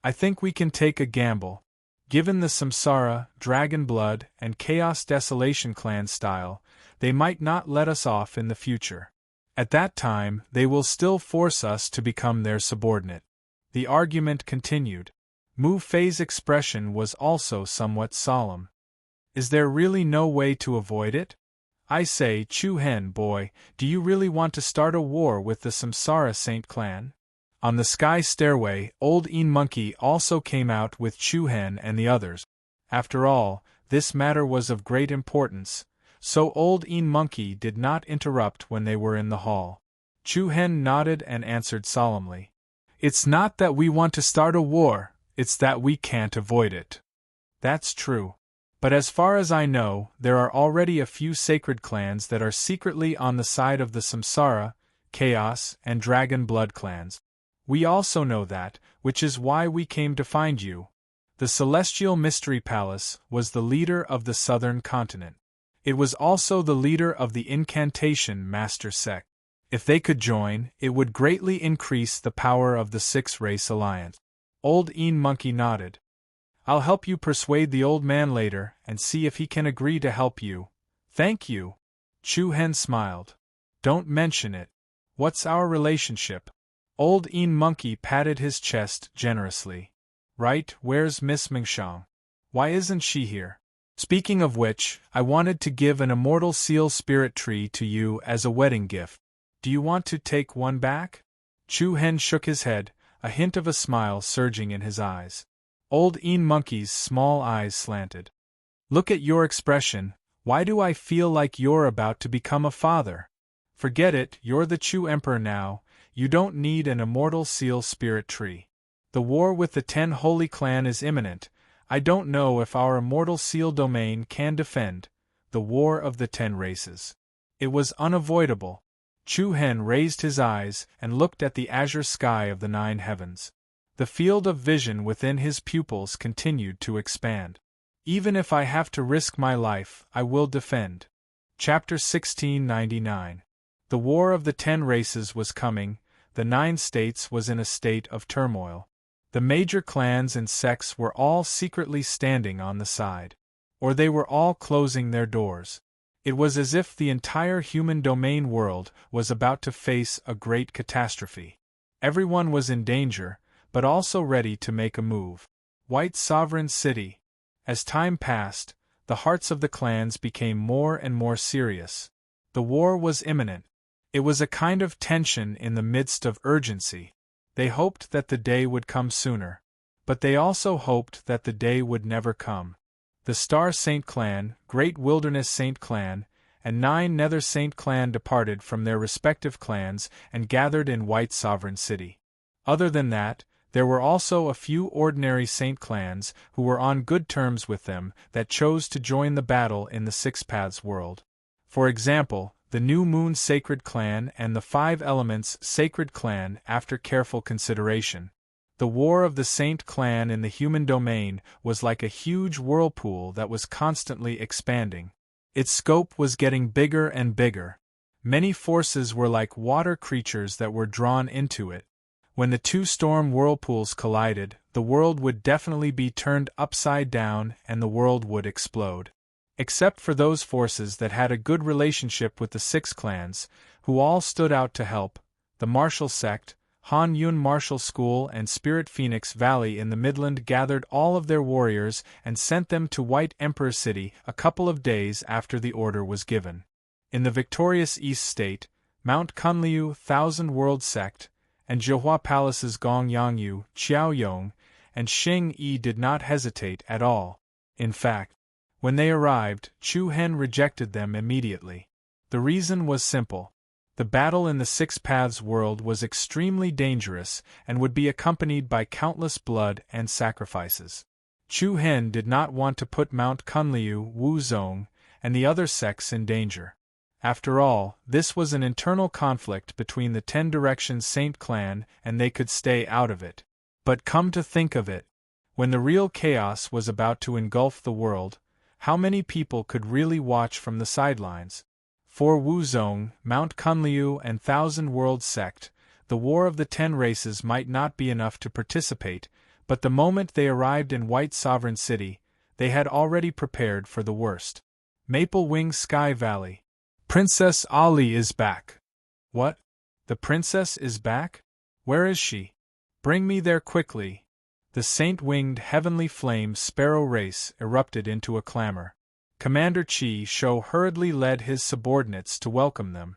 I think we can take a gamble. Given the Samsara, Dragon Blood, and Chaos Desolation clan style, they might not let us off in the future. At that time, they will still force us to become their subordinate. The argument continued. Mu Fei's expression was also somewhat solemn. Is there really no way to avoid it? I say, Chu Hen boy, do you really want to start a war with the Samsara Saint clan? On the sky stairway, old Een Monkey also came out with Chu Hen and the others. After all, this matter was of great importance, so old Een Monkey did not interrupt when they were in the hall. Chu Hen nodded and answered solemnly. It's not that we want to start a war, it's that we can't avoid it. That's true. But as far as I know, there are already a few sacred clans that are secretly on the side of the Samsara, Chaos, and Dragon Blood clans. We also know that, which is why we came to find you. The Celestial Mystery Palace was the leader of the southern continent. It was also the leader of the Incantation Master Sect. If they could join, it would greatly increase the power of the Six-Race Alliance. Old Een Monkey nodded. I'll help you persuade the old man later and see if he can agree to help you. Thank you. Chu Hen smiled. Don't mention it. What's our relationship? Old Een Monkey patted his chest generously. Right, where's Miss Mingshang? Why isn't she here? Speaking of which, I wanted to give an immortal seal spirit tree to you as a wedding gift. Do you want to take one back? Chu Hen shook his head, a hint of a smile surging in his eyes. Old Een Monkey's small eyes slanted. Look at your expression, why do I feel like you're about to become a father? Forget it, you're the Chu Emperor now, you don't need an immortal seal spirit tree. The war with the 10 Holy Clan is imminent. I don't know if our immortal seal domain can defend the war of the 10 races. It was unavoidable. Chu Hen raised his eyes and looked at the azure sky of the 9 heavens. The field of vision within his pupils continued to expand. Even if I have to risk my life, I will defend. Chapter 1699. The War of the 10 Races was coming, the 9 states was in a state of turmoil. The major clans and sects were all secretly standing on the side. Or they were all closing their doors. It was as if the entire human domain world was about to face a great catastrophe. Everyone was in danger, but also ready to make a move. White Sovereign City. As time passed, the hearts of the clans became more and more serious. The war was imminent. It was a kind of tension in the midst of urgency. They hoped that the day would come sooner. But they also hoped that the day would never come. The Star Saint Clan, Great Wilderness Saint Clan, and 9 Nether Saint Clan departed from their respective clans and gathered in White Sovereign City. Other than that, there were also a few ordinary Saint clans who were on good terms with them that chose to join the battle in the Six Paths world. For example, the New Moon Sacred Clan and the 5 Elements Sacred Clan after careful consideration. The war of the Saint Clan in the human domain was like a huge whirlpool that was constantly expanding. Its scope was getting bigger and bigger. Many forces were like water creatures that were drawn into it. When the 2 storm whirlpools collided, the world would definitely be turned upside down and the world would explode. Except for those forces that had a good relationship with the 6 clans, who all stood out to help, the Martial Sect, Han Yun Martial School and Spirit Phoenix Valley in the Midland gathered all of their warriors and sent them to White Emperor City a couple of days after the order was given. In the victorious East State, Mount Kunliu Thousand World Sect, and Zhihua Palace's Gong Yangyu, Qiaoyong, and Xing Yi did not hesitate at all. In fact, when they arrived, Chu Hen rejected them immediately. The reason was simple. The battle in the Six Paths world was extremely dangerous and would be accompanied by countless blood and sacrifices. Chu Hen did not want to put Mount Kunliu, Wuzong, and the other sects in danger. After all, this was an internal conflict between the 10 Directions Saint Clan and they could stay out of it. But come to think of it, when the real chaos was about to engulf the world, how many people could really watch from the sidelines? For Wuzong, Mount Kunliu and Thousand World Sect, the War of the 10 Races might not be enough to participate, but the moment they arrived in White Sovereign City, they had already prepared for the worst. Maple Wing Sky Valley. Princess Ali is back. What? The princess is back? Where is she? Bring me there quickly. The saint-winged heavenly flame sparrow race erupted into a clamor. Commander Qi Shou hurriedly led his subordinates to welcome them.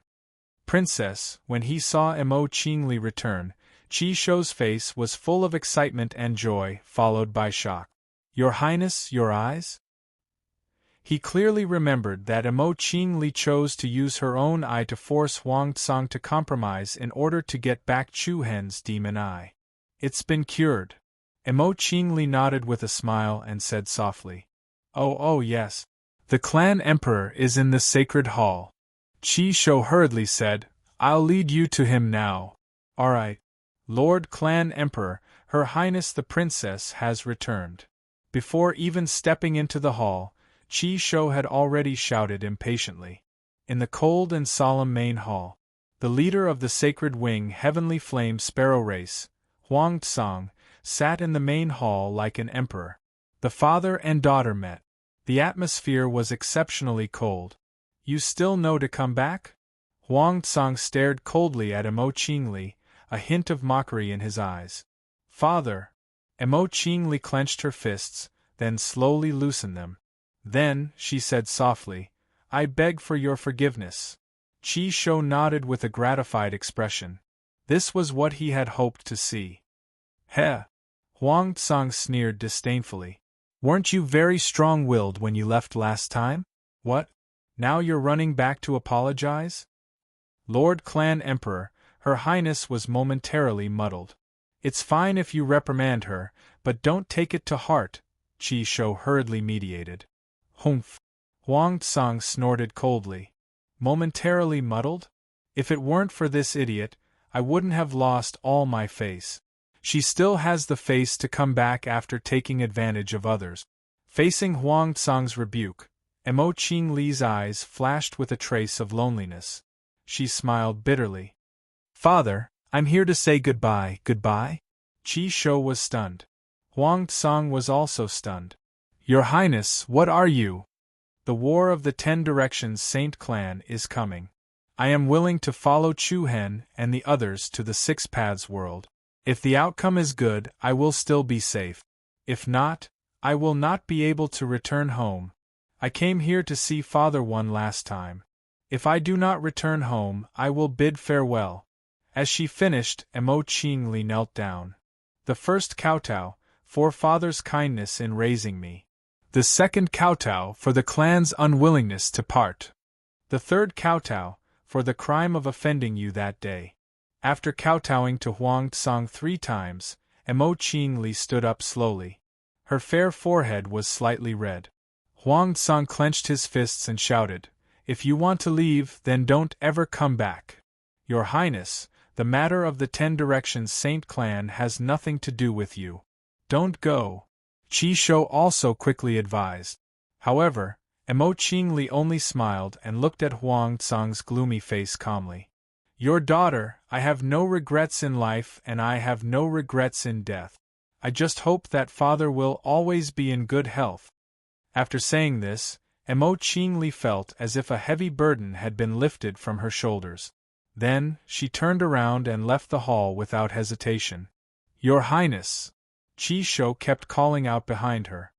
Princess, when he saw Emo Qingli return, Qi Shou's face was full of excitement and joy, followed by shock. Your Highness, your eyes? He clearly remembered that Emo Qingli chose to use her own eye to force Huang Tsang to compromise in order to get back Chu Hen's demon eye. It's been cured. Emo Qingli nodded with a smile and said softly. Oh yes. The clan emperor is in the sacred hall. Qi Shou hurriedly said, I'll lead you to him now. All right. Lord Clan Emperor, Her Highness the Princess has returned. Before even stepping into the hall, Qi Shou had already shouted impatiently. In the cold and solemn main hall, the leader of the sacred wing Heavenly Flame Sparrow Race, Huang Tsang, sat in the main hall like an emperor. The father and daughter met. The atmosphere was exceptionally cold. You still know to come back? Huang Tsang stared coldly at Emo Qingli, a hint of mockery in his eyes. Father! Emo Qingli clenched her fists, then slowly loosened them. Then, she said softly, I beg for your forgiveness. Qi Shou nodded with a gratified expression. This was what he had hoped to see. Heh! Huang Tsang sneered disdainfully. Weren't you very strong-willed when you left last time? What? Now you're running back to apologize? Lord Clan Emperor, Her Highness was momentarily muddled. It's fine if you reprimand her, but don't take it to heart, Qi Shou hurriedly mediated. Humph! Huang Tsang snorted coldly. Momentarily muddled? If it weren't for this idiot, I wouldn't have lost all my face. She still has the face to come back after taking advantage of others. Facing Huang Tsang's rebuke, Emo Qingli's eyes flashed with a trace of loneliness. She smiled bitterly. Father, I'm here to say goodbye. Goodbye? Qi Shou was stunned. Huang Tsang was also stunned. Your Highness, what are you? The War of the 10 Directions Saint Clan is coming. I am willing to follow Chu Hen and the others to the Six Paths world. If the outcome is good, I will still be safe. If not, I will not be able to return home. I came here to see Father one last time. If I do not return home, I will bid farewell. As she finished, Emo Qingli knelt down. The first kowtow, for Father's kindness in raising me. The second kowtow, for the clan's unwillingness to part. The third kowtow, for the crime of offending you that day. After kowtowing to Huang Tsang 3 times, Emo Qingli stood up slowly. Her fair forehead was slightly red. Huang Tsang clenched his fists and shouted, If you want to leave, then don't ever come back. Your Highness, the matter of the 10 Directions Saint Clan has nothing to do with you. Don't go. Qi Shou also quickly advised. However, Emo Qingli only smiled and looked at Huang Tsang's gloomy face calmly. Your daughter, I have no regrets in life and I have no regrets in death. I just hope that Father will always be in good health. After saying this, Emo Qingli felt as if a heavy burden had been lifted from her shoulders. Then, she turned around and left the hall without hesitation. Your Highness! Qi Shou kept calling out behind her.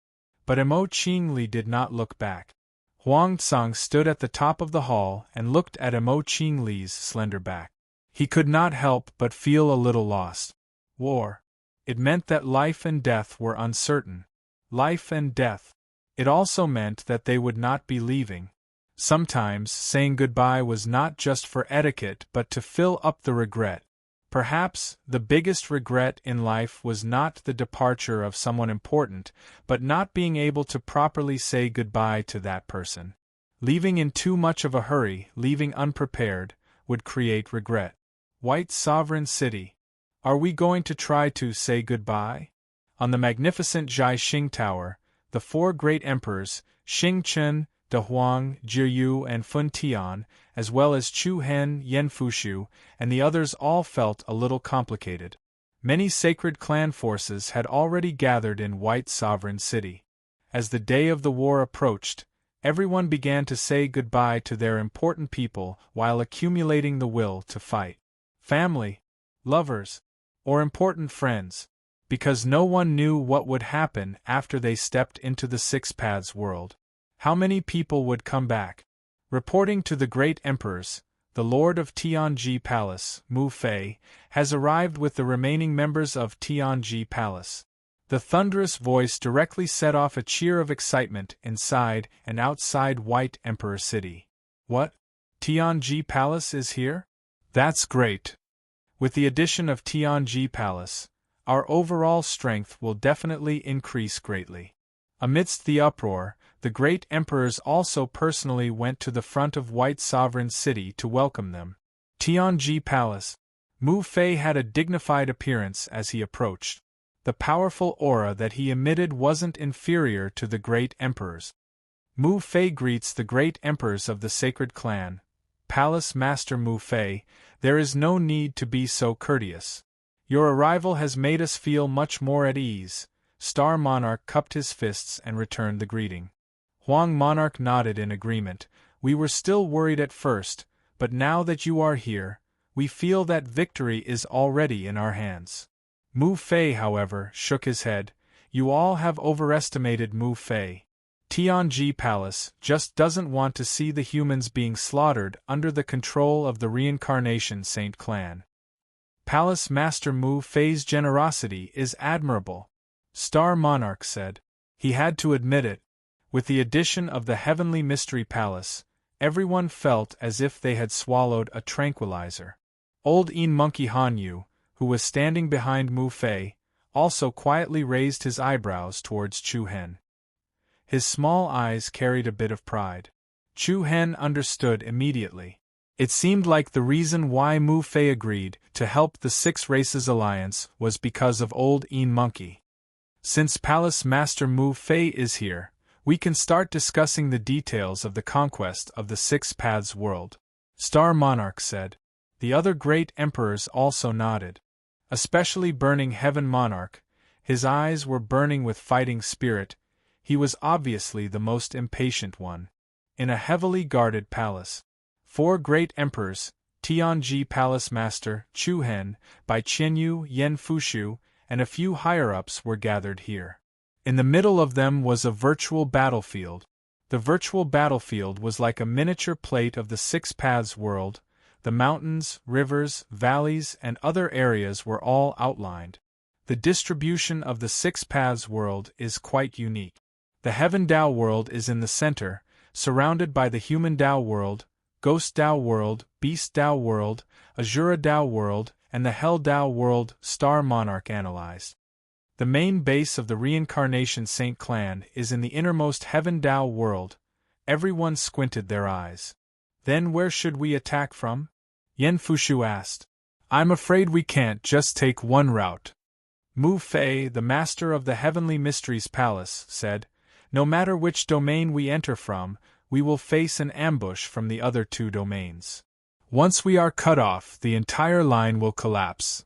But Emo Qingli did not look back. Huang Tsang stood at the top of the hall and looked at Emo Qingli's slender back. He could not help but feel a little lost. War. It meant that life and death were uncertain. Life and death. It also meant that they would not be leaving. Sometimes, saying goodbye was not just for etiquette but to fill up the regret. Perhaps, the biggest regret in life was not the departure of someone important, but not being able to properly say goodbye to that person. Leaving in too much of a hurry, leaving unprepared, would create regret. White Sovereign City. Are we going to try to say goodbye? On the magnificent Jiaxing Tower, the 4 great emperors, Xingchen, De Huang, Jiyu and Fun Tian, as well as Chu Hen, Yen Fushu, and the others all felt a little complicated. Many sacred clan forces had already gathered in White Sovereign City. As the day of the war approached, everyone began to say goodbye to their important people while accumulating the will to fight. Family, lovers, or important friends, because no one knew what would happen after they stepped into the Six Paths world. How many people would come back? Reporting to the great emperors, the Lord of Tianji Palace, Mu Fei, has arrived with the remaining members of Tianji Palace. The thunderous voice directly set off a cheer of excitement inside and outside White Emperor City. What? Tianji Palace is here? That's great. With the addition of Tianji Palace, our overall strength will definitely increase greatly. Amidst the uproar, the great emperors also personally went to the front of White Sovereign City to welcome them. Tianji Palace. Mu Fei had a dignified appearance as he approached. The powerful aura that he emitted wasn't inferior to the great emperors. Mu Fei greets the great emperors of the sacred clan. Palace Master Mu Fei, there is no need to be so courteous. Your arrival has made us feel much more at ease. Star Monarch cupped his fists and returned the greeting. Huang Monarch nodded in agreement. We were still worried at first, but now that you are here, we feel that victory is already in our hands. Mu Fei, however, shook his head. You all have overestimated Mu Fei. Tianji Palace just doesn't want to see the humans being slaughtered under the control of the Reincarnation Saint Clan. Palace Master Mu Fei's generosity is admirable, Star Monarch said. He had to admit it. With the addition of the Heavenly Mystery Palace, everyone felt as if they had swallowed a tranquilizer. Old Een Monkey Hanyu, who was standing behind Mu Fei, also quietly raised his eyebrows towards Chu Hen. His small eyes carried a bit of pride. Chu Hen understood immediately. It seemed like the reason why Mu Fei agreed to help the Six Races Alliance was because of Old Een Monkey. Since Palace Master Mu Fei is here, we can start discussing the details of the conquest of the Six Paths world, Star Monarch said. The other great emperors also nodded. Especially Burning Heaven Monarch, his eyes were burning with fighting spirit. He was obviously the most impatient one. In a heavily guarded palace, 4 great emperors, Tianji Palace Master, Chu Hen, Bai Qianyu, Yan Fushu, and a few higher-ups were gathered here. In the middle of them was a virtual battlefield. The virtual battlefield was like a miniature plate of the Six Paths world. The mountains, rivers, valleys, and other areas were all outlined. The distribution of the Six Paths world is quite unique. The Heaven Dao world is in the center, surrounded by the Human Dao world, Ghost Dao world, Beast Dao world, Azura Dao world, and the Hell Dao world, Star Monarch analyzed. The main base of the Reincarnation Saint Clan is in the innermost Heaven Dao world. Everyone squinted their eyes. Then where should we attack from? Yan Fushu asked. I'm afraid we can't just take one route. Mu Fei, the master of the Heavenly Mysteries Palace, said, no matter which domain we enter from, we will face an ambush from the other 2 domains. Once we are cut off, the entire line will collapse.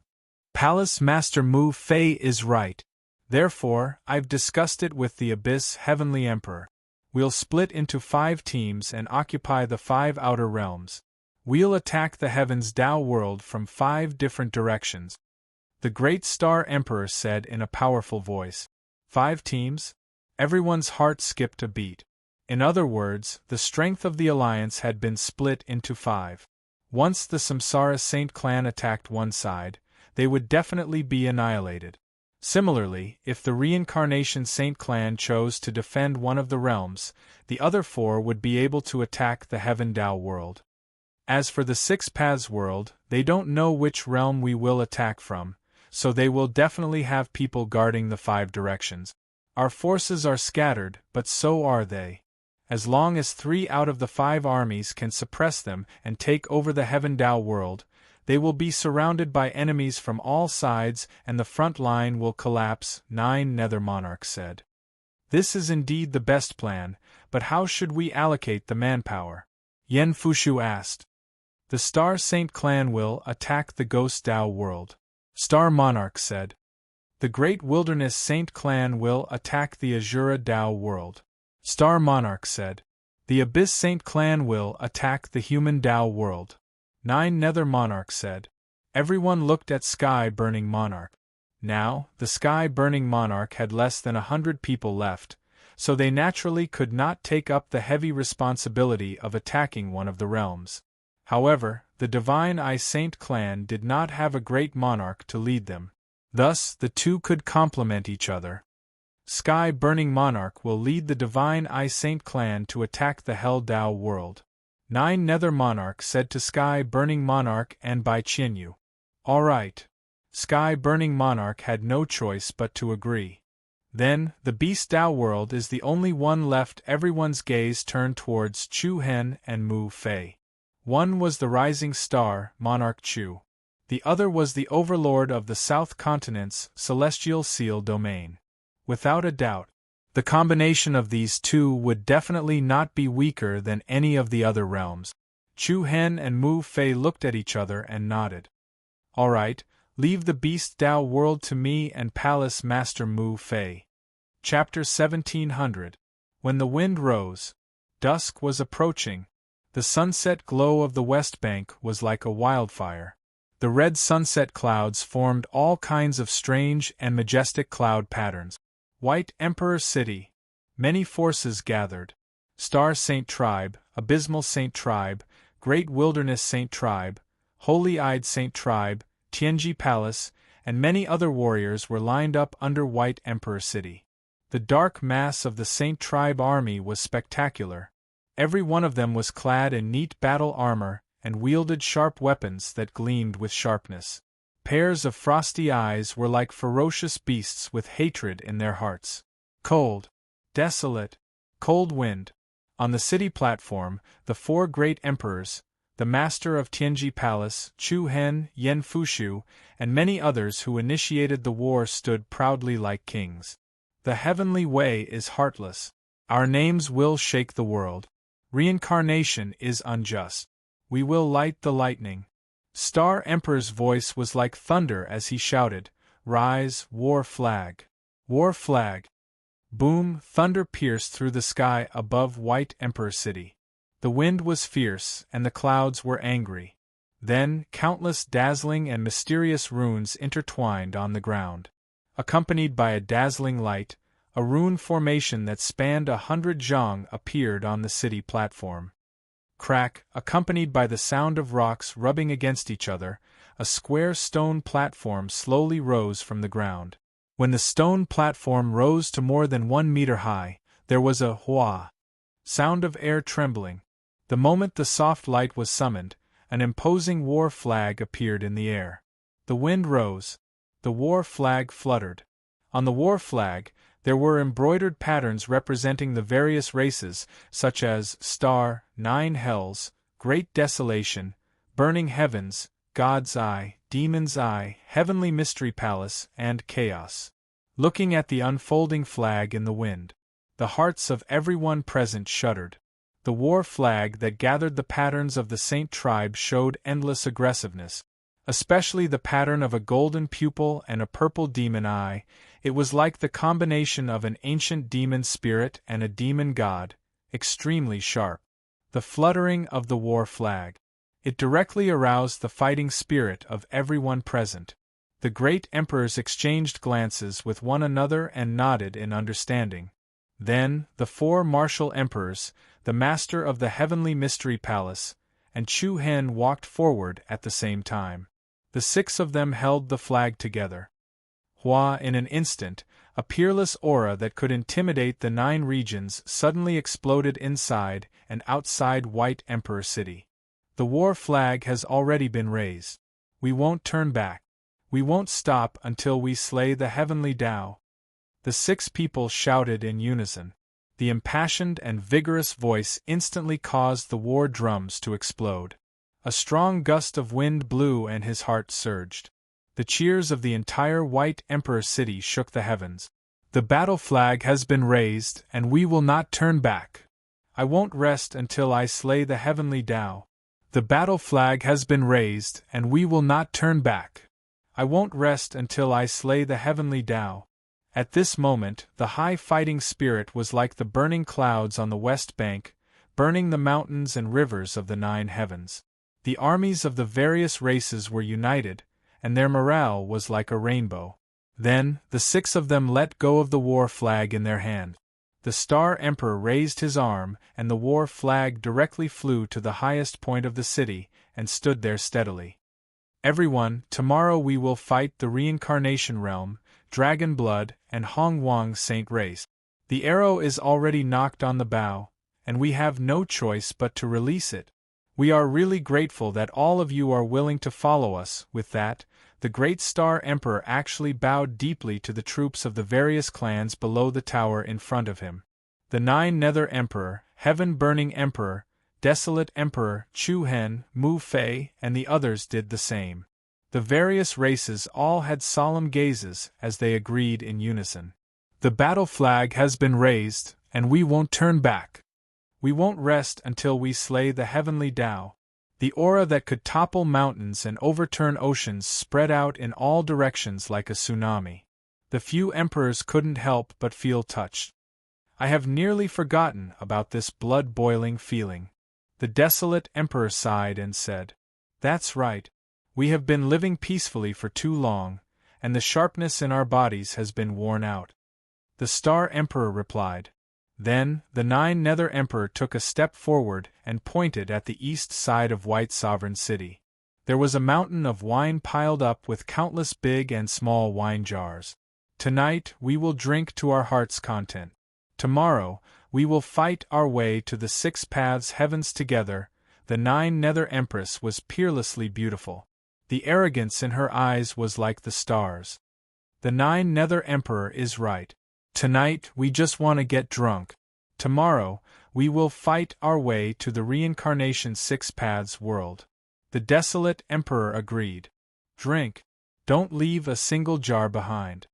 Palace Master Mu Fei is right. Therefore, I've discussed it with the Abyss Heavenly Emperor. We'll split into 5 teams and occupy the 5 outer realms. We'll attack the Heavens Dao world from 5 different directions. The Great Star Emperor said in a powerful voice. 5 teams? Everyone's heart skipped a beat. In other words, the strength of the alliance had been split into 5. Once the Samsara Saint Clan attacked one side, they would definitely be annihilated. Similarly, if the Reincarnation Saint Clan chose to defend one of the realms, the other 4 would be able to attack the Heaven Dao world. As for the Six Paths world, they don't know which realm we will attack from, so they will definitely have people guarding the 5 directions. Our forces are scattered, but so are they. As long as 3 out of the 5 armies can suppress them and take over the Heaven Dao world, they will be surrounded by enemies from all sides and the front line will collapse, 9 Nether Monarchs said. This is indeed the best plan, but how should we allocate the manpower? Yan Fushu asked. The Star Saint Clan will attack the Ghost Dao world, Star Monarch said. The Great Wilderness Saint Clan will attack the Azura Dao world, Star Monarch said. The Abyss Saint Clan will attack the Human Dao world, 9 Nether Monarchs said. Everyone looked at Sky Burning Monarch. Now, the Sky Burning Monarch had less than 100 people left, so they naturally could not take up the heavy responsibility of attacking one of the realms. However, the Divine Eye Saint clan did not have a great monarch to lead them. Thus, the two could complement each other. Sky Burning Monarch will lead the Divine Eye Saint clan to attack the Hell Dao world. 9 Nether Monarch said to Sky Burning Monarch and Bai Qianyu. All right. Sky Burning Monarch had no choice but to agree. Then, the Beast Dao world is the only one left. Everyone's gaze turned towards Chu Hen and Mu Fei. One was the rising star, Monarch Chu. The other was the overlord of the South Continent's celestial seal domain. Without a doubt, the combination of these two would definitely not be weaker than any of the other realms. Chu Hen and Mu Fei looked at each other and nodded. All right, leave the Beast Dao world to me and Palace Master Mu Fei. Chapter 1700. When the wind rose, dusk was approaching. The sunset glow of the West Bank was like a wildfire. The red sunset clouds formed all kinds of strange and majestic cloud patterns. White Emperor City. Many forces gathered. Star Saint Tribe, Abysmal Saint Tribe, Great Wilderness Saint Tribe, Holy-Eyed Saint Tribe, Tianji Palace, and many other warriors were lined up under White Emperor City. The dark mass of the Saint Tribe army was spectacular. Every one of them was clad in neat battle armor and wielded sharp weapons that gleamed with sharpness. Pairs of frosty eyes were like ferocious beasts with hatred in their hearts. Cold, desolate, cold wind. On the city platform, the 4 great emperors, the master of Tianji Palace, Chu Hen, Yen Fushu, and many others who initiated the war stood proudly like kings. The heavenly way is heartless. Our names will shake the world. Reincarnation is unjust. We will light the lightning. Star Emperor's voice was like thunder as he shouted, Rise, war flag! War flag! Boom, thunder pierced through the sky above White Emperor City. The wind was fierce, and the clouds were angry. Then, countless dazzling and mysterious runes intertwined on the ground. Accompanied by a dazzling light, a rune formation that spanned 100 zhang appeared on the city platform. Crack, accompanied by the sound of rocks rubbing against each other, a square stone platform slowly rose from the ground. When the stone platform rose to more than 1 meter high, there was a hua sound of air trembling. The moment the soft light was summoned, an imposing war flag appeared in the air. The wind rose. The war flag fluttered. On the war flag, there were embroidered patterns representing the various races, such as Star, 9 Hells, Great Desolation, Burning Heavens, God's Eye, Demon's Eye, Heavenly Mystery Palace, and Chaos. Looking at the unfolding flag in the wind, the hearts of everyone present shuddered. The war flag that gathered the patterns of the Saint Tribe showed endless aggressiveness, especially the pattern of a golden pupil and a purple demon eye. It was like the combination of an ancient demon spirit and a demon god, extremely sharp. The fluttering of the war flag. It directly aroused the fighting spirit of everyone present. The great emperors exchanged glances with one another and nodded in understanding. Then, the 4 martial emperors, the master of the Heavenly Mystery Palace, and Chu Hen walked forward at the same time. The 6 of them held the flag together. Hua, in an instant, a peerless aura that could intimidate the 9 regions suddenly exploded inside and outside White Emperor City. The war flag has already been raised. We won't turn back. We won't stop until we slay the Heavenly Dao. The 6 people shouted in unison. The impassioned and vigorous voice instantly caused the war drums to explode. A strong gust of wind blew and his heart surged. The cheers of the entire White Emperor City shook the heavens. The battle flag has been raised, and we will not turn back. I won't rest until I slay the Heavenly Dao. The battle flag has been raised, and we will not turn back. I won't rest until I slay the Heavenly Dao. At this moment, the high fighting spirit was like the burning clouds on the west bank, burning the mountains and rivers of the 9 heavens. The armies of the various races were united, and their morale was like a rainbow. Then, the 6 of them let go of the war flag in their hand. The The Star Emperor raised his arm, and the war flag directly flew to the highest point of the city, and stood there steadily. Everyone, tomorrow we will fight the reincarnation realm, dragon blood, and Hong Wang saint race. The arrow is already knocked on the bow, and we have no choice but to release it. We are really grateful that all of you are willing to follow us. With that, the great Star Emperor actually bowed deeply to the troops of the various clans below the tower in front of him. The 9 Nether Emperor, Heaven-Burning Emperor, Desolate Emperor, Chu Hen, Mu Fei, and the others did the same. The various races all had solemn gazes as they agreed in unison. The battle flag has been raised, and we won't turn back. We won't rest until we slay the heavenly Tao. The aura that could topple mountains and overturn oceans spread out in all directions like a tsunami. The few emperors couldn't help but feel touched. I have nearly forgotten about this blood-boiling feeling. The desolate emperor sighed and said, "That's right. We have been living peacefully for too long, and the sharpness in our bodies has been worn out." The Star Emperor replied. Then, the 9 Nether Emperor took a step forward and pointed at the east side of White Sovereign City. There was a mountain of wine piled up with countless big and small wine jars. Tonight we will drink to our heart's content. Tomorrow, we will fight our way to the 6 paths heavens together. The 9 Nether Empress was peerlessly beautiful. The arrogance in her eyes was like the stars. The 9 Nether Emperor is right. Tonight we just want to get drunk. Tomorrow, we will fight our way to the reincarnation 6 paths world. The desolate Emperor agreed. Drink. Don't leave a single jar behind.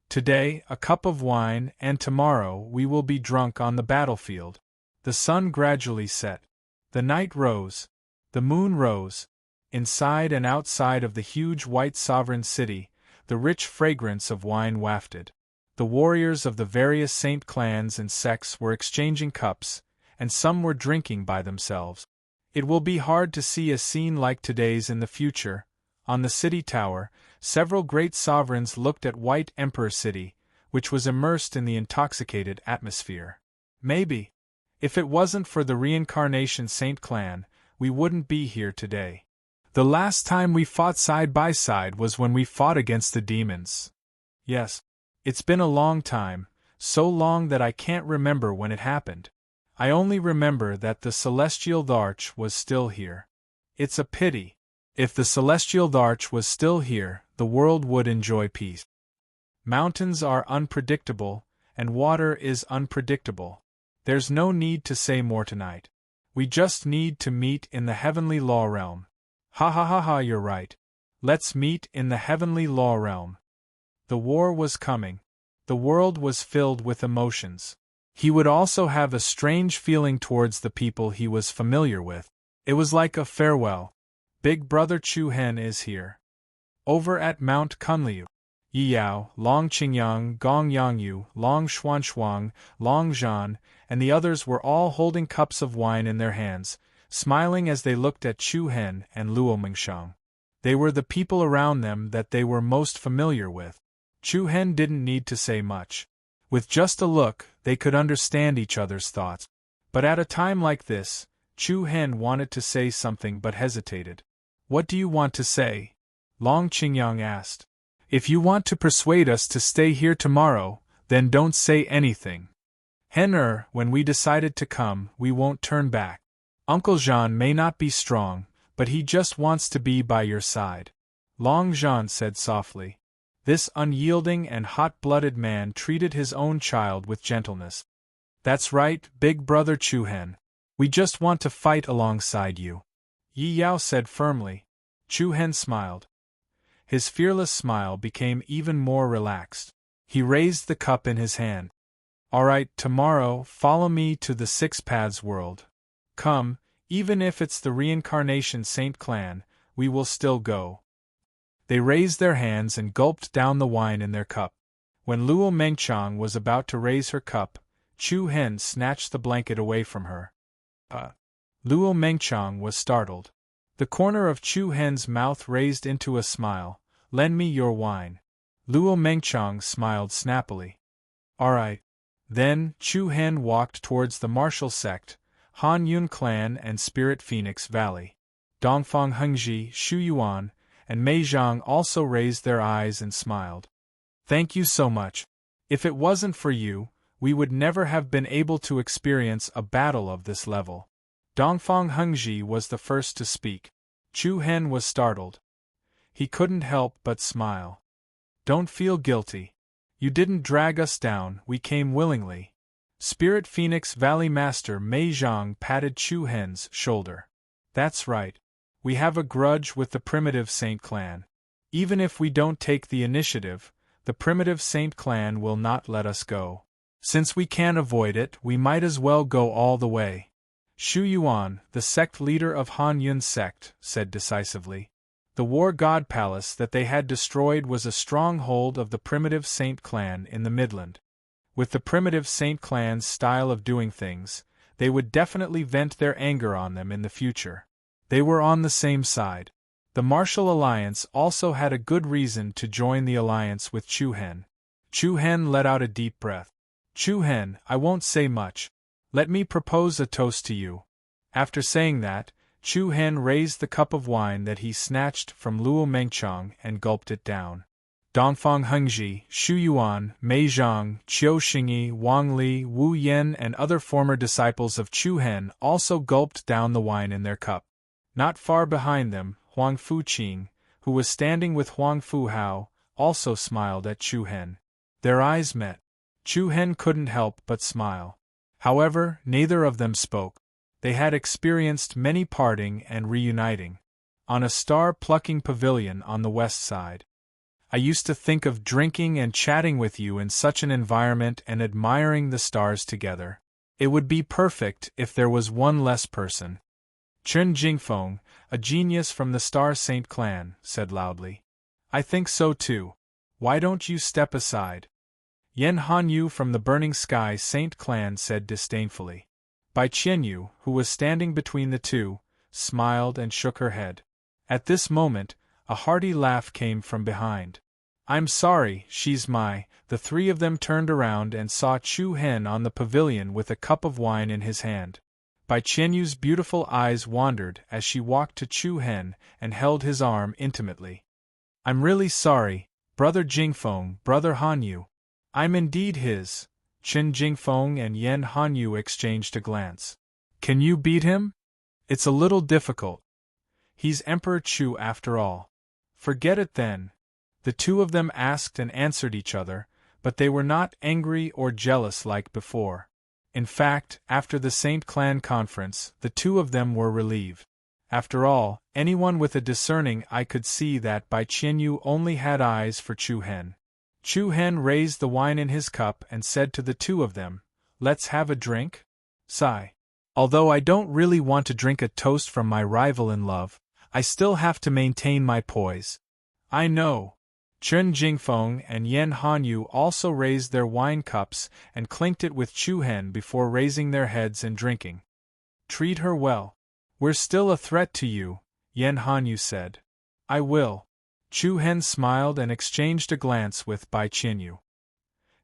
Today, a cup of wine, and tomorrow we will be drunk on the battlefield. The sun gradually set. The night rose. The moon rose. Inside and outside of the huge white sovereign city, the rich fragrance of wine wafted. The warriors of the various saint clans and sects were exchanging cups, and some were drinking by themselves. It will be hard to see a scene like today's in the future. On the city tower, several great sovereigns looked at White Emperor City, which was immersed in the intoxicated atmosphere. Maybe, if it wasn't for the reincarnation saint clan, we wouldn't be here today. The last time we fought side by side was when we fought against the demons. Yes, it's been a long time, so long that I can't remember when it happened. I only remember that the Celestial Arch was still here. It's a pity. If the Celestial Arch was still here, the world would enjoy peace. Mountains are unpredictable, and water is unpredictable. There's no need to say more tonight. We just need to meet in the heavenly law realm. Ha ha ha ha, you're right. Let's meet in the heavenly law realm. The war was coming. The world was filled with emotions. He would also have a strange feeling towards the people he was familiar with. It was like a farewell. Big Brother Chu Hen is here. Over at Mount Kunliu, Yi Yao, Long Qingyang, Gong Yangyu, Long Xuanshuang, Long Zhan, and the others were all holding cups of wine in their hands, smiling as they looked at Chu Hen and Luo Mingshang. They were the people around them that they were most familiar with. Chu Hen didn't need to say much. With just a look, they could understand each other's thoughts. But at a time like this, Chu Hen wanted to say something but hesitated. What do you want to say? Long Qingyang asked. If you want to persuade us to stay here tomorrow, then don't say anything. Hen when we decided to come, we won't turn back. Uncle Zhan may not be strong, but he just wants to be by your side. Long Zhan said softly. This unyielding and hot-blooded man treated his own child with gentleness. That's right, Big Brother Chu Hen. We just want to fight alongside you. Yi Yao said firmly. Chu Hen smiled. His fearless smile became even more relaxed. He raised the cup in his hand. All right, tomorrow, follow me to the 6 paths world. Come, even if it's the reincarnation saint clan, we will still go. They raised their hands and gulped down the wine in their cup. When Luo Mengchang was about to raise her cup, Chu Hen snatched the blanket away from her. Luo Mengchang was startled. The corner of Chu Hen's mouth raised into a smile. Lend me your wine. Luo Mengchang smiled snappily. All right. Then, Chu Hen walked towards the martial sect, Han Yun clan and Spirit Phoenix Valley. Dongfang Hengji, Shu Yuan, and Mei Zhang also raised their eyes and smiled. Thank you so much. If it wasn't for you, we would never have been able to experience a battle of this level. Dongfang Hengji was the first to speak. Chu Hen was startled. He couldn't help but smile. Don't feel guilty. You didn't drag us down, we came willingly. Spirit Phoenix Valley Master Mei Zhang patted Chu Hen's shoulder. That's right. We have a grudge with the Primitive Saint Clan. Even if we don't take the initiative, the Primitive Saint Clan will not let us go. Since we can't avoid it, we might as well go all the way. Shu Yuan, the sect leader of Han Yun's sect, said decisively. The War God Palace that they had destroyed was a stronghold of the Primitive Saint Clan in the Midland. With the Primitive Saint Clan's style of doing things, they would definitely vent their anger on them in the future. They were on the same side. The Martial Alliance also had a good reason to join the alliance with Chu Hen. Chu Hen let out a deep breath. Chu Hen, I won't say much. Let me propose a toast to you. After saying that, Chu Hen raised the cup of wine that he snatched from Luo Mengchong and gulped it down. Dongfang Hengji, Shu Yuan, Mei Zhang, Qiu Xingyi, Wang Li, Wu Yan and other former disciples of Chu Hen also gulped down the wine in their cup. Not far behind them, Huang Fuqing, who was standing with Huang Fuhao, also smiled at Chu Hen. Their eyes met. Chu Hen couldn't help but smile. However, neither of them spoke. They had experienced many parting and reuniting. On a star-plucking pavilion on the west side. I used to think of drinking and chatting with you in such an environment and admiring the stars together. It would be perfect if there was one less person. Chen Jingfeng, a genius from the Star Saint Clan, said loudly. I think so too. Why don't you step aside? Yan Hanyu from the Burning Sky Saint Clan said disdainfully. Bai Qianyu, who was standing between the two, smiled and shook her head. At this moment, a hearty laugh came from behind. I'm sorry, she's my. The three of them turned around and saw Chu Hen on the pavilion with a cup of wine in his hand. Bai Qianyu's beautiful eyes wandered as she walked to Chu Hen and held his arm intimately. I'm really sorry, Brother Jingfeng, Brother Hanyu. I'm indeed his. Chen Jingfeng and Yan Hanyu exchanged a glance. Can you beat him? It's a little difficult. He's Emperor Chu after all. Forget it then. The two of them asked and answered each other, but they were not angry or jealous like before. In fact, after the Saint Clan conference, the two of them were relieved. After all, anyone with a discerning eye could see that Bai Qianyu only had eyes for Chu Hen. Chu Hen raised the wine in his cup and said to the two of them, Let's have a drink? Sigh. Although I don't really want to drink a toast from my rival in love, I still have to maintain my poise. I know. Chen Jingfeng and Yan Hanyu also raised their wine cups and clinked it with Chu Hen before raising their heads and drinking. Treat her well. We're still a threat to you, Yan Hanyu said. I will. Chu Hen smiled and exchanged a glance with Bai Qianyu.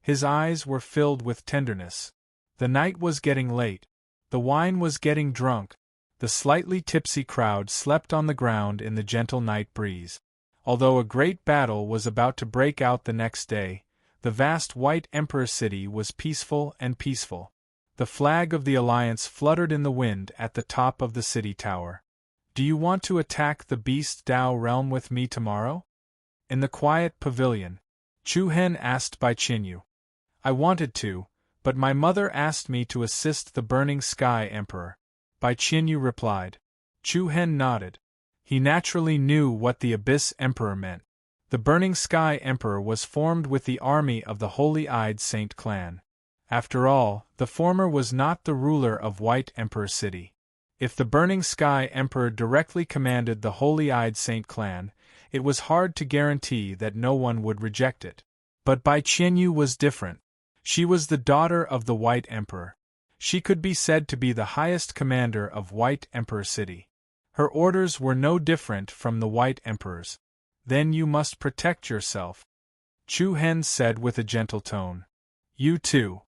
His eyes were filled with tenderness. The night was getting late. The wine was getting drunk. The slightly tipsy crowd slept on the ground in the gentle night breeze. Although a great battle was about to break out the next day, the vast white Emperor city was peaceful and peaceful. The flag of the Alliance fluttered in the wind at the top of the city tower. Do you want to attack the Beast Dao realm with me tomorrow? In the quiet pavilion, Chu Hen asked Bai Qianyu. I wanted to, but my mother asked me to assist the Burning Sky Emperor. Bai Qianyu replied. Chu Hen nodded. He naturally knew what the Abyss Emperor meant. The Burning Sky Emperor was formed with the army of the Holy-Eyed Saint Clan. After all, the former was not the ruler of White Emperor City. If the Burning Sky Emperor directly commanded the Holy-Eyed Saint Clan, it was hard to guarantee that no one would reject it. But Bai Qianyu was different. She was the daughter of the White Emperor. She could be said to be the highest commander of White Emperor City. Her orders were no different from the White Emperor's. Then you must protect yourself, Chu Hen said with a gentle tone. You too.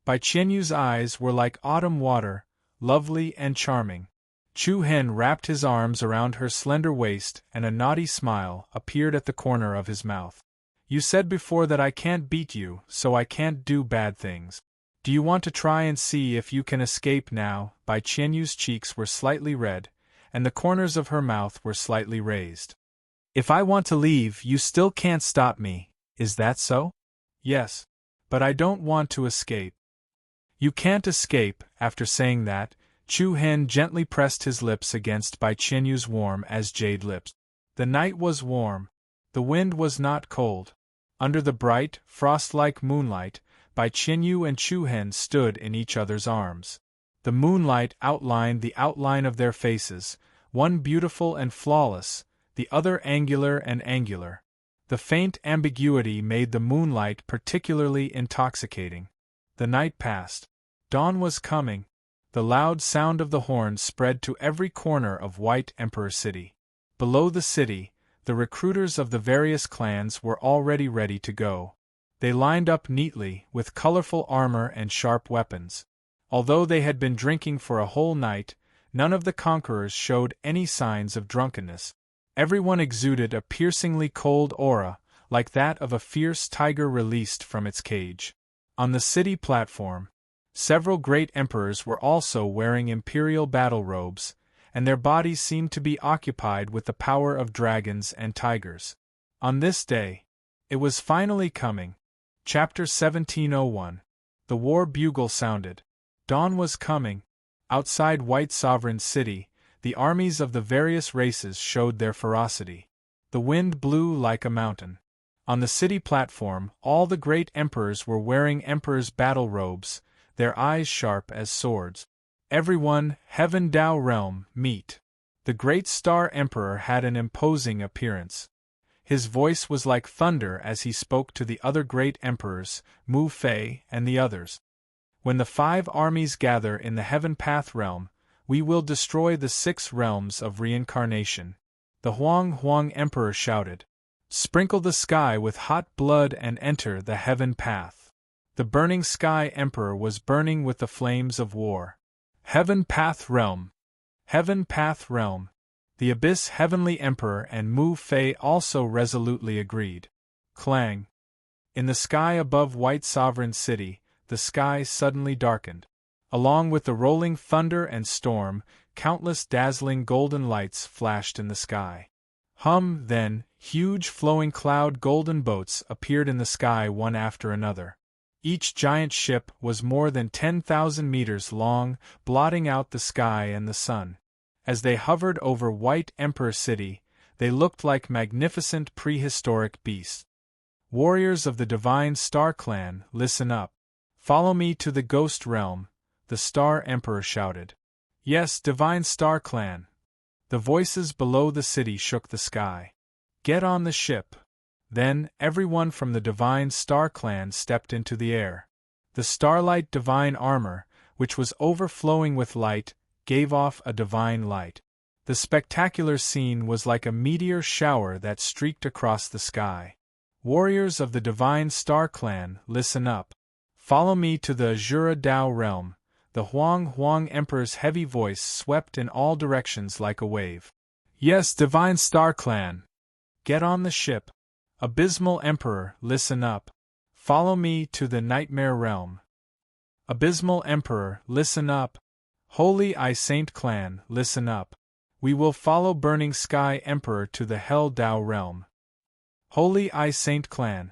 Bai Qianyu's eyes were like autumn water, lovely and charming. Chu Hen wrapped his arms around her slender waist and a naughty smile appeared at the corner of his mouth. You said before that I can't beat you, so I can't do bad things. Do you want to try and see if you can escape now? Bai Qianyu's cheeks were slightly red, and the corners of her mouth were slightly raised. If I want to leave, you still can't stop me, is that so? Yes. But I don't want to escape. You can't escape. After saying that, Chu Hen gently pressed his lips against Bai Qianyu's warm as jade lips. The night was warm. The wind was not cold. Under the bright, frost-like moonlight, Bai Qianyu and Chu Hen stood in each other's arms. The moonlight outlined the outline of their faces, one beautiful and flawless, the other angular and angular. The faint ambiguity made the moonlight particularly intoxicating. The night passed. Dawn was coming. The loud sound of the horns spread to every corner of White Emperor City. Below the city, the recruiters of the various clans were already ready to go. They lined up neatly, with colorful armor and sharp weapons. Although they had been drinking for a whole night, none of the conquerors showed any signs of drunkenness. Everyone exuded a piercingly cold aura, like that of a fierce tiger released from its cage. On the city platform, several great emperors were also wearing imperial battle robes, and their bodies seemed to be occupied with the power of dragons and tigers. On this day, it was finally coming. Chapter 1701. The war bugle sounded. Dawn was coming. Outside White Sovereign City, the armies of the various races showed their ferocity. The wind blew like a mountain. On the city platform, all the great emperors were wearing emperors' battle robes, their eyes sharp as swords. Everyone, Heaven Dao Realm, meet. The great Star Emperor had an imposing appearance. His voice was like thunder as he spoke to the other great emperors, Mu Fei and the others. When the 5 armies gather in the Heaven Path Realm, we will destroy the 6 realms of reincarnation. The Huang Emperor shouted. Sprinkle the sky with hot blood and enter the Heaven Path. The Burning Sky Emperor was burning with the flames of war. Heaven Path Realm. Heaven Path Realm. The Abyss Heavenly Emperor and Mu Fei also resolutely agreed. Clang. In the sky above White Sovereign City, the sky suddenly darkened. Along with the rolling thunder and storm, countless dazzling golden lights flashed in the sky. Then, huge flowing cloud golden boats appeared in the sky one after another. Each giant ship was more than 10,000 meters long, blotting out the sky and the sun. As they hovered over White Emperor City, they looked like magnificent prehistoric beasts. Warriors of the Divine Star Clan, listen up. Follow me to the Ghost Realm, the Star Emperor shouted. Yes, Divine Star Clan. The voices below the city shook the sky. Get on the ship. Then, everyone from the Divine Star Clan stepped into the air. The Starlight Divine Armor, which was overflowing with light, gave off a divine light. The spectacular scene was like a meteor shower that streaked across the sky. Warriors of the Divine Star Clan, listen up. Follow me to the Azura Dao Realm. The Huang Emperor's heavy voice swept in all directions like a wave. Yes, Divine Star Clan. Get on the ship. Abysmal Emperor, listen up. Follow me to the Nightmare Realm. Abysmal Emperor, listen up. Holy Eye Saint Clan, listen up. We will follow Burning Sky Emperor to the Hell Dao Realm. Holy Eye Saint Clan.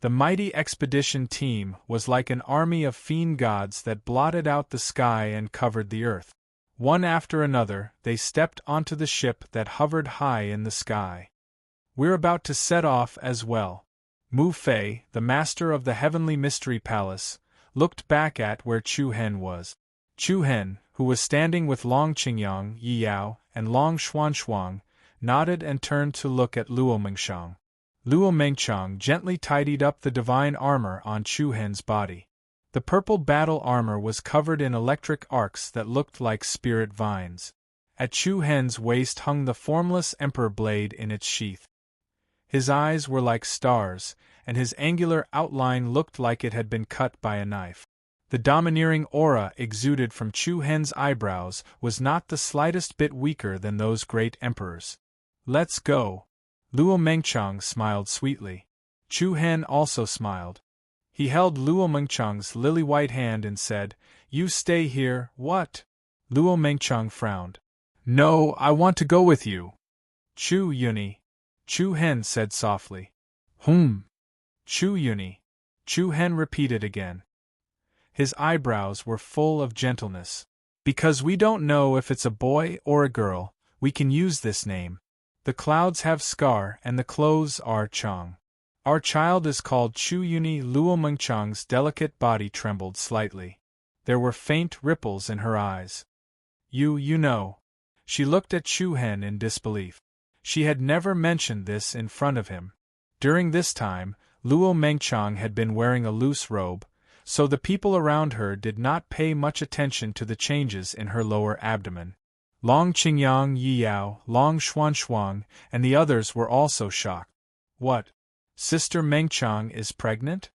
The mighty expedition team was like an army of fiend gods that blotted out the sky and covered the earth. One after another, they stepped onto the ship that hovered high in the sky. We're about to set off as well. Mu Fei, the master of the Heavenly Mystery Palace, looked back at where Chu Hen was. Chu Hen, who was standing with Long Qingyang, Yi Yao, and Long Xuanshuang, nodded and turned to look at Luo Mengshang. Luo Mengchang gently tidied up the divine armor on Chu Hen's body. The purple battle armor was covered in electric arcs that looked like spirit vines. At Chu Hen's waist hung the formless emperor blade in its sheath. His eyes were like stars, and his angular outline looked like it had been cut by a knife. The domineering aura exuded from Chu Hen's eyebrows was not the slightest bit weaker than those great emperors. "Let's go." Luo Mengchang smiled sweetly. Chu Hen also smiled. He held Luo Mengchang's lily-white hand and said, "You stay here, what?" Luo Mengchang frowned. "No, I want to go with you." "Chu Yuni," Chu Hen said softly. Chu Yuni," Chu Hen repeated again. His eyebrows were full of gentleness. "Because we don't know if it's a boy or a girl, we can use this name. The clouds have Scar and the clothes are Chang. Our child is called Chu Yuni." Luo Mengchang's delicate body trembled slightly. There were faint ripples in her eyes. You know." She looked at Chu Hen in disbelief. She had never mentioned this in front of him. During this time, Luo Mengchang had been wearing a loose robe, so the people around her did not pay much attention to the changes in her lower abdomen. Long Qingyang Yiyao, Long Xuanshuang, and the others were also shocked. "What? Sister Mengchang is pregnant?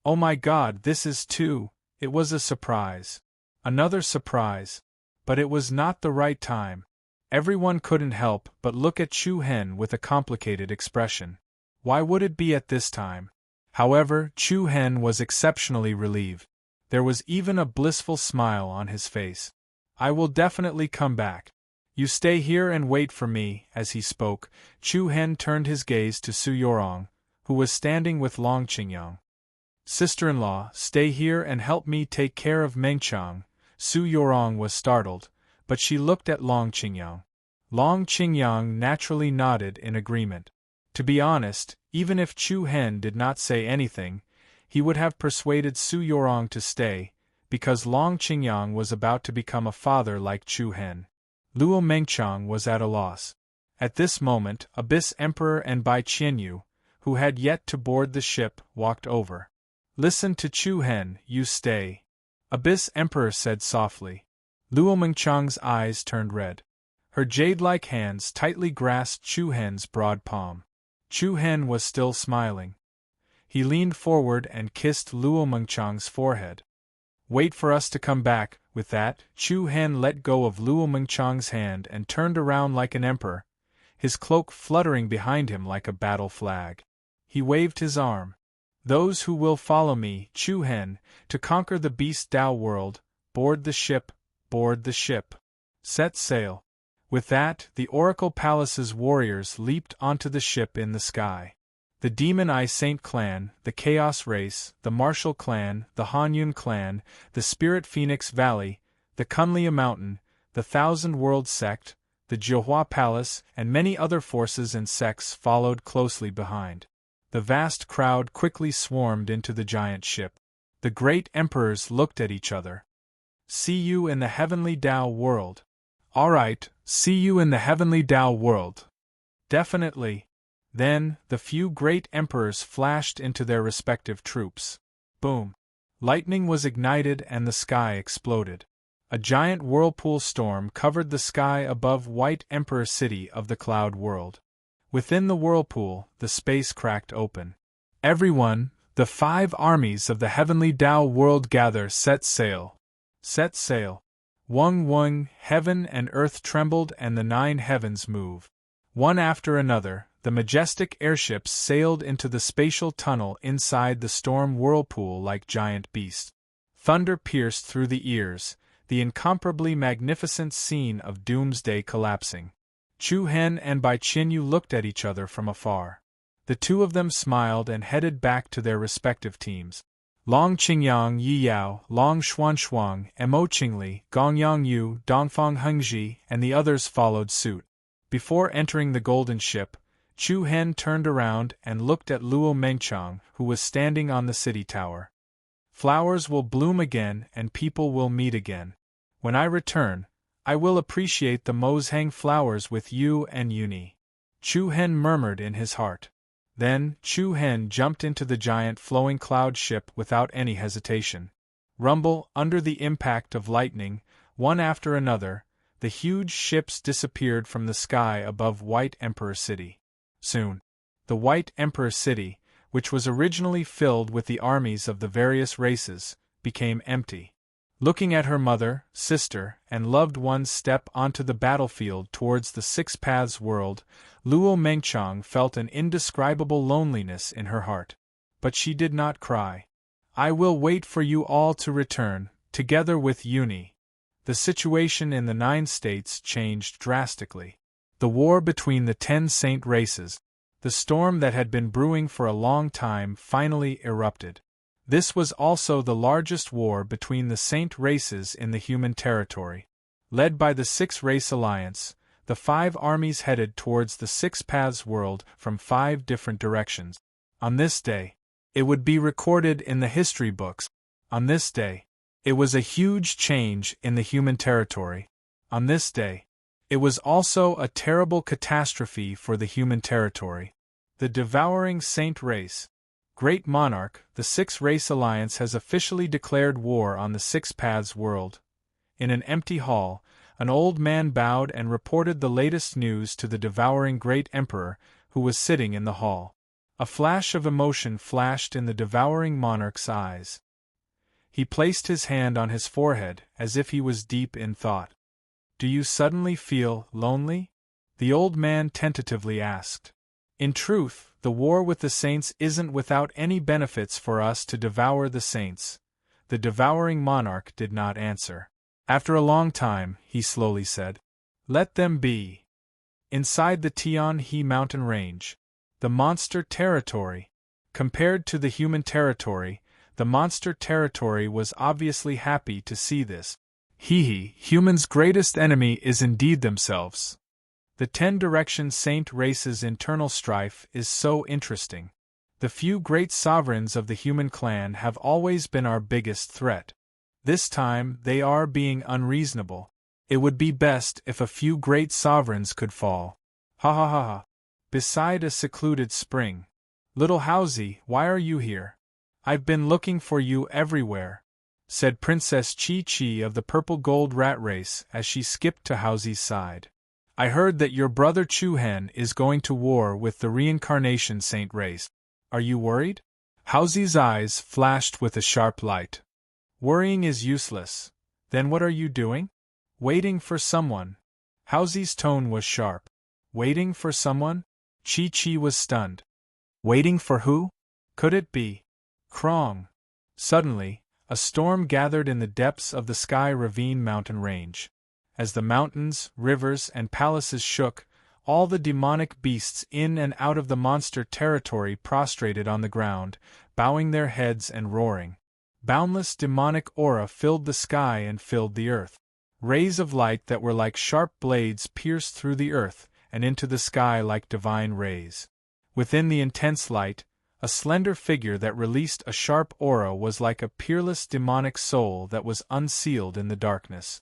Oh my God, this is too." It was a surprise. Another surprise. But it was not the right time. Everyone couldn't help but look at Chu Hen with a complicated expression. Why would it be at this time? However, Chu Hen was exceptionally relieved. There was even a blissful smile on his face. "I will definitely come back. You stay here and wait for me." As he spoke, Chu Hen turned his gaze to Su Yorong, who was standing with Long Qingyang. "Sister-in-law, stay here and help me take care of Mengchang." Su Yorong was startled, but she looked at Long Qingyang. Long Qingyang naturally nodded in agreement. To be honest, even if Chu Hen did not say anything, he would have persuaded Su Yorong to stay, because Long Qingyang was about to become a father like Chu Hen. Luo Mengchang was at a loss. At this moment, Abyss Emperor and Bai Qianyu, who had yet to board the ship, walked over. "Listen to Chu Hen, you stay," Abyss Emperor said softly. Luo Mengchang's eyes turned red. Her jade-like hands tightly grasped Chu Hen's broad palm. Chu Hen was still smiling. He leaned forward and kissed Luo Mengchang's forehead. "Wait for us to come back." With that, Chu Hen let go of Luo Mengchang's hand and turned around like an emperor, his cloak fluttering behind him like a battle flag. He waved his arm. "Those who will follow me, Chu Hen, to conquer the Beast Dao world, board the ship, board the ship. Set sail." With that, the Oracle Palace's warriors leaped onto the ship in the sky. The Demon Eye Saint clan, the Chaos Race, the Martial clan, the Hanyun clan, the Spirit Phoenix Valley, the Kunlia Mountain, the Thousand World Sect, the Jiuhua Palace, and many other forces and sects followed closely behind. The vast crowd quickly swarmed into the giant ship. The great emperors looked at each other. "See you in the heavenly Dao world." "All right, see you in the heavenly Dao world." "Definitely." Then, the few great emperors flashed into their respective troops. Boom! Lightning was ignited and the sky exploded. A giant whirlpool storm covered the sky above White Emperor City of the Cloud World. Within the whirlpool, the space cracked open. "Everyone, the 5 armies of the heavenly Dao world gather. Set sail." Set sail. Wung wung, heaven and earth trembled and the 9 heavens moved. One after another, the majestic airships sailed into the spatial tunnel inside the storm whirlpool like giant beasts. Thunder pierced through the ears, the incomparably magnificent scene of doomsday collapsing. Chu Hen and Bai Qianyu looked at each other from afar. The two of them smiled and headed back to their respective teams. Long Qingyang Yiyao, Long Xuanshuang, Mo Qingli, Gongyang Yu, Dongfang Hengji, and the others followed suit. Before entering the golden ship, Chu Hen turned around and looked at Luo Mengchang, who was standing on the city tower. "Flowers will bloom again and people will meet again. When I return, I will appreciate the Mozhang flowers with you and Yuni." Chu Hen murmured in his heart. Then, Chu Hen jumped into the giant flowing cloud ship without any hesitation. Rumble, under the impact of lightning, one after another, the huge ships disappeared from the sky above White Emperor City. Soon, the White Emperor City, which was originally filled with the armies of the various races, became empty. Looking at her mother, sister, and loved ones step onto the battlefield towards the Six Paths world, Luo Mengchang felt an indescribable loneliness in her heart. But she did not cry. I will wait for you all to return, together with Uni. The situation in the 9 states changed drastically. The war between the 10 saint races, the storm that had been brewing for a long time, finally erupted. This was also the largest war between the saint races in the human territory. Led by the 6 Race Alliance, the 5 armies headed towards the Six Paths world from 5 different directions. On this day, it would be recorded in the history books. On this day, it was a huge change in the human territory. On this day, it was also a terrible catastrophe for the human territory. The devouring saint race. Great monarch, the 6 Race Alliance has officially declared war on the Six Paths world. In an empty hall, an old man bowed and reported the latest news to the devouring great emperor, who was sitting in the hall. A flash of emotion flashed in the devouring monarch's eyes. He placed his hand on his forehead, as if he was deep in thought. Do you suddenly feel lonely? The old man tentatively asked. In truth, the war with the saints isn't without any benefits for us to devour the saints. The devouring monarch did not answer. After a long time, he slowly said, Let them be. Inside the Tianhe mountain range, the monster territory. Compared to the human territory, the monster territory was obviously happy to see this. Humans' greatest enemy is indeed themselves. The 10 direction saint race's internal strife is so interesting. The few great sovereigns of the human clan have always been our biggest threat. This time they are being unreasonable. It would be best if a few great sovereigns could fall. Ha ha ha ha. Beside a secluded spring. Little Housie, why are you here? I've been looking for you everywhere, said Princess Chi-Chi of the purple gold rat race as she skipped to Housie's side. I heard that your brother Chu-Hen is going to war with the reincarnation saint race. Are you worried? Housie's eyes flashed with a sharp light. Worrying is useless. Then what are you doing? Waiting for someone. Housie's tone was sharp. Waiting for someone? Chi-Chi was stunned. Waiting for who? Could it be Krong? Suddenly, a storm gathered in the depths of the Sky Ravine mountain range. As the mountains, rivers, and palaces shook, all the demonic beasts in and out of the monster territory prostrated on the ground, bowing their heads and roaring. Boundless demonic aura filled the sky and filled the earth. Rays of light that were like sharp blades pierced through the earth and into the sky like divine rays. Within the intense light, a slender figure that released a sharp aura was like a peerless demonic soul that was unsealed in the darkness.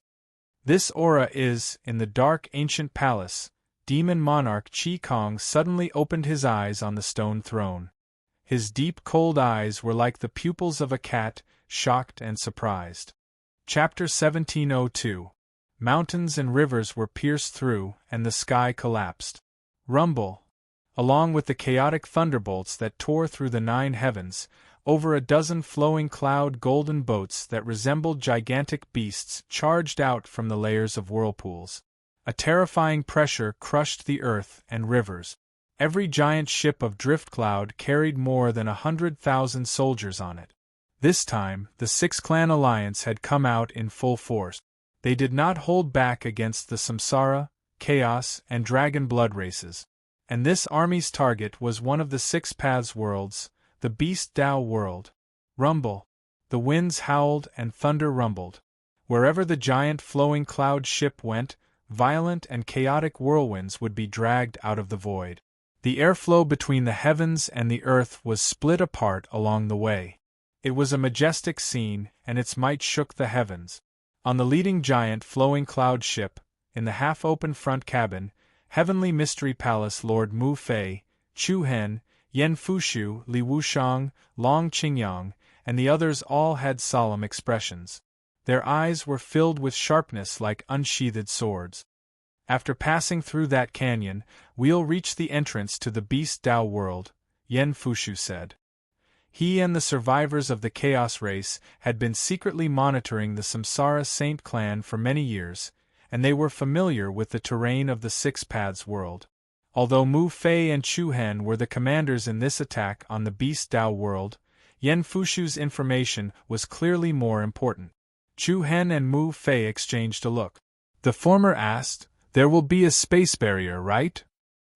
This aura is, in the dark ancient palace, demon monarch Qi Kong suddenly opened his eyes on the stone throne. His deep cold eyes were like the pupils of a cat, shocked and surprised. Chapter 1702. Mountains and rivers were pierced through, and the sky collapsed. Rumble. Along with the chaotic thunderbolts that tore through the 9 heavens, over a dozen flowing cloud golden boats that resembled gigantic beasts charged out from the layers of whirlpools. A terrifying pressure crushed the earth and rivers. Every giant ship of drift cloud carried more than 100,000 soldiers on it. This time, the 6 Clan Alliance had come out in full force. They did not hold back against the Samsara, Chaos, and Dragon Blood races. And this army's target was one of the Six Paths worlds, the Beast Dao world. Rumble. The winds howled and thunder rumbled. Wherever the giant flowing cloud ship went, violent and chaotic whirlwinds would be dragged out of the void. The airflow between the heavens and the earth was split apart along the way. It was a majestic scene, and its might shook the heavens. On the leading giant flowing cloud ship, in the half-open front cabin, Heavenly Mystery Palace Lord Mu Fei, Chu Hen, Yen Fushu, Li Wushang, Long Qingyang, and the others all had solemn expressions. Their eyes were filled with sharpness like unsheathed swords. After passing through that canyon, we'll reach the entrance to the Beast Dao world, Yen Fushu said. He and the survivors of the Chaos Race had been secretly monitoring the Samsara Saint clan for many years, and they were familiar with the terrain of the Six Paths world. Although Mu Fei and Chu Hen were the commanders in this attack on the Beast Dao world, Yan Fushu's information was clearly more important. Chu Hen and Mu Fei exchanged a look. The former asked, "There will be a space barrier, right?"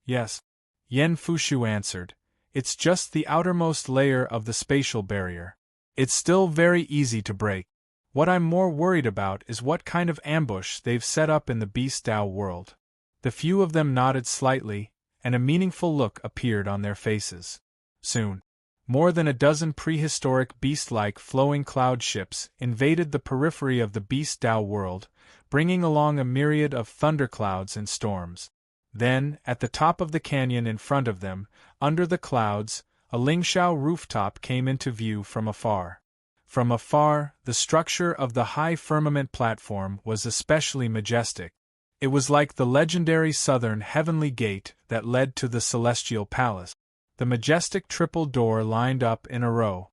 "Yes," Yan Fushu answered. "It's just the outermost layer of the spatial barrier. It's still very easy to break. What I'm more worried about is what kind of ambush they've set up in the Beast Dao world." The few of them nodded slightly, and a meaningful look appeared on their faces. Soon, more than a dozen prehistoric beast-like flowing cloud ships invaded the periphery of the Beast Dao world, bringing along a myriad of thunderclouds and storms. Then, at the top of the canyon in front of them, under the clouds, a Lingshao rooftop came into view from afar. From afar, the structure of the high firmament platform was especially majestic. It was like the legendary southern heavenly gate that led to the celestial palace. The majestic triple door lined up in a row.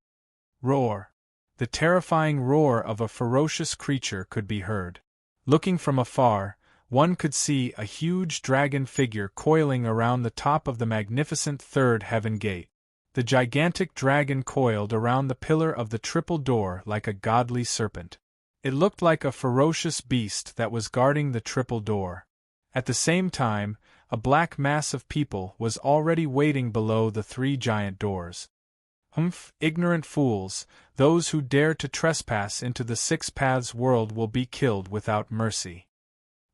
Roar! The terrifying roar of a ferocious creature could be heard. Looking from afar, one could see a huge dragon figure coiling around the top of the magnificent third heaven gate. The gigantic dragon coiled around the pillar of the triple door like a godly serpent. It looked like a ferocious beast that was guarding the triple door. At the same time, a black mass of people was already waiting below the three giant doors. "Humph, ignorant fools, those who dare to trespass into the Six Paths world will be killed without mercy."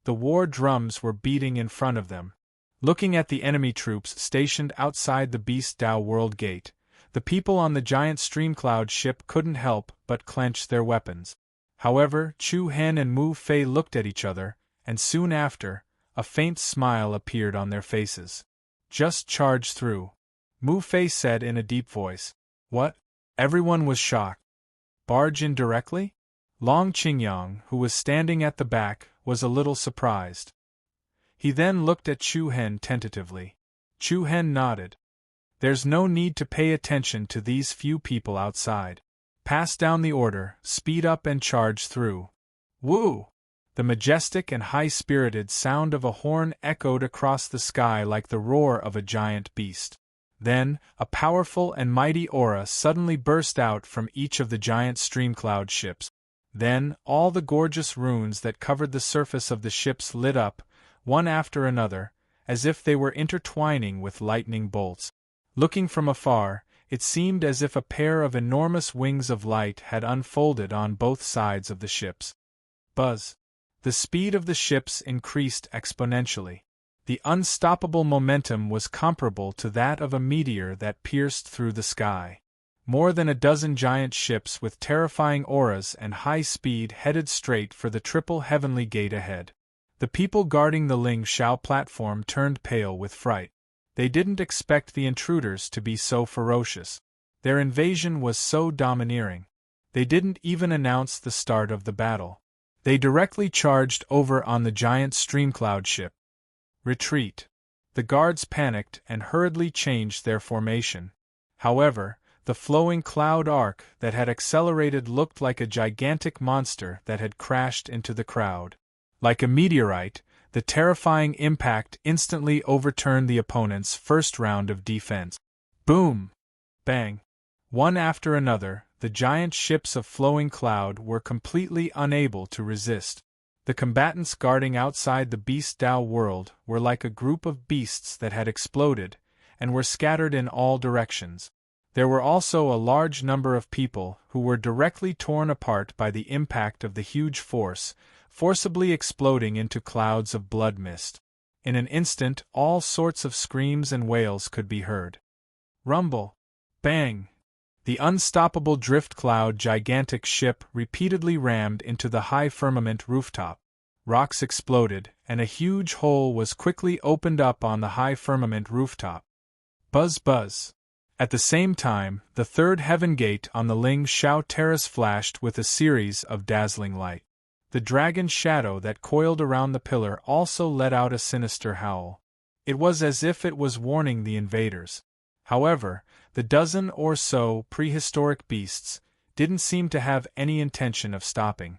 The war drums were beating in front of them. Looking at the enemy troops stationed outside the Beast Dao world gate, the people on the giant Streamcloud ship couldn't help but clench their weapons. However, Chu Hen and Mu Fei looked at each other, and soon after, a faint smile appeared on their faces. "Just charge through," Mu Fei said in a deep voice. "What?" Everyone was shocked. "Barge in directly?" Long Qingyang, who was standing at the back, was a little surprised. He then looked at Chu Hen tentatively. Chu Hen nodded. "There's no need to pay attention to these few people outside. Pass down the order, speed up and charge through." Woo! The majestic and high-spirited sound of a horn echoed across the sky like the roar of a giant beast. Then, a powerful and mighty aura suddenly burst out from each of the giant Streamcloud ships. Then, all the gorgeous runes that covered the surface of the ships lit up, one after another, as if they were intertwining with lightning bolts. Looking from afar, it seemed as if a pair of enormous wings of light had unfolded on both sides of the ships. Buzz! The speed of the ships increased exponentially. The unstoppable momentum was comparable to that of a meteor that pierced through the sky. More than a dozen giant ships with terrifying auras and high speed headed straight for the triple heavenly gate ahead. The people guarding the Ling Shao platform turned pale with fright. They didn't expect the intruders to be so ferocious. Their invasion was so domineering. They didn't even announce the start of the battle. They directly charged over on the giant Streamcloud ship. Retreat! The guards panicked and hurriedly changed their formation. However, the flowing cloud arc that had accelerated looked like a gigantic monster that had crashed into the crowd. Like a meteorite, the terrifying impact instantly overturned the opponent's first round of defense. Boom! Bang! One after another, the giant ships of flowing cloud were completely unable to resist. The combatants guarding outside the Beast Dao world were like a group of beasts that had exploded, and were scattered in all directions. There were also a large number of people who were directly torn apart by the impact of the huge force, forcibly exploding into clouds of blood mist. In an instant, all sorts of screams and wails could be heard. Rumble! Bang! The unstoppable drift cloud gigantic ship repeatedly rammed into the high firmament rooftop. Rocks exploded, and a huge hole was quickly opened up on the high firmament rooftop. Buzz buzz! At the same time, the third heaven gate on the Ling Shao terrace flashed with a series of dazzling light. The dragon shadow that coiled around the pillar also let out a sinister howl. It was as if it was warning the invaders. However, the dozen or so prehistoric beasts didn't seem to have any intention of stopping.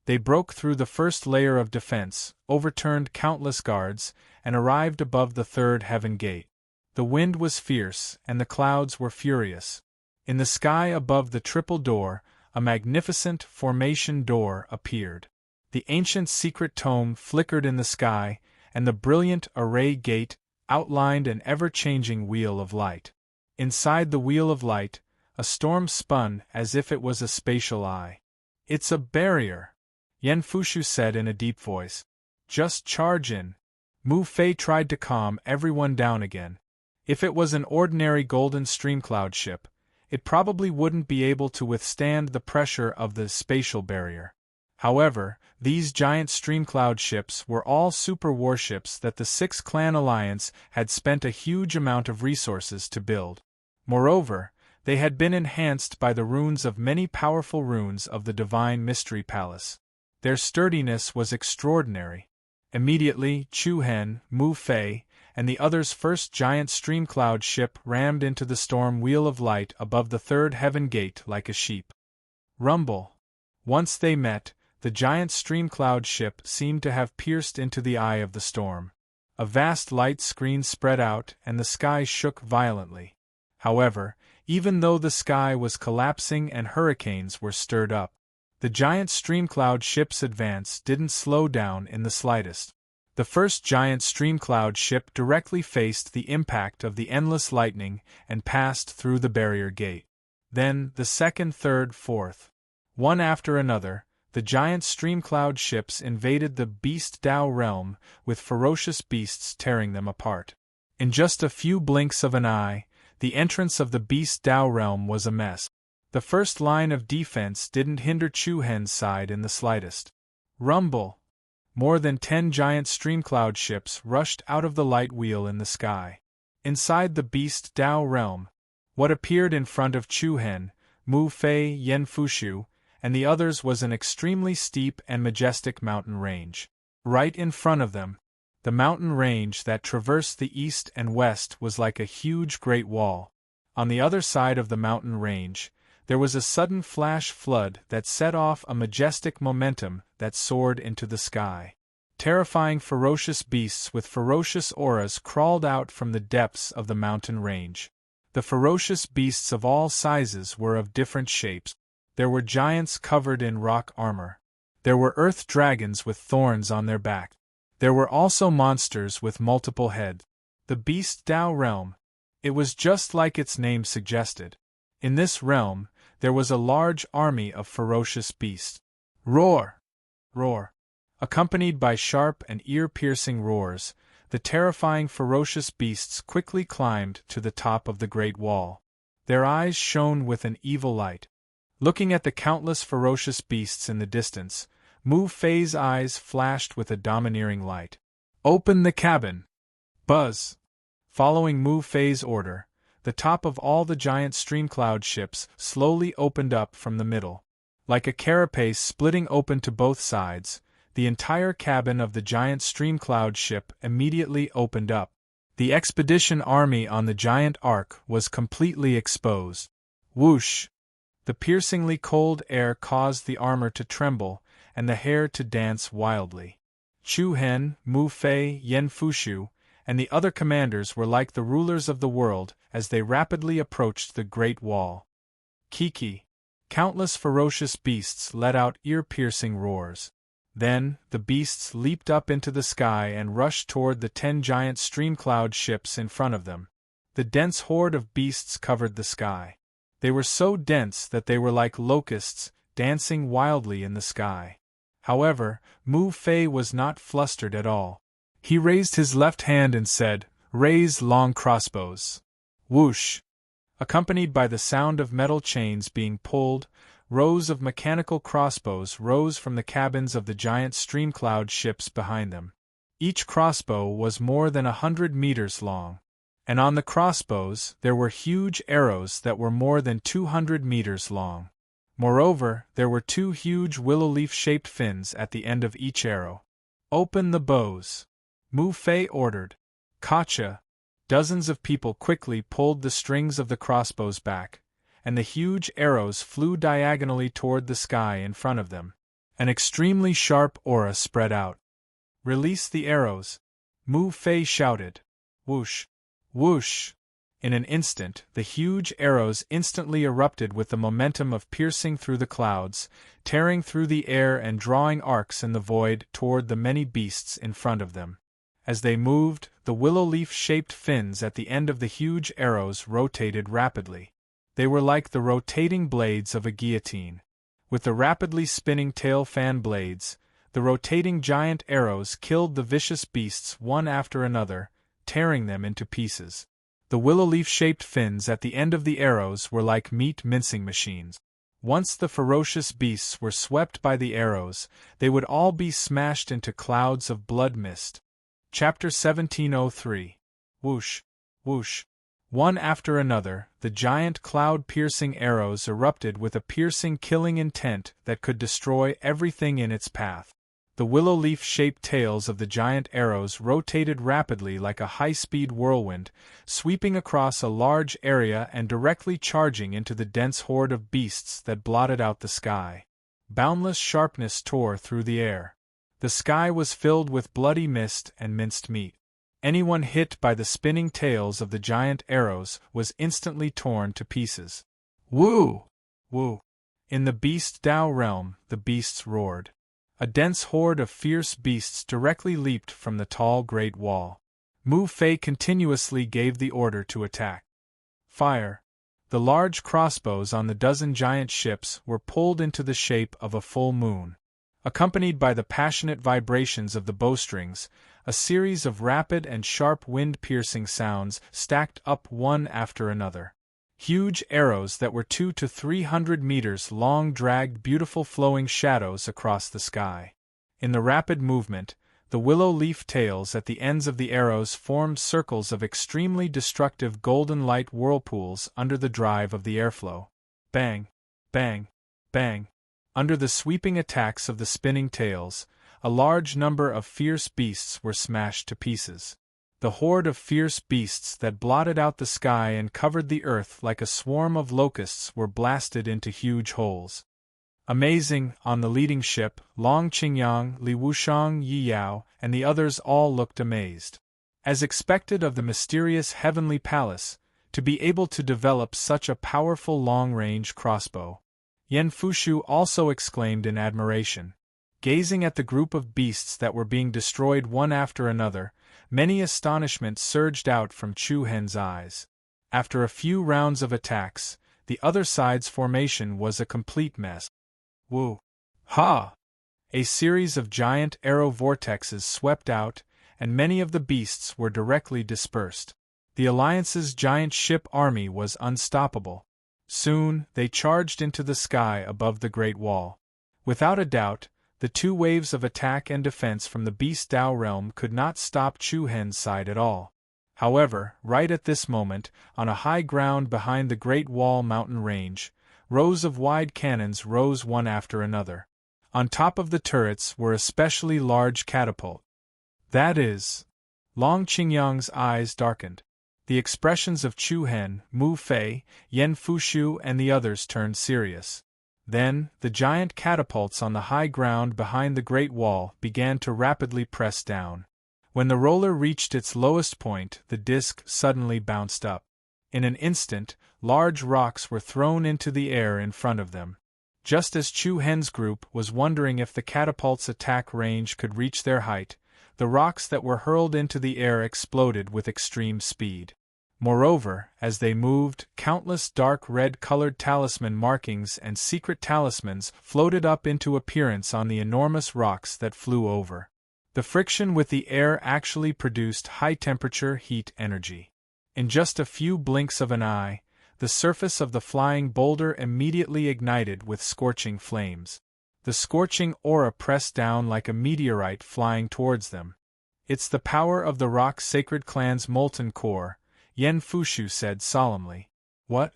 They broke through the first layer of defense, overturned countless guards, and arrived above the third heaven gate. The wind was fierce, and the clouds were furious. In the sky above the triple door, a magnificent formation door appeared. The ancient secret tome flickered in the sky, and the brilliant array gate outlined an ever-changing wheel of light. Inside the wheel of light, a storm spun as if it was a spatial eye. "It's a barrier," Yen Fushu said in a deep voice. "Just charge in." Mu Fei tried to calm everyone down again. If it was an ordinary golden streamcloud ship, it probably wouldn't be able to withstand the pressure of the spatial barrier. However, these giant streamcloud ships were all super warships that the Six Clan Alliance had spent a huge amount of resources to build. Moreover, they had been enhanced by the runes of many powerful runes of the Divine Mystery Palace. Their sturdiness was extraordinary. Immediately, Chu Hen, Mu Fei, and the others' first giant streamcloud ship rammed into the storm wheel of light above the third heaven gate like a sheep. Rumble. Once they met, the giant streamcloud ship seemed to have pierced into the eye of the storm. A vast light screen spread out and the sky shook violently. However, even though the sky was collapsing and hurricanes were stirred up, the giant streamcloud ship's advance didn't slow down in the slightest. The first giant streamcloud ship directly faced the impact of the endless lightning and passed through the barrier gate. Then, the second, third, fourth. One after another, the giant streamcloud ships invaded the Beast Dao realm, with ferocious beasts tearing them apart. In just a few blinks of an eye, the entrance of the Beast Dao realm was a mess. The first line of defense didn't hinder Chu Hen's side in the slightest. Rumble! More than 10 giant streamcloud ships rushed out of the light wheel in the sky. Inside the Beast Dao realm, what appeared in front of Chu Hen, Mu Fei, Yen Fushu, and the others was an extremely steep and majestic mountain range. Right in front of them, the mountain range that traversed the east and west was like a huge great wall. On the other side of the mountain range, there was a sudden flash flood that set off a majestic momentum that soared into the sky. Terrifying ferocious beasts with ferocious auras crawled out from the depths of the mountain range. The ferocious beasts of all sizes were of different shapes. There were giants covered in rock armor. There were earth dragons with thorns on their back. There were also monsters with multiple heads. The Beast Dao realm. It was just like its name suggested. In this realm, there was a large army of ferocious beasts. Roar! Roar! Accompanied by sharp and ear-piercing roars, the terrifying ferocious beasts quickly climbed to the top of the great wall. Their eyes shone with an evil light. Looking at the countless ferocious beasts in the distance, Mu Fei's eyes flashed with a domineering light. "Open the cabin!" Buzz! Following Mu Fei's order, the top of all the giant streamcloud ships slowly opened up from the middle. Like a carapace splitting open to both sides, the entire cabin of the giant streamcloud ship immediately opened up. The expedition army on the giant ark was completely exposed. Whoosh! The piercingly cold air caused the armor to tremble and the hair to dance wildly. Chu Hen, Mu Fei, Yen Fushu, and the other commanders were like the rulers of the world as they rapidly approached the Great Wall. Kiki! Countless ferocious beasts let out ear-piercing roars. Then, the beasts leaped up into the sky and rushed toward the 10 giant streamcloud ships in front of them. The dense horde of beasts covered the sky. They were so dense that they were like locusts, dancing wildly in the sky. However, Mu Fei was not flustered at all. He raised his left hand and said, "Raise long crossbows." Whoosh! Accompanied by the sound of metal chains being pulled, rows of mechanical crossbows rose from the cabins of the giant streamcloud ships behind them. Each crossbow was more than 100 meters long. And on the crossbows there were huge arrows that were more than 200 meters long. Moreover, there were 2 huge willow leaf-shaped fins at the end of each arrow. "Open the bows," Mu Fei ordered. "Gotcha!" Dozens of people quickly pulled the strings of the crossbows back, and the huge arrows flew diagonally toward the sky in front of them. An extremely sharp aura spread out. "Release the arrows!" Mu Fei shouted. Whoosh! Whoosh! In an instant, the huge arrows instantly erupted with the momentum of piercing through the clouds, tearing through the air and drawing arcs in the void toward the many beasts in front of them. As they moved, the willow leaf-shaped fins at the end of the huge arrows rotated rapidly. They were like the rotating blades of a guillotine. With the rapidly spinning tail fan blades, the rotating giant arrows killed the vicious beasts one after another, tearing them into pieces. The willow leaf-shaped fins at the end of the arrows were like meat mincing machines. Once the ferocious beasts were swept by the arrows, they would all be smashed into clouds of blood mist. Chapter 1703. Whoosh! Whoosh! One after another, the giant cloud-piercing arrows erupted with a piercing killing intent that could destroy everything in its path. The willow leaf-shaped tails of the giant arrows rotated rapidly like a high-speed whirlwind, sweeping across a large area and directly charging into the dense horde of beasts that blotted out the sky. Boundless sharpness tore through the air. The sky was filled with bloody mist and minced meat. Anyone hit by the spinning tails of the giant arrows was instantly torn to pieces. Woo! Woo! In the Beast Dao realm, the beasts roared. A dense horde of fierce beasts directly leaped from the tall Great Wall. Mu Fei continuously gave the order to attack. Fire! The large crossbows on the dozen giant ships were pulled into the shape of a full moon. Accompanied by the passionate vibrations of the bowstrings, a series of rapid and sharp wind-piercing sounds stacked up one after another. Huge arrows that were 200 to 300 meters long dragged beautiful flowing shadows across the sky. In the rapid movement, the willow leaf tails at the ends of the arrows formed circles of extremely destructive golden light whirlpools under the drive of the airflow. Bang! Bang! Bang! Under the sweeping attacks of the spinning tails, a large number of fierce beasts were smashed to pieces. The horde of fierce beasts that blotted out the sky and covered the earth like a swarm of locusts were blasted into huge holes. Amazing, on the leading ship, Long Qingyang, Li Wushang, Yi Yao, and the others all looked amazed. As expected of the mysterious heavenly palace, to be able to develop such a powerful long-range crossbow. Yan Fushu also exclaimed in admiration. Gazing at the group of beasts that were being destroyed one after another, many astonishment surged out from Chu Hen's eyes. After a few rounds of attacks, the other side's formation was a complete mess. Woo! Ha! A series of giant arrow vortexes swept out, and many of the beasts were directly dispersed. The Alliance's giant ship army was unstoppable. Soon, they charged into the sky above the Great Wall. Without a doubt, the two waves of attack and defense from the Beast Dao realm could not stop Chu Hen's side at all. However, right at this moment, on a high ground behind the Great Wall mountain range, rows of wide cannons rose one after another. On top of the turrets were especially large catapults. That is... Long Qingyang's eyes darkened. The expressions of Chu Hen, Mu Fei, Yan Fushu and the others turned serious. Then, the giant catapults on the high ground behind the Great Wall began to rapidly press down. When the roller reached its lowest point, the disc suddenly bounced up. In an instant, large rocks were thrown into the air in front of them. Just as Chu Hen's group was wondering if the catapult's attack range could reach their height, the rocks that were hurled into the air exploded with extreme speed. Moreover, as they moved, countless dark red-colored talisman markings and secret talismans floated up into appearance on the enormous rocks that flew over. The friction with the air actually produced high-temperature heat energy. In just a few blinks of an eye, the surface of the flying boulder immediately ignited with scorching flames. The scorching aura pressed down like a meteorite flying towards them. "It's the power of the rock sacred clan's molten core," Yan Fushu said solemnly. "What?"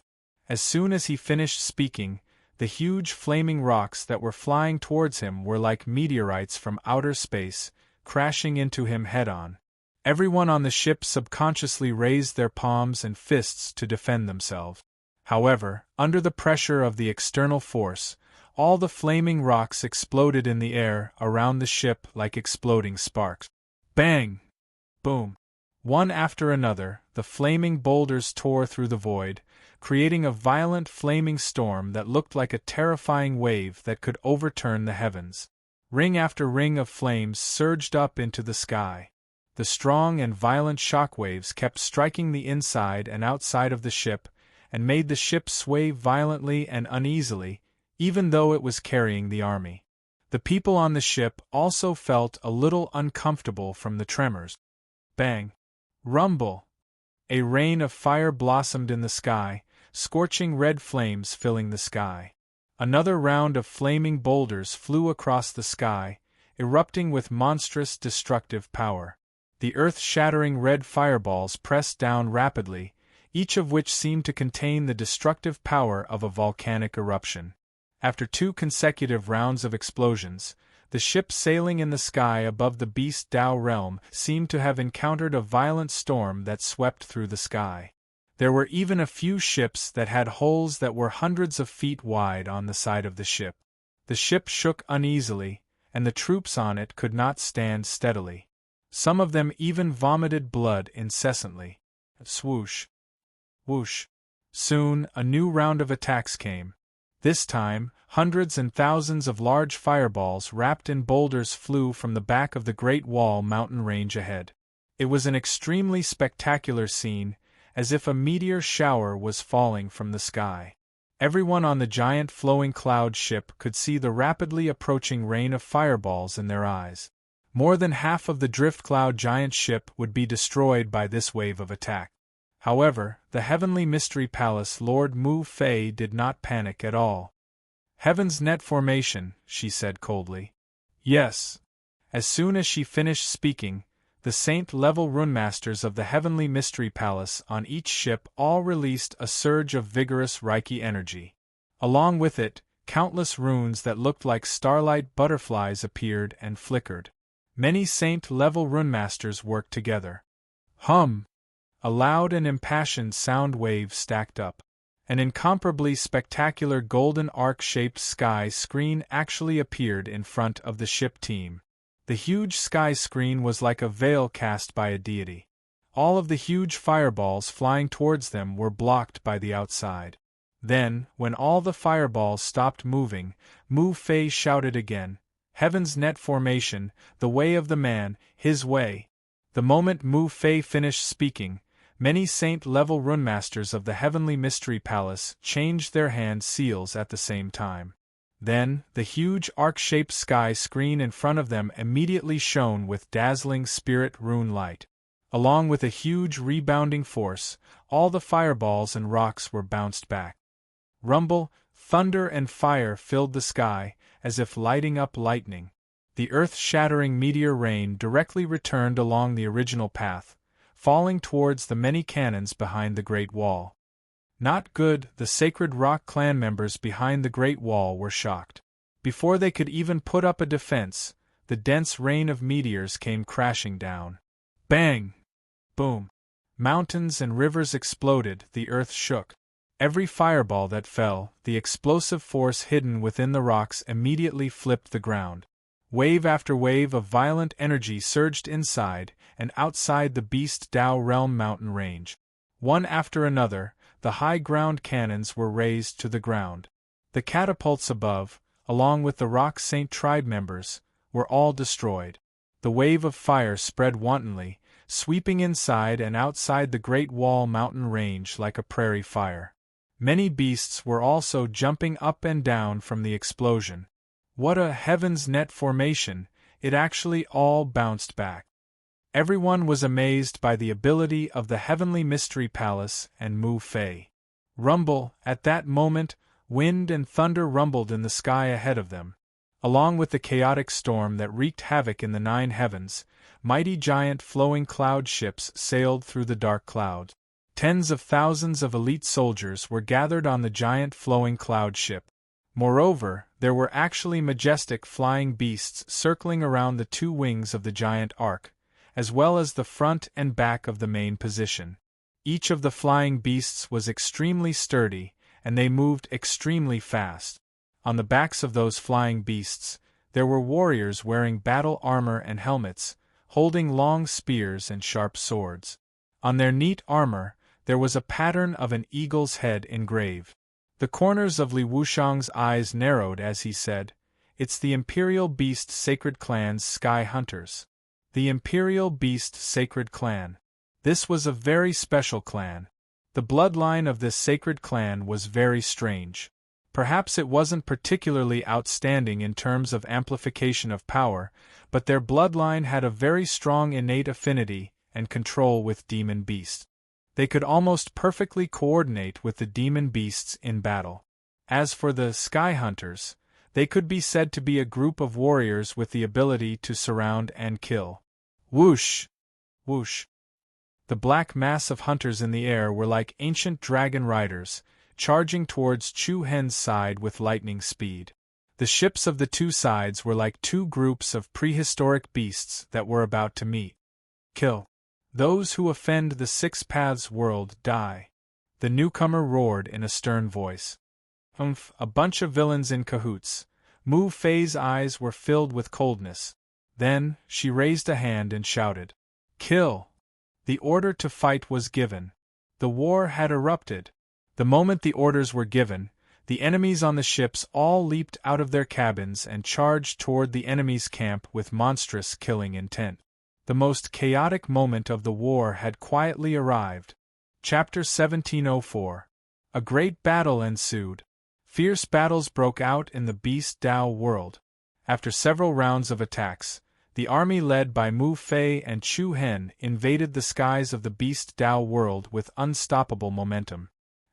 As soon as he finished speaking, the huge flaming rocks that were flying towards him were like meteorites from outer space, crashing into him head-on. Everyone on the ship subconsciously raised their palms and fists to defend themselves. However, under the pressure of the external force, all the flaming rocks exploded in the air around the ship like exploding sparks. Bang! Boom! One after another, the flaming boulders tore through the void, creating a violent flaming storm that looked like a terrifying wave that could overturn the heavens. Ring after ring of flames surged up into the sky. The strong and violent shock waves kept striking the inside and outside of the ship, and made the ship sway violently and uneasily, even though it was carrying the army. The people on the ship also felt a little uncomfortable from the tremors. Bang! Rumble! A rain of fire blossomed in the sky, scorching red flames filling the sky. Another round of flaming boulders flew across the sky, erupting with monstrous destructive power. The earth-shattering red fireballs pressed down rapidly, each of which seemed to contain the destructive power of a volcanic eruption. After 2 consecutive rounds of explosions, the ship sailing in the sky above the Beast Tao realm seemed to have encountered a violent storm that swept through the sky. There were even a few ships that had holes that were hundreds of feet wide on the side of the ship. The ship shook uneasily, and the troops on it could not stand steadily. Some of them even vomited blood incessantly. Swoosh! Whoosh! Soon, a new round of attacks came. This time, hundreds and thousands of large fireballs wrapped in boulders flew from the back of the Great Wall mountain range ahead. It was an extremely spectacular scene, as if a meteor shower was falling from the sky. Everyone on the giant flowing cloud ship could see the rapidly approaching rain of fireballs in their eyes. More than half of the drift cloud giant ship would be destroyed by this wave of attack. However, the Heavenly Mystery Palace Lord Mu Fei did not panic at all. "Heaven's net formation," she said coldly. "Yes." As soon as she finished speaking, the saint-level runemasters of the Heavenly Mystery Palace on each ship all released a surge of vigorous Reiki energy. Along with it, countless runes that looked like starlight butterflies appeared and flickered. Many saint-level runemasters worked together. Hum! A loud and impassioned sound wave stacked up. An incomparably spectacular golden arc-shaped sky screen actually appeared in front of the ship team. The huge sky screen was like a veil cast by a deity. All of the huge fireballs flying towards them were blocked by the outside. Then, when all the fireballs stopped moving, Mu Fei shouted again, "Heaven's net formation, the way of the man, his way." The moment Mu Fei finished speaking, many saint-level runemasters of the Heavenly Mystery Palace changed their hand seals at the same time. Then, the huge arc-shaped sky screen in front of them immediately shone with dazzling spirit rune light. Along with a huge rebounding force, all the fireballs and rocks were bounced back. Rumble, thunder and fire filled the sky, as if lighting up lightning. The earth-shattering meteor rain directly returned along the original path, falling towards the many cannons behind the Great Wall. Not good, the Sacred Rock clan members behind the Great Wall were shocked. Before they could even put up a defense, the dense rain of meteors came crashing down. Bang! Boom! Mountains and rivers exploded, the earth shook. Every fireball that fell, the explosive force hidden within the rocks immediately flipped the ground. Wave after wave of violent energy surged inside and outside the Beast Tao Realm mountain range. One after another, the high ground cannons were razed to the ground. The catapults above, along with the Rock Saint tribe members, were all destroyed. The wave of fire spread wantonly, sweeping inside and outside the Great Wall mountain range like a prairie fire. Many beasts were also jumping up and down from the explosion. What a heaven's net formation, it actually all bounced back. Everyone was amazed by the ability of the Heavenly Mystery Palace and Mu Fei. Rumble, at that moment, wind and thunder rumbled in the sky ahead of them. Along with the chaotic storm that wreaked havoc in the 9 heavens, mighty giant flowing cloud ships sailed through the dark clouds. Tens of thousands of elite soldiers were gathered on the giant flowing cloud ship. Moreover, there were actually majestic flying beasts circling around the 2 wings of the giant ark, as well as the front and back of the main position. Each of the flying beasts was extremely sturdy, and they moved extremely fast. On the backs of those flying beasts, there were warriors wearing battle armor and helmets, holding long spears and sharp swords. On their neat armor, there was a pattern of an eagle's head engraved. The corners of Li Wuxiang's eyes narrowed as he said, "It's the Imperial Beast Sacred Clan's Sky Hunters." The Imperial Beast Sacred Clan. This was a very special clan. The bloodline of this sacred clan was very strange. Perhaps it wasn't particularly outstanding in terms of amplification of power, but their bloodline had a very strong innate affinity and control with demon beasts. They could almost perfectly coordinate with the demon beasts in battle. As for the Sky Hunters, they could be said to be a group of warriors with the ability to surround and kill. Whoosh! Whoosh! The black mass of hunters in the air were like ancient dragon riders, charging towards Chu Hen's side with lightning speed. The ships of the two sides were like two groups of prehistoric beasts that were about to meet. Kill. Those who offend the Six Paths world die. The newcomer roared in a stern voice. A bunch of villains in cahoots. Mu Fei's eyes were filled with coldness. Then, she raised a hand and shouted, "Kill!" The order to fight was given. The war had erupted. The moment the orders were given, the enemies on the ships all leaped out of their cabins and charged toward the enemy's camp with monstrous killing intent. The most chaotic moment of the war had quietly arrived. Chapter 1704. A great battle ensued. Fierce battles broke out in the Beast Dao world. After several rounds of attacks, the army led by Mu Fei and Chu Hen invaded the skies of the Beast Dao world with unstoppable momentum.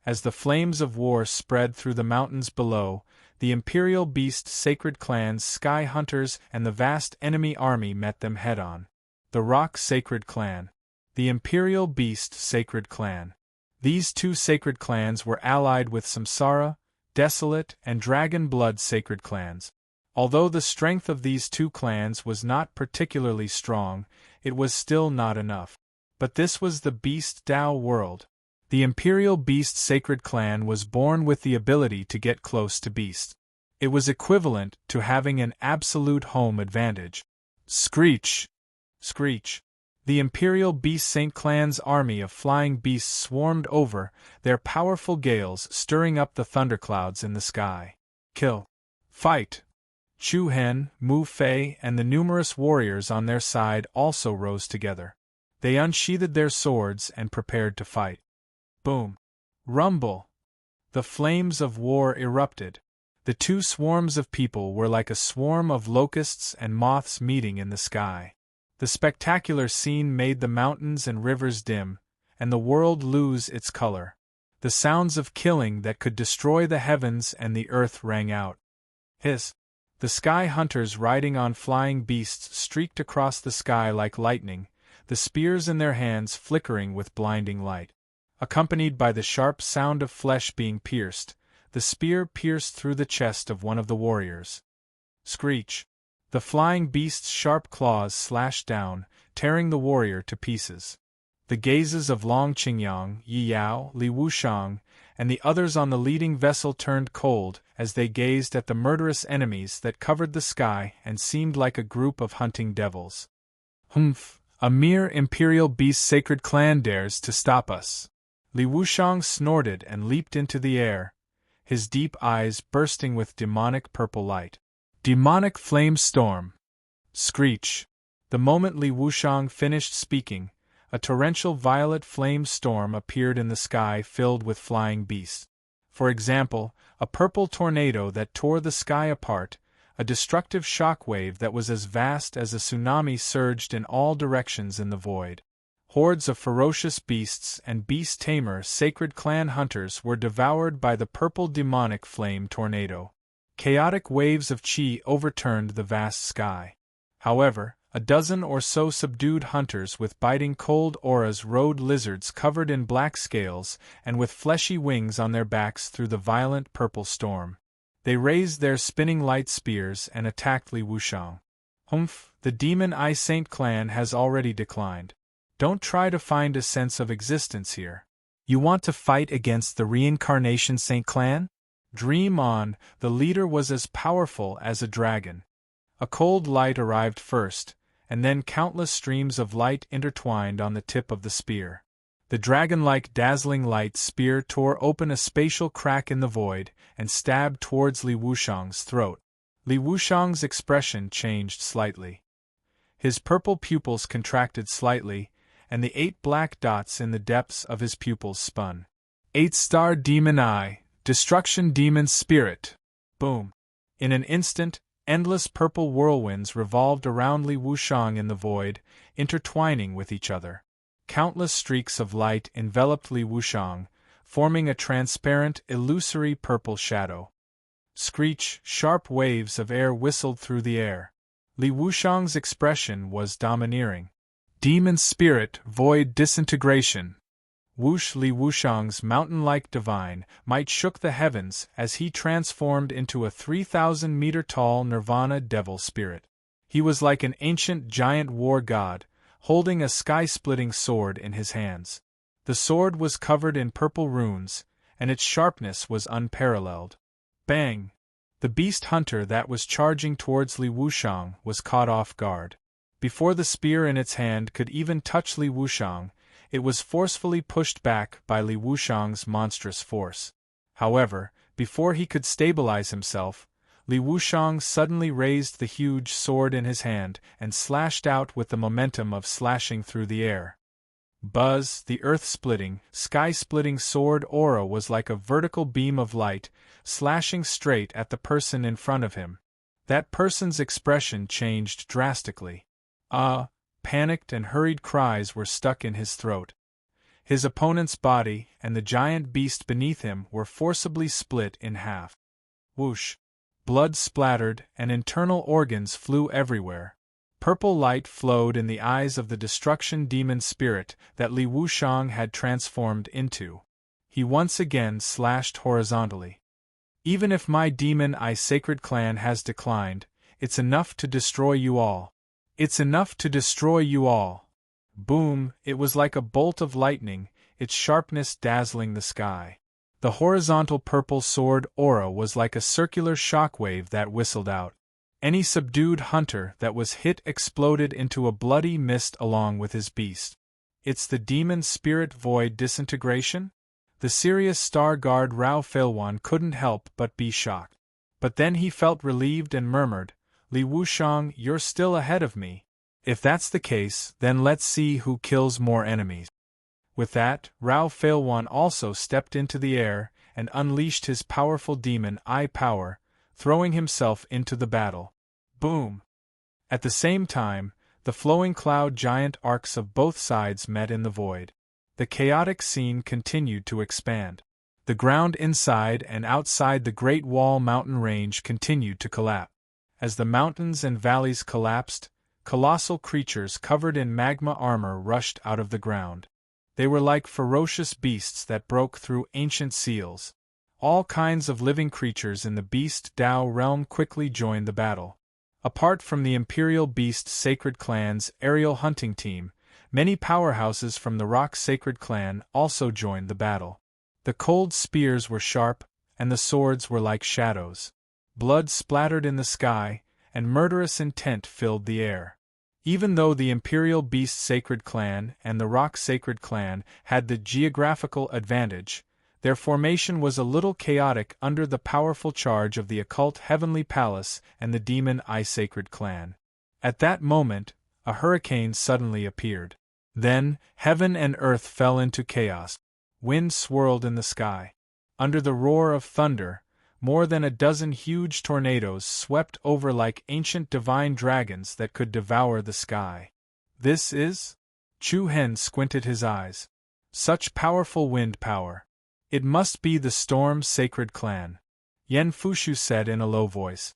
As the flames of war spread through the mountains below, the Imperial Beast Sacred Clan's Sky Hunters and the vast enemy army met them head-on. The Rock Sacred Clan. The Imperial Beast Sacred Clan. These two sacred clans were allied with Samsara, Desolate, and Dragon Blood Sacred Clans. Although the strength of these two clans was not particularly strong, it was still not enough. But this was the Beast Dao world. The Imperial Beast Sacred Clan was born with the ability to get close to beasts. It was equivalent to having an absolute home advantage. Screech! Screech! The Imperial Beast Saint Clan's army of flying beasts swarmed over, their powerful gales stirring up the thunderclouds in the sky. Kill! Fight! Chu Hen, Mu Fei, and the numerous warriors on their side also rose together. They unsheathed their swords and prepared to fight. Boom! Rumble! The flames of war erupted. The two swarms of people were like a swarm of locusts and moths meeting in the sky. The spectacular scene made the mountains and rivers dim, and the world lose its color. The sounds of killing that could destroy the heavens and the earth rang out. Hiss! The Sky Hunters riding on flying beasts streaked across the sky like lightning, the spears in their hands flickering with blinding light. Accompanied by the sharp sound of flesh being pierced, the spear pierced through the chest of one of the warriors. Screech! The flying beast's sharp claws slashed down, tearing the warrior to pieces. The gazes of Long Qingyang, Yi Yao, Li Wuxiang, and the others on the leading vessel turned cold as they gazed at the murderous enemies that covered the sky and seemed like a group of hunting devils. Humph! A mere Imperial Beast Sacred Clan dares to stop us. Li Wuxiang snorted and leaped into the air, his deep eyes bursting with demonic purple light. Demonic flame storm! Screech! The moment Li Wuxiang finished speaking, a torrential violet flame storm appeared in the sky filled with flying beasts. For example, a purple tornado that tore the sky apart, a destructive shock wave that was as vast as a tsunami surged in all directions in the void. Hordes of ferocious beasts and beast tamer sacred clan hunters were devoured by the purple demonic flame tornado. Chaotic waves of chi overturned the vast sky. However, a dozen or so subdued hunters with biting cold auras rode lizards covered in black scales and with fleshy wings on their backs through the violent purple storm. They raised their spinning light spears and attacked Li Wuxiang. Humph, the demon I Saint clan has already declined. Don't try to find a sense of existence here. You want to fight against the reincarnation Saint clan? Dream on, the leader was as powerful as a dragon. A cold light arrived first, and then countless streams of light intertwined on the tip of the spear. The dragon-like dazzling light spear tore open a spatial crack in the void and stabbed towards Li Wuxiang's throat. Li Wuxiang's expression changed slightly. His purple pupils contracted slightly, and the 8 black dots in the depths of his pupils spun. 8-star demon eye, destruction demon spirit. Boom. In an instant, endless purple whirlwinds revolved around Li Wuxiang in the void, intertwining with each other. Countless streaks of light enveloped Li Wuxiang, forming a transparent, illusory purple shadow. Screech, sharp waves of air whistled through the air. Li Wuxiang's expression was domineering. Demon spirit, void disintegration. Whoosh! Li Wuxiang's mountain-like divine might shook the heavens as he transformed into a 3,000-meter-tall nirvana devil spirit. He was like an ancient giant war god, holding a sky-splitting sword in his hands. The sword was covered in purple runes, and its sharpness was unparalleled. Bang! The beast hunter that was charging towards Li Wuxiang was caught off guard. Before the spear in its hand could even touch Li Wuxiang, it was forcefully pushed back by Li Wuxiang's monstrous force. However, before he could stabilize himself, Li Wuxiang suddenly raised the huge sword in his hand and slashed out with the momentum of slashing through the air. Buzz! The earth-splitting, sky-splitting sword aura was like a vertical beam of light, slashing straight at the person in front of him. That person's expression changed drastically. Panicked and hurried cries were stuck in his throat. His opponent's body and the giant beast beneath him were forcibly split in half. Whoosh! Blood splattered and internal organs flew everywhere. Purple light flowed in the eyes of the destruction demon spirit that Li Wuxiang had transformed into. He once again slashed horizontally. Even if my demon eye sacred clan has declined, it's enough to destroy you all. It's enough to destroy you all. Boom! It was like a bolt of lightning, its sharpness dazzling the sky. The horizontal purple sword aura was like a circular shockwave that whistled out. Any subdued hunter that was hit exploded into a bloody mist along with his beast. It's the demon spirit void disintegration? The serious star guard Rao Feilwan couldn't help but be shocked. But then he felt relieved and murmured, Li Wuxiang, you're still ahead of me. If that's the case, then let's see who kills more enemies. With that, Rao Feilwan also stepped into the air and unleashed his powerful demon eye power, throwing himself into the battle. Boom! At the same time, the flowing cloud giant arcs of both sides met in the void. The chaotic scene continued to expand. The ground inside and outside the Great Wall mountain range continued to collapse. As the mountains and valleys collapsed, colossal creatures covered in magma armor rushed out of the ground. They were like ferocious beasts that broke through ancient seals. All kinds of living creatures in the Beast Dao realm quickly joined the battle. Apart from the Imperial Beast Sacred Clan's aerial hunting team, many powerhouses from the Rock Sacred Clan also joined the battle. The cold spears were sharp, and the swords were like shadows. Blood splattered in the sky, and murderous intent filled the air. Even though the Imperial Beast Sacred Clan and the Rock Sacred Clan had the geographical advantage, their formation was a little chaotic under the powerful charge of the occult Heavenly Palace and the Demon Eye Sacred Clan. At that moment, a hurricane suddenly appeared. Then, heaven and earth fell into chaos. Wind swirled in the sky. Under the roar of thunder, more than a dozen huge tornadoes swept over like ancient divine dragons that could devour the sky. This is? Chu Hen squinted his eyes. Such powerful wind power. It must be the Storm Sacred Clan. Yen Fushu said in a low voice.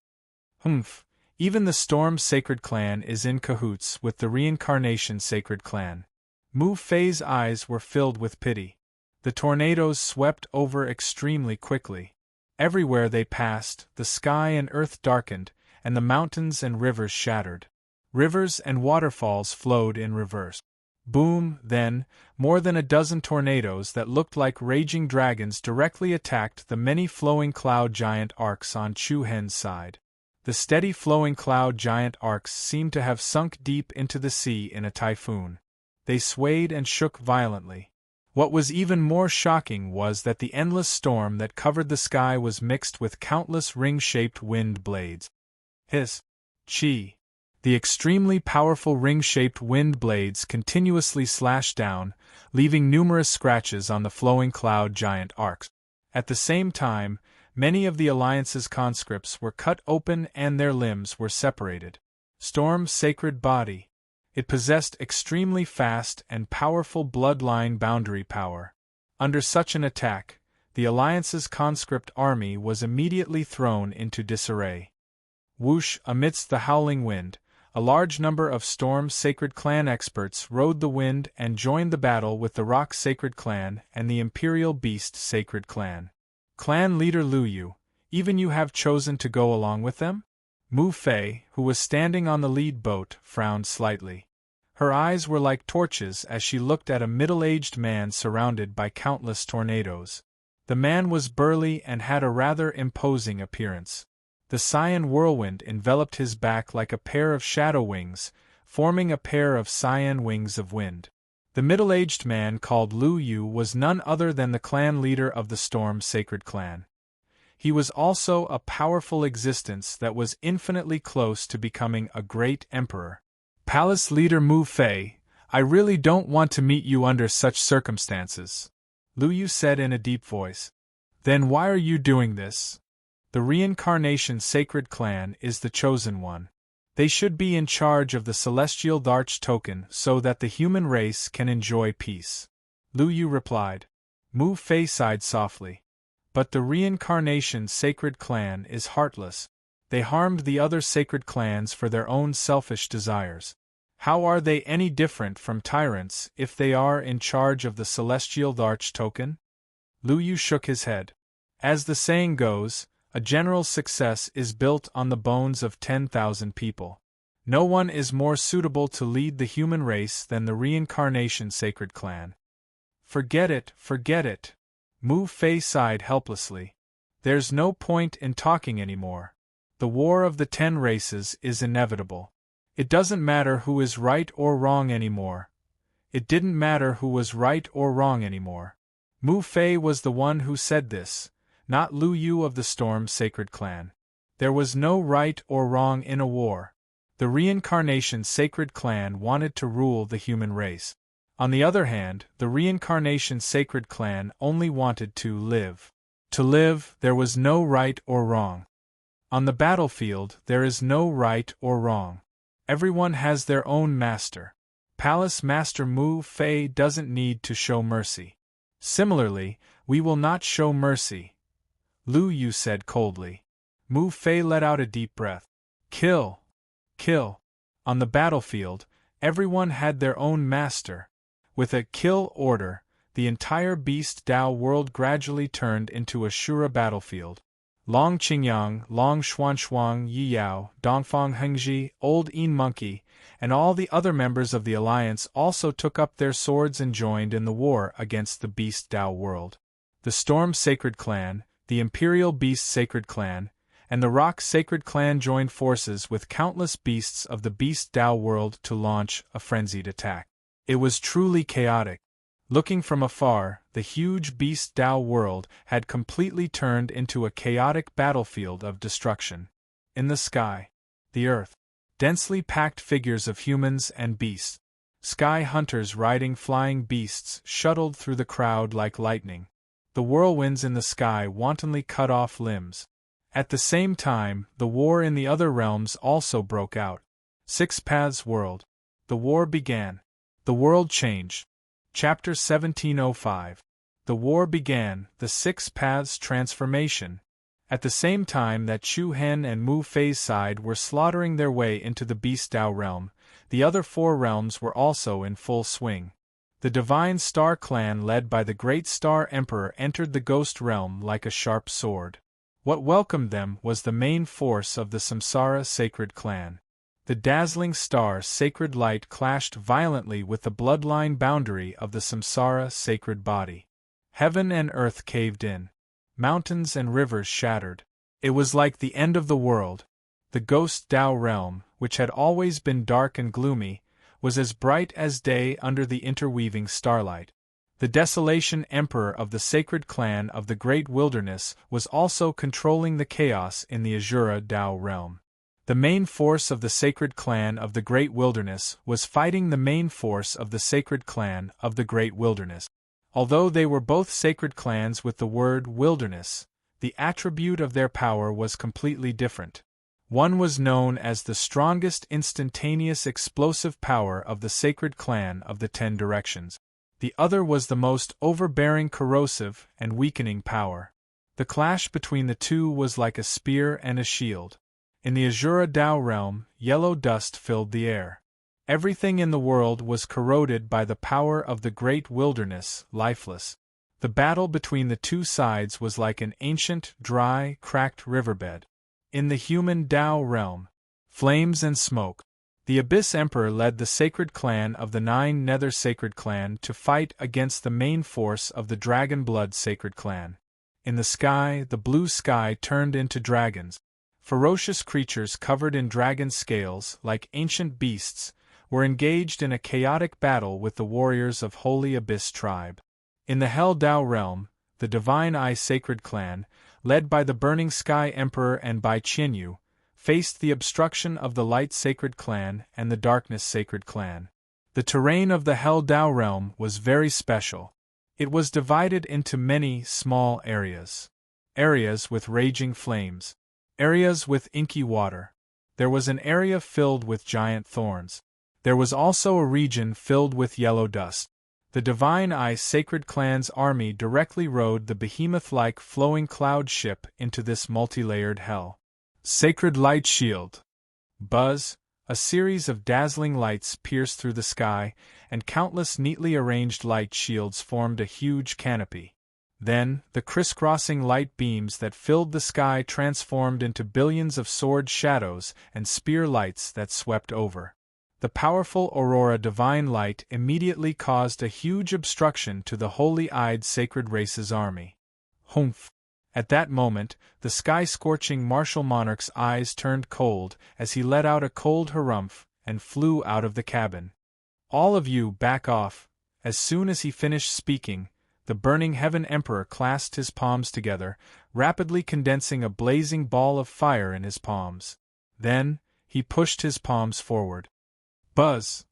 Humph, even the Storm Sacred Clan is in cahoots with the Reincarnation Sacred Clan. Mu Fei's eyes were filled with pity. The tornadoes swept over extremely quickly. Everywhere they passed, the sky and earth darkened, and the mountains and rivers shattered. Rivers and waterfalls flowed in reverse. Boom, then, more than a dozen tornadoes that looked like raging dragons directly attacked the many flowing cloud giant arcs on Chu Hen's side. The steady flowing cloud giant arcs seemed to have sunk deep into the sea in a typhoon. They swayed and shook violently. What was even more shocking was that the endless storm that covered the sky was mixed with countless ring-shaped wind blades. Hiss! Chi! The extremely powerful ring-shaped wind blades continuously slashed down, leaving numerous scratches on the flowing cloud giant arcs. At the same time, many of the Alliance's conscripts were cut open and their limbs were separated. Storm's sacred body. It possessed extremely fast and powerful bloodline boundary power. Under such an attack, the Alliance's conscript army was immediately thrown into disarray. Whoosh! Amidst the howling wind, a large number of Storm's Sacred Clan experts rode the wind and joined the battle with the Rock Sacred Clan and the Imperial Beast Sacred Clan. Clan leader Lu Yu, even you have chosen to go along with them? Mu Fei, who was standing on the lead boat, frowned slightly. Her eyes were like torches as she looked at a middle-aged man surrounded by countless tornadoes. The man was burly and had a rather imposing appearance. The cyan whirlwind enveloped his back like a pair of shadow wings, forming a pair of cyan wings of wind. The middle-aged man called Lu Yu was none other than the clan leader of the Storm Sacred Clan. He was also a powerful existence that was infinitely close to becoming a great emperor. Palace leader Mu Fei, I really don't want to meet you under such circumstances, Lu Yu said in a deep voice. Then why are you doing this? The Reincarnation Sacred Clan is the chosen one. They should be in charge of the Celestial Dharch token so that the human race can enjoy peace. Lu Yu replied. Mu Fei sighed softly. But the Reincarnation Sacred Clan is heartless. They harmed the other sacred clans for their own selfish desires. How are they any different from tyrants if they are in charge of the Celestial Dharch token? Lu Yu shook his head. As the saying goes, a general's success is built on the bones of 10,000 people. No one is more suitable to lead the human race than the Reincarnation Sacred Clan. Forget it, forget it. Mu Fei sighed helplessly. There's no point in talking anymore. The war of the 10 races is inevitable. It doesn't matter who is right or wrong anymore. It didn't matter who was right or wrong anymore. Mu Fei was the one who said this, not Lu Yu of the Storm Sacred Clan. There was no right or wrong in a war. The Reincarnation Sacred Clan wanted to rule the human race. On the other hand, the Reincarnation Sacred Clan only wanted to live. To live, there was no right or wrong. On the battlefield, there is no right or wrong. Everyone has their own master. Palace Master Mu Fei doesn't need to show mercy. Similarly, we will not show mercy, Lu Yu said coldly. Mu Fei let out a deep breath. Kill! Kill! On the battlefield, everyone had their own master. With a kill order, the entire Beast Dao world gradually turned into a Shura battlefield. Long Qingyang, Long Xuanshuang, Yi Yao, Dongfang Hengji, Old Yin Monkey, and all the other members of the Alliance also took up their swords and joined in the war against the Beast Dao world. The Storm Sacred Clan, the Imperial Beast Sacred Clan, and the Rock Sacred Clan joined forces with countless beasts of the Beast Dao world to launch a frenzied attack. It was truly chaotic. Looking from afar, the huge Beast Dao world had completely turned into a chaotic battlefield of destruction. In the sky, the earth, densely packed figures of humans and beasts. Sky hunters riding flying beasts shuttled through the crowd like lightning. The whirlwinds in the sky wantonly cut off limbs. At the same time, the war in the other realms also broke out. Six Paths World. The war began. The world changed. Chapter 1705. The war began, the Six Paths transformation. At the same time that Chu Hen and Mu Fei's side were slaughtering their way into the Beast Dao realm, the other 4 realms were also in full swing. The Divine Star Clan led by the Great Star Emperor entered the Ghost Realm like a sharp sword. What welcomed them was the main force of the Samsara Sacred Clan. The dazzling star sacred light clashed violently with the bloodline boundary of the samsara sacred body. Heaven and earth caved in. Mountains and rivers shattered. It was like the end of the world. The ghost Tao realm, which had always been dark and gloomy, was as bright as day under the interweaving starlight. The Desolation Emperor of the sacred clan of the Great Wilderness was also controlling the chaos in the Azura Tao realm. The main force of the sacred clan of the Great Wilderness was fighting the main force of the sacred clan of the Great Wilderness. Although they were both sacred clans with the word wilderness, the attribute of their power was completely different. One was known as the strongest instantaneous explosive power of the sacred clan of the 10 directions. The other was the most overbearing corrosive and weakening power. The clash between the two was like a spear and a shield. In the Azura Tao realm, yellow dust filled the air. Everything in the world was corroded by the power of the great wilderness, lifeless. The battle between the two sides was like an ancient, dry, cracked riverbed. In the human Tao realm, flames and smoke. The Abyss Emperor led the sacred clan of the 9 Nether Sacred Clan to fight against the main force of the Dragon Blood Sacred Clan. In the sky, the blue sky turned into dragons. Ferocious creatures covered in dragon scales, like ancient beasts, were engaged in a chaotic battle with the warriors of Holy Abyss Tribe. In the Hell Tao realm, the Divine Eye Sacred Clan, led by the Burning Sky Emperor and by Qinyu, faced the obstruction of the Light Sacred Clan and the Darkness Sacred Clan. The terrain of the Hell Tao realm was very special. It was divided into many small areas. Areas with raging flames. Areas with inky water. There was an area filled with giant thorns. There was also a region filled with yellow dust. The Divine Eye Sacred Clan's army directly rode the behemoth-like flowing cloud ship into this multi-layered hell. Sacred Light Shield. Buzz, a series of dazzling lights pierced through the sky, and countless neatly arranged light shields formed a huge canopy. Then, the crisscrossing light beams that filled the sky transformed into billions of sword shadows and spear lights that swept over. The powerful Aurora Divine Light immediately caused a huge obstruction to the holy-eyed Sacred Race's army. Humph! At that moment, the sky-scorching martial monarch's eyes turned cold as he let out a cold harumph and flew out of the cabin. All of you back off. As soon as he finished speaking, the Burning Heaven Emperor clasped his palms together, rapidly condensing a blazing ball of fire in his palms. Then, he pushed his palms forward. Buzz!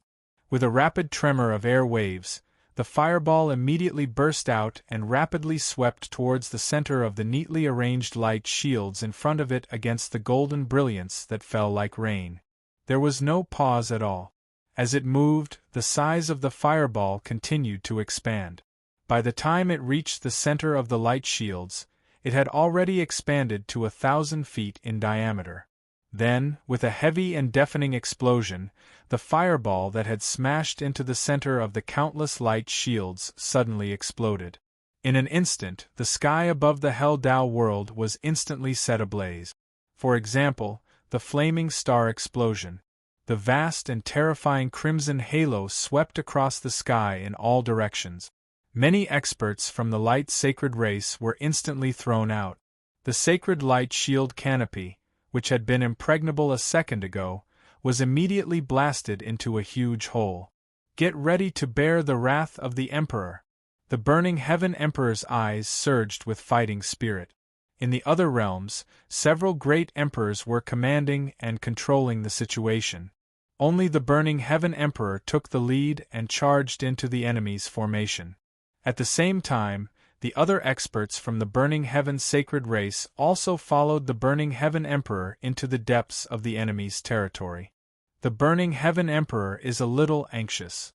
With a rapid tremor of air waves, the fireball immediately burst out and rapidly swept towards the center of the neatly arranged light shields in front of it against the golden brilliance that fell like rain. There was no pause at all. As it moved, the size of the fireball continued to expand. By the time it reached the center of the light shields, it had already expanded to 1,000 feet in diameter. Then, with a heavy and deafening explosion, the fireball that had smashed into the center of the countless light shields suddenly exploded. In an instant, the sky above the Hell Tao world was instantly set ablaze. For example, the flaming star explosion. The vast and terrifying crimson halo swept across the sky in all directions. Many experts from the light sacred race were instantly thrown out. The sacred light shield canopy, which had been impregnable a second ago, was immediately blasted into a huge hole. Get ready to bear the wrath of the Emperor. The Burning Heaven Emperor's eyes surged with fighting spirit. In the other realms, several great emperors were commanding and controlling the situation. Only the Burning Heaven Emperor took the lead and charged into the enemy's formation. At the same time, the other experts from the Burning Heaven Sacred Race also followed the Burning Heaven Emperor into the depths of the enemy's territory. The Burning Heaven Emperor is a little anxious.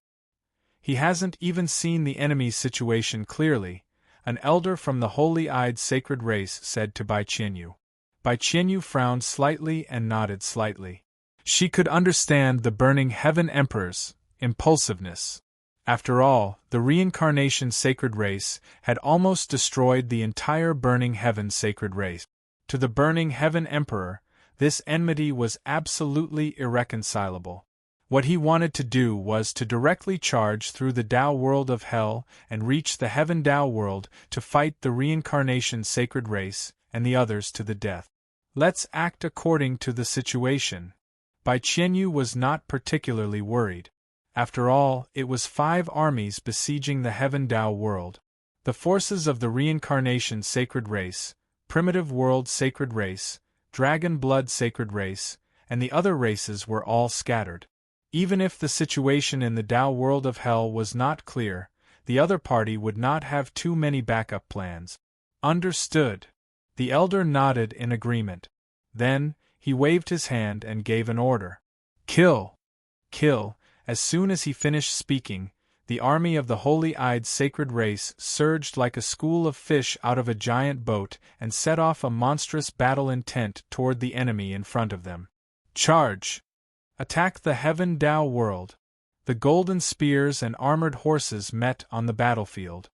He hasn't even seen the enemy's situation clearly, an elder from the holy-eyed Sacred Race said to Bai Qinyu. Bai Qinyu frowned slightly and nodded slightly. She could understand the Burning Heaven Emperor's impulsiveness. After all, the Reincarnation Sacred Race had almost destroyed the entire Burning Heaven Sacred Race. To the Burning Heaven Emperor, This enmity was absolutely irreconcilable. What he wanted to do was to directly charge through the Tao world of hell and reach the heaven Tao world to fight the reincarnation sacred race and the others to the death. Let's act according to the situation. Bai Qianyu was not particularly worried. After all, it was 5 armies besieging the heaven Tao world. The forces of the reincarnation sacred race, primitive world sacred race, dragon blood sacred race, and the other races were all scattered. Even if the situation in the Tao world of hell was not clear, the other party would not have too many backup plans. Understood. The elder nodded in agreement. Then, he waved his hand and gave an order. Kill! Kill! As soon as he finished speaking, the army of the holy-eyed sacred race surged like a school of fish out of a giant boat and set off a monstrous battle intent toward the enemy in front of them. Charge! Attack the heaven Tao world! The golden spears and armored horses met on the battlefield.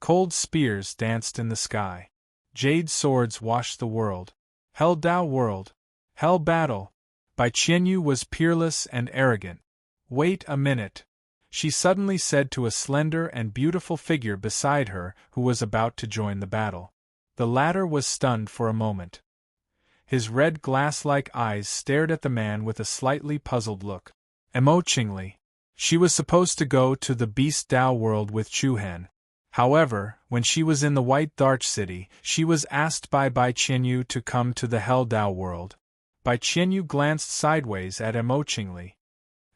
Cold spears danced in the sky. Jade swords washed the world. Hell Tao world! Hell battle! Bai Qianyu was peerless and arrogant. Wait a minute, she suddenly said to a slender and beautiful figure beside her who was about to join the battle. The latter was stunned for a moment. His red glass-like eyes stared at the man with a slightly puzzled look. Emo Qingli. She was supposed to go to the Beast Tao world with Chu Han. However, when she was in the White Darch City, she was asked by Bai Qianyu to come to the Hell Tao world. Bai Qianyu glanced sideways at Emo Qingli.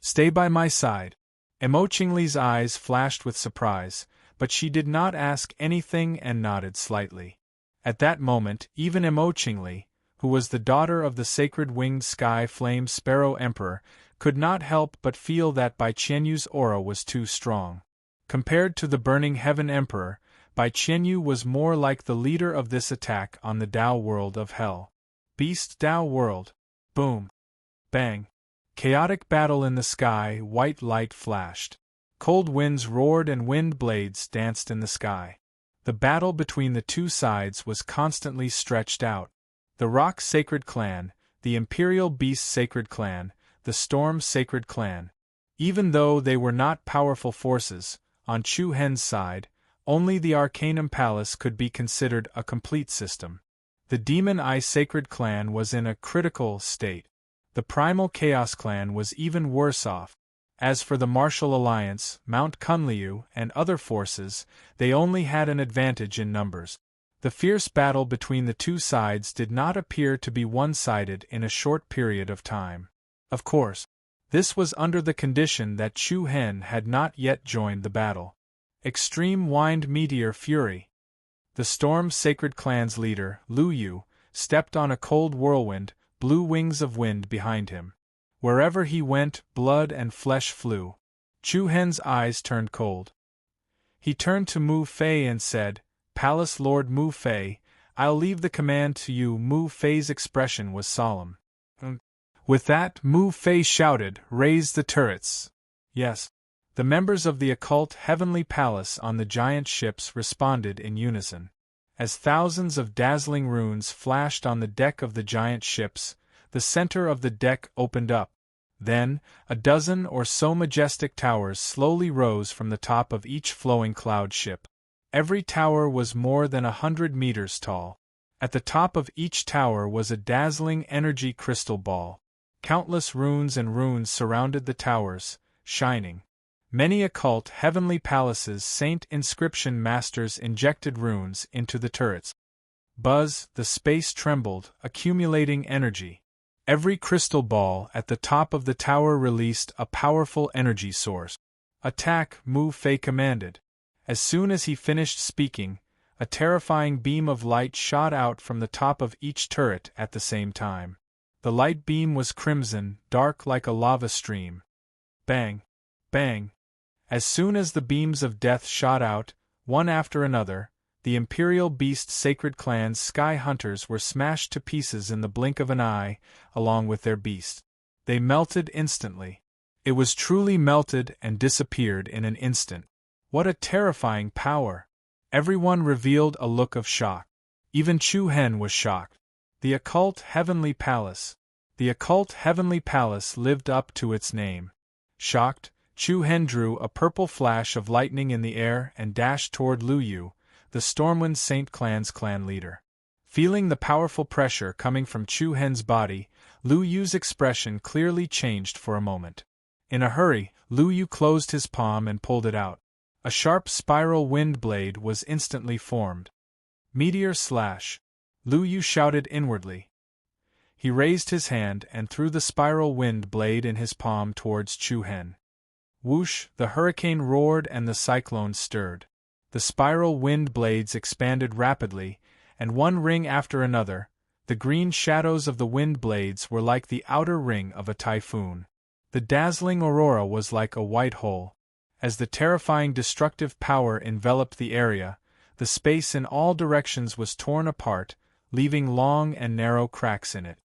Stay by my side. Emo Qingli's eyes flashed with surprise, but she did not ask anything and nodded slightly. At that moment, even Emo Qingli, who was the daughter of the sacred winged sky flame sparrow emperor, could not help but feel that Bai Qianyu's aura was too strong. Compared to the burning heaven emperor, Bai Qianyu was more like the leader of this attack on the Tao world of hell. Beast Tao world. Boom. Bang. Chaotic battle in the sky, white light flashed. Cold winds roared and wind blades danced in the sky. The battle between the two sides was constantly stretched out. The Rock Sacred Clan, the Imperial Beast Sacred Clan, the Storm Sacred Clan. Even though they were not powerful forces, on Chu Hen's side, only the Arcanum Palace could be considered a complete system. The Demon Eye Sacred Clan was in a critical state. The Primal Chaos Clan was even worse off. As for the Martial Alliance, Mount Kunliu, and other forces, they only had an advantage in numbers. The fierce battle between the two sides did not appear to be one-sided in a short period of time. Of course, this was under the condition that Chu Hen had not yet joined the battle. Extreme Wind Meteor Fury. The Storm Sacred Clan's leader, Lu Yu, stepped on a cold whirlwind, blue wings of wind behind him. Wherever he went, blood and flesh flew. Chu Hen's eyes turned cold. He turned to Mu Fei and said, "Palace Lord Mu Fei, I'll leave the command to you." Mu Fei's expression was solemn. With that, Mu Fei shouted, "Raise the turrets!" Yes. The members of the occult Heavenly Palace on the giant ships responded in unison. As thousands of dazzling runes flashed on the deck of the giant ships, the center of the deck opened up. Then, a dozen or so majestic towers slowly rose from the top of each flowing cloud ship. Every tower was more than 100 meters tall. At the top of each tower was a dazzling energy crystal ball. Countless runes and runes surrounded the towers, shining. Many occult heavenly palaces' saint inscription masters injected runes into the turrets. Buzz, the space trembled, accumulating energy. Every crystal ball at the top of the tower released a powerful energy source. "Attack," Mu Fei commanded. As soon as he finished speaking, a terrifying beam of light shot out from the top of each turret at the same time. The light beam was crimson, dark like a lava stream. Bang! Bang! As soon as the beams of death shot out, one after another, the Imperial Beast Sacred Clan's Sky Hunters were smashed to pieces in the blink of an eye, along with their beast. They melted instantly. It was truly melted and disappeared in an instant. What a terrifying power! Everyone revealed a look of shock. Even Chu Hen was shocked. The occult Heavenly Palace. The occult heavenly palace lived up to its name. Shocked, Chu Hen drew a purple flash of lightning in the air and dashed toward Lu Yu, the Stormwind Saint Clan's clan leader. Feeling the powerful pressure coming from Chu Hen's body, Lu Yu's expression clearly changed for a moment. In a hurry, Lu Yu closed his palm and pulled it out. A sharp spiral wind blade was instantly formed. Meteor slash! Lu Yu shouted inwardly. He raised his hand and threw the spiral wind blade in his palm towards Chu Hen. Whoosh! The hurricane roared and the cyclone stirred. The spiral wind blades expanded rapidly, and one ring after another, the green shadows of the wind blades were like the outer ring of a typhoon. The dazzling aurora was like a white hole. As the terrifying destructive power enveloped the area, the space in all directions was torn apart, leaving long and narrow cracks in it.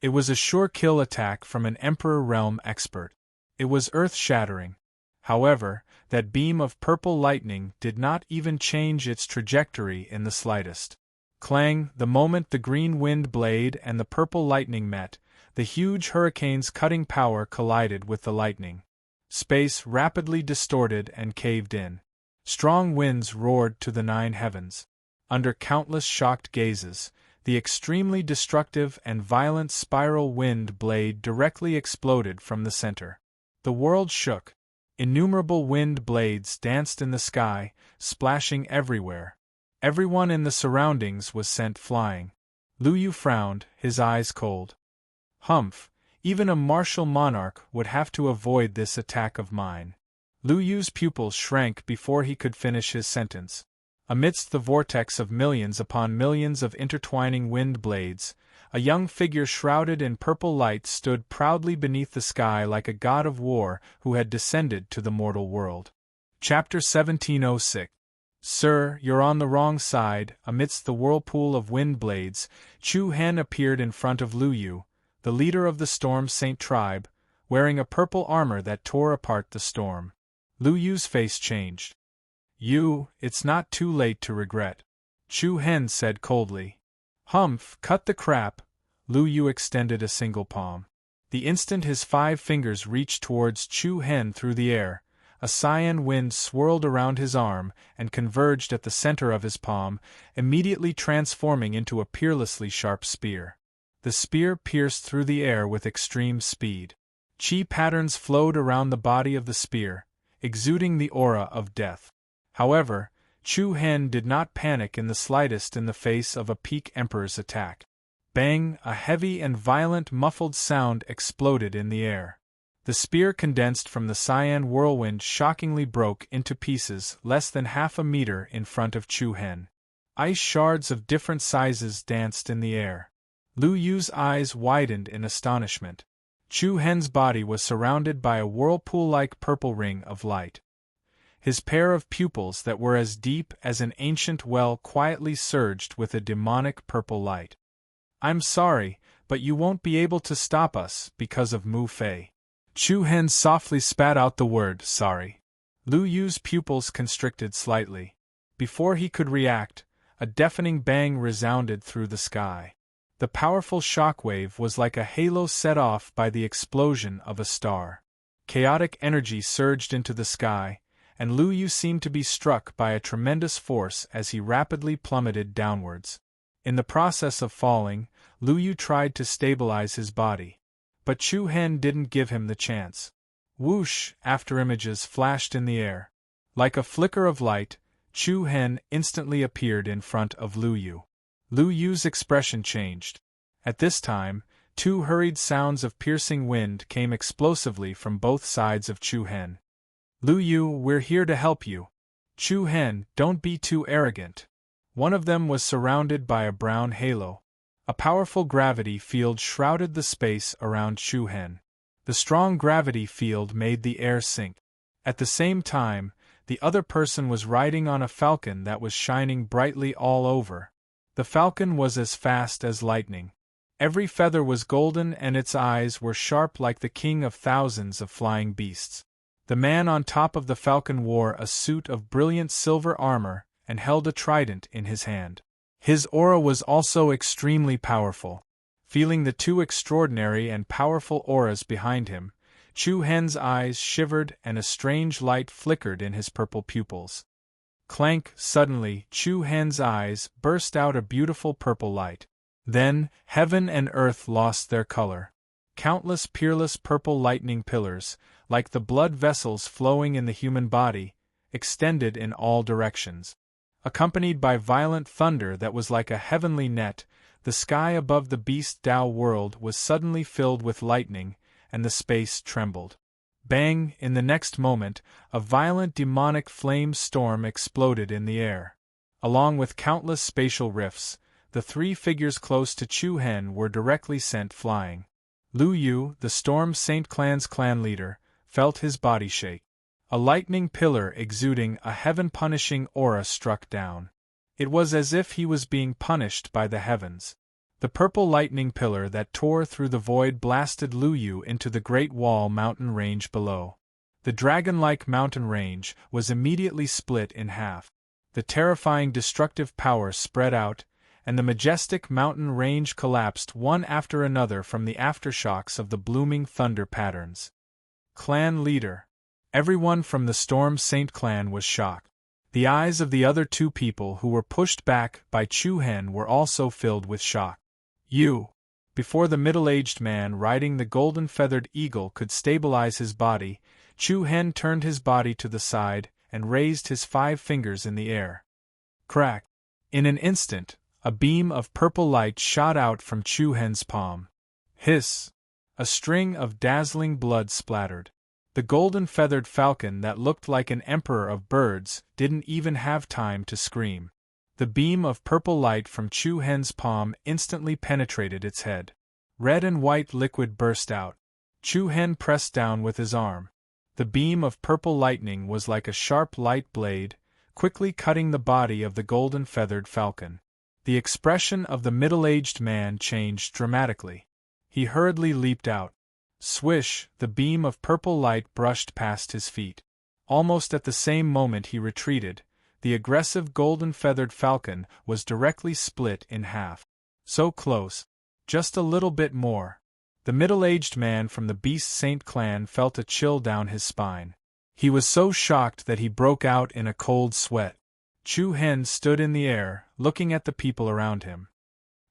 It was a sure kill attack from an Emperor Realm expert. It was earth-shattering. However, that beam of purple lightning did not even change its trajectory in the slightest. Clang! The moment the green wind blade and the purple lightning met, the huge hurricane's cutting power collided with the lightning. Space rapidly distorted and caved in. Strong winds roared to the 9 heavens. Under countless shocked gazes, the extremely destructive and violent spiral wind blade directly exploded from the center. The world shook. Innumerable wind blades danced in the sky, splashing everywhere. Everyone in the surroundings was sent flying. Lu Yu frowned, his eyes cold. Humph, even a martial monarch would have to avoid this attack of mine. Lu Yu's pupils shrank before he could finish his sentence. Amidst the vortex of millions upon millions of intertwining wind blades, a young figure shrouded in purple light stood proudly beneath the sky like a god of war who had descended to the mortal world. Chapter 1706. Sir, you're on the wrong side. Amidst the whirlpool of wind blades, Chu Hen appeared in front of Lu Yu, the leader of the Storm Saint tribe, wearing a purple armor that tore apart the storm. Lu Yu's face changed. It's not too late to regret. Chu Hen said coldly. Humph, cut the crap. Lu Yu extended a single palm. The instant his 5 fingers reached towards Chu Hen through the air, a cyan wind swirled around his arm and converged at the center of his palm, immediately transforming into a peerlessly sharp spear. The spear pierced through the air with extreme speed. Chi patterns flowed around the body of the spear, exuding the aura of death. However, Chu Hen did not panic in the slightest in the face of a Peak Emperor's attack. Bang! A heavy and violent muffled sound exploded in the air. The spear condensed from the cyan whirlwind shockingly broke into pieces less than half a meter in front of Chu Hen. Ice shards of different sizes danced in the air. Lu Yu's eyes widened in astonishment. Chu Hen's body was surrounded by a whirlpool-like purple ring of light. His pair of pupils that were as deep as an ancient well quietly surged with a demonic purple light. I'm sorry, but you won't be able to stop us because of Mu Fei. Chu Hen softly spat out the word, sorry. Lu Yu's pupils constricted slightly. Before he could react, a deafening bang resounded through the sky. The powerful shockwave was like a halo set off by the explosion of a star. Chaotic energy surged into the sky, and Lu Yu seemed to be struck by a tremendous force as he rapidly plummeted downwards. In the process of falling, Lu Yu tried to stabilize his body. But Chu Hen didn't give him the chance. Whoosh! Afterimages flashed in the air. Like a flicker of light, Chu Hen instantly appeared in front of Lu Yu. Lu Yu's expression changed. At this time, 2 hurried sounds of piercing wind came explosively from both sides of Chu Hen. Lu Yu, we're here to help you. Chu Hen, don't be too arrogant. One of them was surrounded by a brown halo. A powerful gravity field shrouded the space around Chu Hen. The strong gravity field made the air sink. At the same time, the other person was riding on a falcon that was shining brightly all over. The falcon was as fast as lightning. Every feather was golden and its eyes were sharp like the king of thousands of flying beasts. The man on top of the falcon wore a suit of brilliant silver armor and held a trident in his hand. His aura was also extremely powerful. Feeling the two extraordinary and powerful auras behind him, Chu Hen's eyes shivered and a strange light flickered in his purple pupils. Clank! Suddenly, Chu Hen's eyes burst out a beautiful purple light. Then, heaven and earth lost their color. Countless peerless purple lightning pillars, like the blood vessels flowing in the human body, extended in all directions. Accompanied by violent thunder that was like a heavenly net, the sky above the Beast Tao world was suddenly filled with lightning, and the space trembled. Bang! In the next moment, a violent demonic flame storm exploded in the air. Along with countless spatial rifts, the three figures close to Chu Hen were directly sent flying. Lu Yu, the Storm Saint Clan's clan leader, felt his body shake. A lightning pillar exuding a heaven-punishing aura struck down. It was as if he was being punished by the heavens. The purple lightning pillar that tore through the void blasted Lu Yu into the Great Wall mountain range below. The dragon-like mountain range was immediately split in half. The terrifying destructive power spread out, and the majestic mountain range collapsed one after another from the aftershocks of the blooming thunder patterns. Clan leader. Everyone from the Storm Saint clan was shocked. The eyes of the other two people who were pushed back by Chu Hen were also filled with shock. You! Before the middle-aged man riding the golden-feathered eagle could stabilize his body, Chu Hen turned his body to the side and raised his 5 fingers in the air. Crack! In an instant, a beam of purple light shot out from Chu Hen's palm. Hiss! A string of dazzling blood splattered. The golden-feathered falcon that looked like an emperor of birds didn't even have time to scream. The beam of purple light from Chu Hen's palm instantly penetrated its head. Red and white liquid burst out. Chu Hen pressed down with his arm. The beam of purple lightning was like a sharp light blade, quickly cutting the body of the golden-feathered falcon. The expression of the middle-aged man changed dramatically. He hurriedly leaped out. Swish! The beam of purple light brushed past his feet. Almost at the same moment he retreated, the aggressive golden-feathered falcon was directly split in half. So close. Just a little bit more. The middle-aged man from the Beast Saint clan felt a chill down his spine. He was so shocked that he broke out in a cold sweat. Chu Hen stood in the air, looking at the people around him.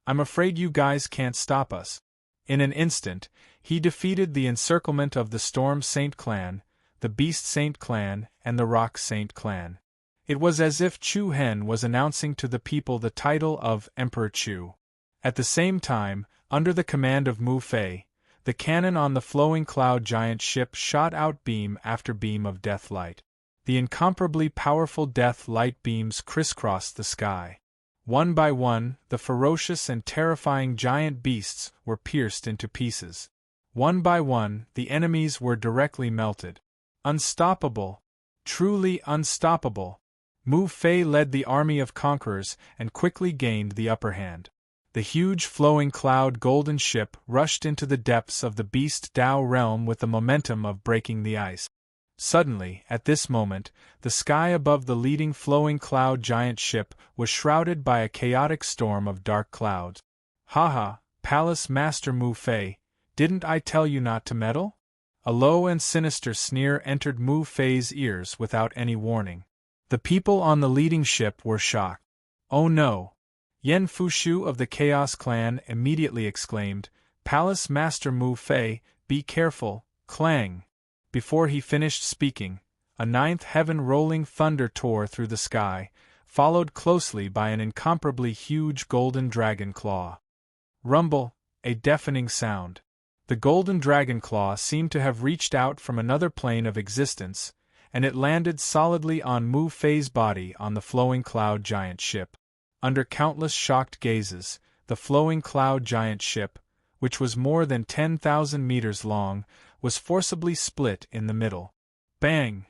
I'm afraid you guys can't stop us. In an instant, he defeated the encirclement of the Storm Saint clan, the Beast Saint clan, and the Rock Saint clan. It was as if Chu Hen was announcing to the people the title of Emperor Chu. At the same time, under the command of Mu Fei, the cannon on the flowing cloud giant ship shot out beam after beam of death light. The incomparably powerful death light beams crisscrossed the sky. One by one, the ferocious and terrifying giant beasts were pierced into pieces. One by one, the enemies were directly melted. Unstoppable! Truly unstoppable! Mu Fei led the army of conquerors and quickly gained the upper hand. The huge flowing cloud golden ship rushed into the depths of the Beast Tao realm with the momentum of breaking the ice. Suddenly, at this moment, the sky above the leading flowing cloud giant ship was shrouded by a chaotic storm of dark clouds. "Ha! Palace Master Mu Fei, didn't I tell you not to meddle?" A low and sinister sneer entered Mu Fei's ears without any warning. The people on the leading ship were shocked. "Oh no!" Yan Fushu of the Chaos Clan immediately exclaimed, "Palace Master Mu Fei, be careful!" Clang! Before he finished speaking, a 9th heaven rolling thunder tore through the sky, followed closely by an incomparably huge golden dragon claw. Rumble! A deafening sound. The golden dragon claw seemed to have reached out from another plane of existence, and it landed solidly on Mu Fei's body on the flowing cloud giant ship. Under countless shocked gazes, the flowing cloud giant ship, which was more than 10,000 meters long, was forcibly split in the middle. Bang!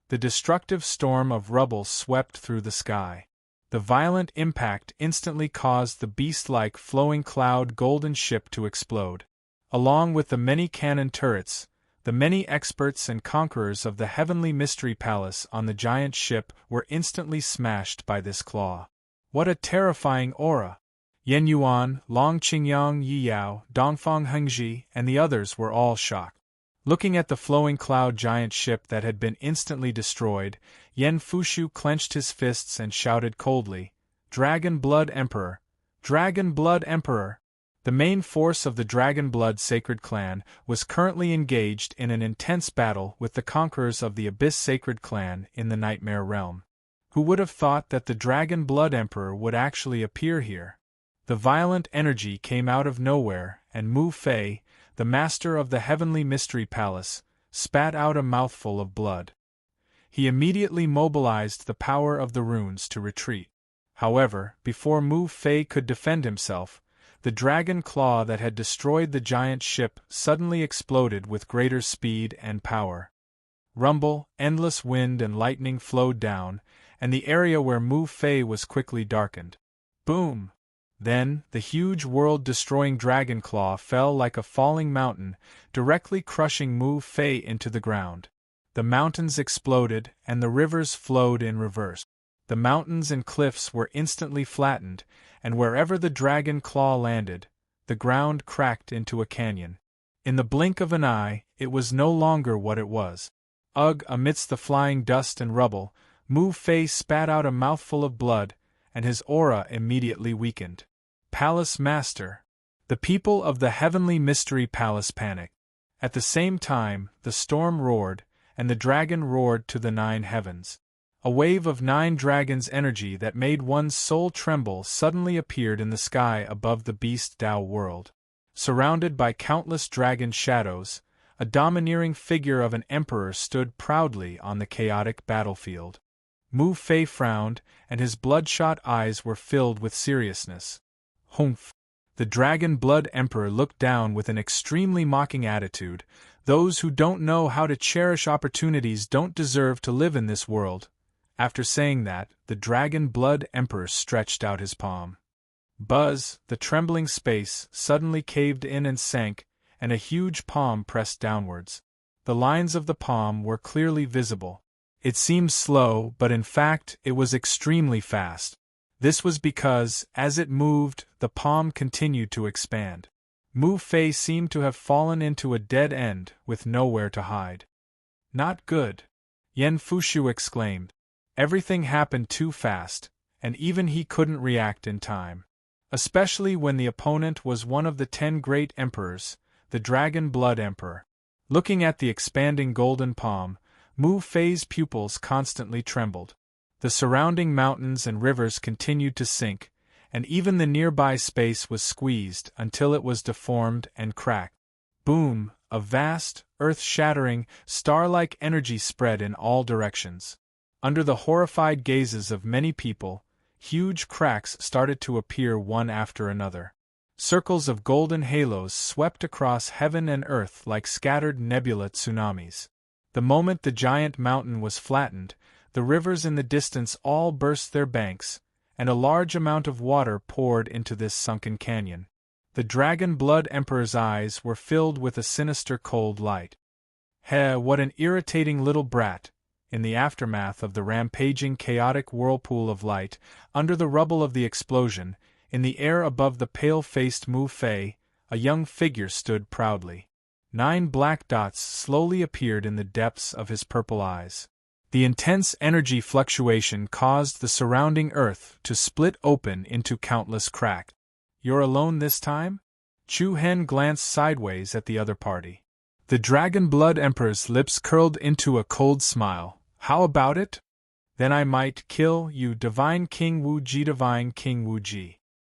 The destructive storm of rubble swept through the sky. The violent impact instantly caused the beast-like flowing cloud golden ship to explode. Along with the many cannon turrets, the many experts and conquerors of the heavenly mystery palace on the giant ship were instantly smashed by this claw. What a terrifying aura! Yen Yuan, Long Qingyang Yi Yao, Dongfang Hengji, and the others were all shocked. Looking at the flowing cloud giant ship that had been instantly destroyed, Yen Fushu clenched his fists and shouted coldly, "Dragon Blood Emperor! Dragon Blood Emperor!" The main force of the Dragon Blood Sacred Clan was currently engaged in an intense battle with the conquerors of the Abyss Sacred Clan in the Nightmare Realm. Who would have thought that the Dragon Blood Emperor would actually appear here? The violent energy came out of nowhere, and Mu Fei, the master of the Heavenly Mystery Palace, spat out a mouthful of blood. He immediately mobilized the power of the runes to retreat. However, before Mu Fei could defend himself, the dragon claw that had destroyed the giant ship suddenly exploded with greater speed and power. Rumble, endless wind and lightning flowed down, and the area where Mu Fei was quickly darkened. Boom! Then, the huge world-destroying dragon claw fell like a falling mountain, directly crushing Mu Fei into the ground. The mountains exploded, and the rivers flowed in reverse. The mountains and cliffs were instantly flattened, and wherever the dragon claw landed, the ground cracked into a canyon. In the blink of an eye, it was no longer what it was. Ugh! Amidst the flying dust and rubble, Mu Fei spat out a mouthful of blood, and his aura immediately weakened. Palace Master! The people of the Heavenly Mystery Palace panicked. At the same time, the storm roared, and the dragon roared to the 9 heavens. A wave of 9 dragons' energy that made one's soul tremble suddenly appeared in the sky above the Beast Dao world. Surrounded by countless dragon shadows, a domineering figure of an emperor stood proudly on the chaotic battlefield. Mu Fei frowned, and his bloodshot eyes were filled with seriousness. Humph! The Dragon Blood Emperor looked down with an extremely mocking attitude. Those who don't know how to cherish opportunities don't deserve to live in this world. After saying that, the Dragon Blood Emperor stretched out his palm. Buzz! The trembling space suddenly caved in and sank, and a huge palm pressed downwards. The lines of the palm were clearly visible. It seemed slow, but in fact, it was extremely fast. This was because, as it moved, the palm continued to expand. Mu Fei seemed to have fallen into a dead end, with nowhere to hide. Not good! Yen Fushu exclaimed. Everything happened too fast, and even he couldn't react in time. Especially when the opponent was one of the 10 great emperors, the Dragon Blood Emperor. Looking at the expanding golden palm, Mu Fei's pupils constantly trembled. The surrounding mountains and rivers continued to sink, and even the nearby space was squeezed until it was deformed and cracked. Boom! A vast, earth-shattering, star-like energy spread in all directions. Under the horrified gazes of many people, huge cracks started to appear one after another. Circles of golden halos swept across heaven and earth like scattered nebula tsunamis. The moment the giant mountain was flattened, the rivers in the distance all burst their banks, and a large amount of water poured into this sunken canyon. The Dragon Blood Emperor's eyes were filled with a sinister cold light. Heh, what an irritating little brat! In the aftermath of the rampaging chaotic whirlpool of light, under the rubble of the explosion, in the air above the pale-faced Mu Fei, a young figure stood proudly. 9 black dots slowly appeared in the depths of his purple eyes. The intense energy fluctuation caused the surrounding earth to split open into countless cracks. You're alone this time? Chu Hen glanced sideways at the other party. The Dragon Blood Emperor's lips curled into a cold smile. How about it? Then I might kill you, Divine King Wu Ji, Divine King Wu Ji.